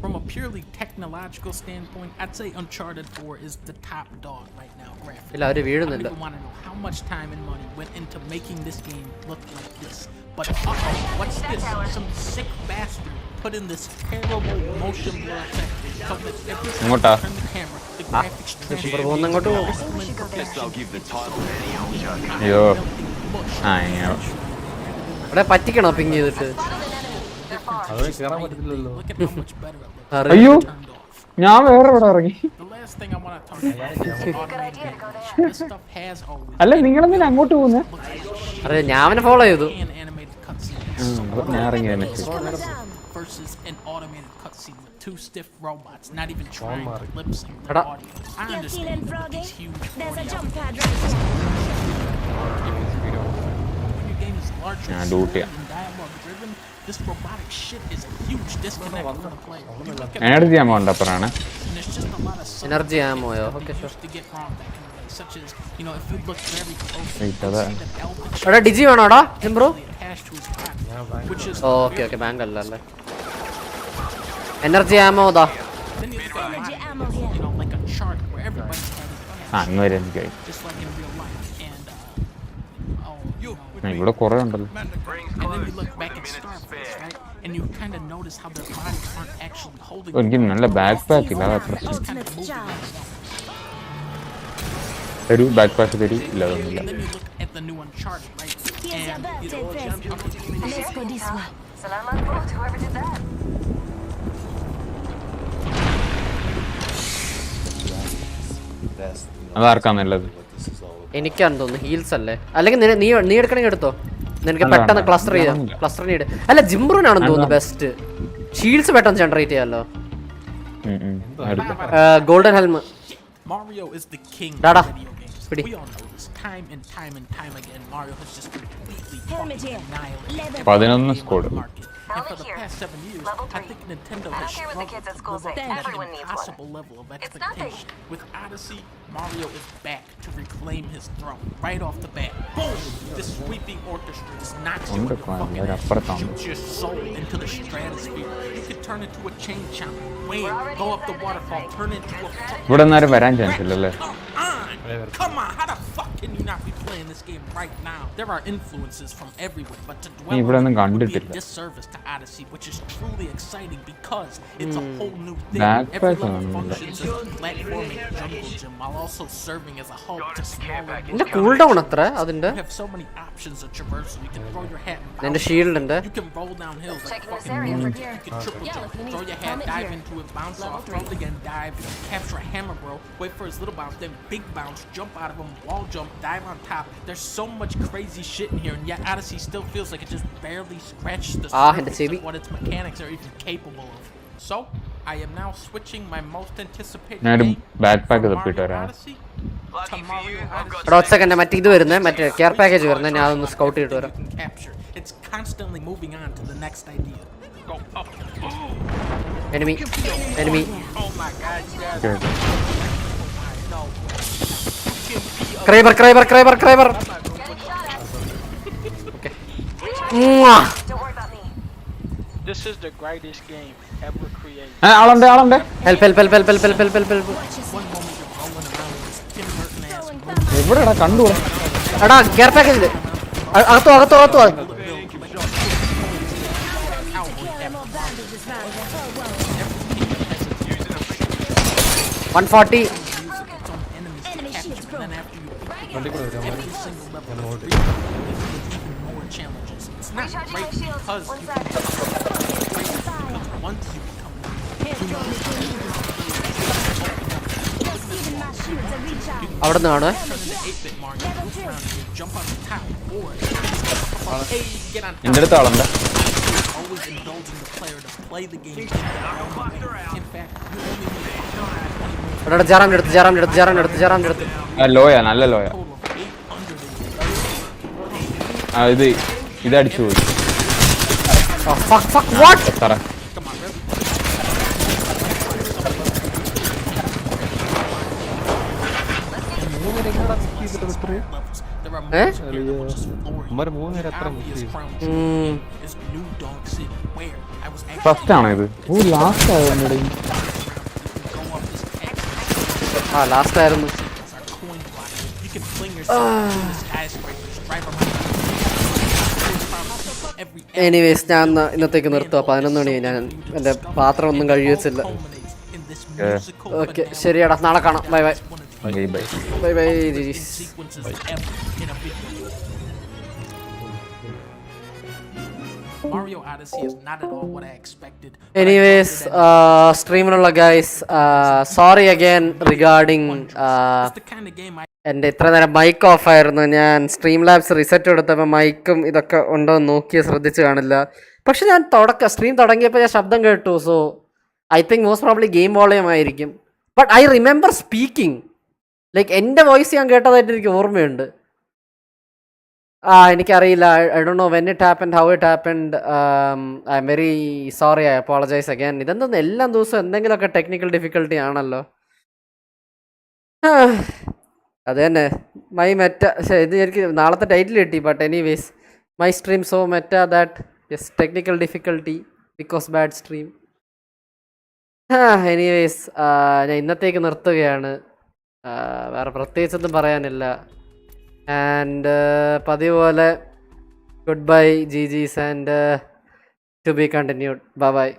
From a purely technological standpoint, I'd say Uncharted 4 is the top dog right now graphically. ഇല്ല അവര് വീഴുന്നില്ല. I don't even want to know how much time and money went into making this game look like this. But what's this? Some sick bastard put in this terrible motion blur effect so that every time you turn the camera, the graphics പറ്റിക്കണോ ping ചെയ്തിട്ട്? അയ്യോ ഞാൻ വേറെ ഇവിടെ ഇറങ്ങി. അല്ല നിങ്ങളെന്തിനാ അങ്ങോട്ട് പോകുന്നേ? അതെ ഞാൻ അവനെ ഫോളോ ചെയ്തു. ഞാൻ ഇറങ്ങി. Versus an automated cutscene with two stiff robots not even trying to lip sync their audio. I understand it's huge. There's a jump pad right here. Yeah, duty. This robotic shit is a huge disconnect for the player. Energy amount upperana. And there's just a lot of subtle Energy ammo, things yeah. that Okay, we sure. used to get wrong back in the day, such as, you know, if you look very closely, Wait, you can that- see that L എടാ ഡിജി വേണോടാ ജിംബ്രോ attached to his back, which is okay okay bank അല്ല അല്ലേ energy ആമോ ഇതാ then you look at mine, you know, like a chart where everybody's head is അങ്ങ് വരെ എനിക്ക് just like in real life. And ഇവിടെ കുറെ ഉണ്ടല്ലോ. and then you look back at Starface, right? And you kind of notice how their bodies aren't actually holding. എനിക്ക് നല്ല back pack ഇല്ല അതാ പ്രശ്നം. തരൂ ബാക്ക് പാക്ക് തരൂ ഇല്ല അതൊന്നുമില്ല. And then you look at the new Uncharted, right? Here's your birthday present. Let's go this way. Salamat po to whoever did that. അതാർക്കാ നല്ലത്? എനിക്കാന്ന് തോന്നുന്നു ഹീൽസ് അല്ലേ അല്ലെങ്കിൽ നീ എടുക്കണമെങ്കിൽ എടുത്തോ നിനക്ക് അല്ല, പെട്ടെന്ന് വേണ്ട. ക്ലസ്റ്റർ ചെയ്യാം വേണ്ട. ക്ലസ്റ്റർ നീഡ് അല്ല ജിംബ്രൂനാണെന്ന് തോന്നുന്നു ബെസ്റ്റ് ഷീൽഡ്സ് പെട്ടെന്ന് ജനറേറ്റ് ചെയ്യാമല്ലോ golden ഹെൽമ് Mario is the king Dada. of video games. Pretty. We all know this. Time and time again, Mario has just completely Helmet fucking here. annihilated 11 squad. And for the past 7 years, I think Nintendo has struggled to live up to that impossible level of expectation. With Odyssey, Mario is back to reclaim his throne right off the bat. Boom! This sweeping orchestra just knocks you in your fucking ass, shoots your soul into the stratosphere. You could turn into a chain chomp, wham, go up the waterfall, turn into a fucking... ഇവിടെ നിന്ന് ആരും വരാൻ chance ഇല്ലല്ലേ? Come on, how the fuck can you not be playing this game right now? There are influences from everywhere, but to dwell ഇവിടെ on ഒന്നും it would be a കണ്ടിട്ടില്ല. disservice to Odyssey, which is truly exciting because it's a whole new thing. Backpack Every level ആണല്ലോ. functions as a platforming jungle gym while also serving as a hub to smaller ഇതിന്റെ cool down എത്ര അതിന്റെ You have so many options of traversal. You can throw your hat and എന്റെ bounce. Shield ഉണ്ട് You can roll down hills like Checking this fucking area ninja. for gear. You can triple Yeah, jump, if you need throw your hat, helmet dive here. into it, bounce Level off, throw 3. it again, dive, capture a hammer, bro. Wait for his little bounce, then big bounce, jump out of him, wall jump, dive on top. There's so much crazy shit in here, and yet Odyssey still feels like it just barely scratches the എന്റെ surface ചെവി. of what its mechanics are even capable of. So, I am now switching my most anticipated ഞാനൊരു game backpack from തപ്പിട്ട് Mario വരാം. Odyssey to Mario Odyssey. എടാ ഒറ്റ second മറ്റേ ഇത് വരുന്നത് മറ്റേ കെയർ പാക്കേജ് വരുന്നത് ഞാൻ അതൊന്ന് സ്കൗട്ട് ചെയ്തിട്ട് വരാം Capture. It's constantly moving on to the next idea. Go up. Enemy enemy Oh my god, you guys. Good. No. ക്രൈബർ ക്രൈബർ ക്രൈബർ ക്രൈബർ This is the greatest game ever created. ആളുണ്ട് ആളുണ്ട്. Help help help help help help help help എവിടെടാ കണ്ടുകൂടാ? എടാ care package അകത്തോ അകത്തോ അകത്തോ 140 Enemy shields broken. Every single level of even more challenges. It's not great because you can once you become അവിടെ നിന്ന് കാണുവേ jump on the top or get on എൻ്റെ അടുത്ത് ആളുണ്ട്. always indulging the player to play the game. In fact, you only need എടാ ജാറാമിൻ്റെ അടുത്ത് ജാറാമിൻ്റെ അടുത്ത് ജാറാമിൻ്റെ അടുത്ത് ജാറാമിൻ്റെ അടുത്ത് ലോയ നല്ല ലോയ. ഇത് ഇതടിച്ചു പോയി. സാറേ ഫസ്റ്റ് ആണോ ഇത്? ഓ ലാസ്റ്റ് ആയതുകൊണ്ട് ആ ലാസ്റ്റ് ആയിരുന്നു. എനിവേസ് ഞാൻ ഇന്നത്തേക്ക് നിർത്തുക 11 മണി ഞാൻ എൻ്റെ പാത്രം ഒന്നും കഴുകി വെച്ചില്ല. ഓക്കെ ശരിയാടാ നാളെ കാണാം. Bye bye bye bye bye. Mario Odyssey is not at all what I expected. Anyways സ്ട്രീമിലുള്ള ഗൈസ് സോറി അഗൈൻ റിഗാർഡിങ് എൻ്റെ ഇത്ര നേരം മൈക്ക് ഓഫ് ആയിരുന്നു. ഞാൻ സ്ട്രീം ലാബ്സ് റിസെറ്റ് കൊടുത്തപ്പോൾ മൈക്കും ഇതൊക്കെ ഉണ്ടോ എന്ന് നോക്കിയത് ശ്രദ്ധിച്ച് കാണില്ല. പക്ഷെ ഞാൻ സ്ട്രീം തുടങ്ങിയപ്പോൾ ഞാൻ ശബ്ദം കേട്ടു. So I think most probably game volume ആയിരിക്കും. But I remember speaking like എൻ്റെ വോയിസ് ഞാൻ കേട്ടതായിട്ട് എനിക്ക് ഓർമ്മയുണ്ട്. എനിക്കറിയില്ല. I don't know when it happened, how it happened. I'm very sorry. I apologize again. ഇതെന്തൊന്നും എല്ലാ ദിവസവും എന്തെങ്കിലുമൊക്കെ ടെക്നിക്കൽ ഡിഫിക്കൽട്ടി ആണല്ലോ. അത് തന്നെ മൈ മെറ്റ. ഇത് എനിക്ക് നാളത്തെ ടൈറ്റിൽ കിട്ടി. But anyways my stream so meta that yes technical difficulty because bad stream. Anyways ഞാൻ ഇന്നത്തേക്ക് നിർത്തുകയാണ്. വേറെ പ്രത്യേകിച്ചൊന്നും പറയാനില്ല. ആൻഡ് പതിവ് പോലെ goodbye GGs and to be continued. Bye by.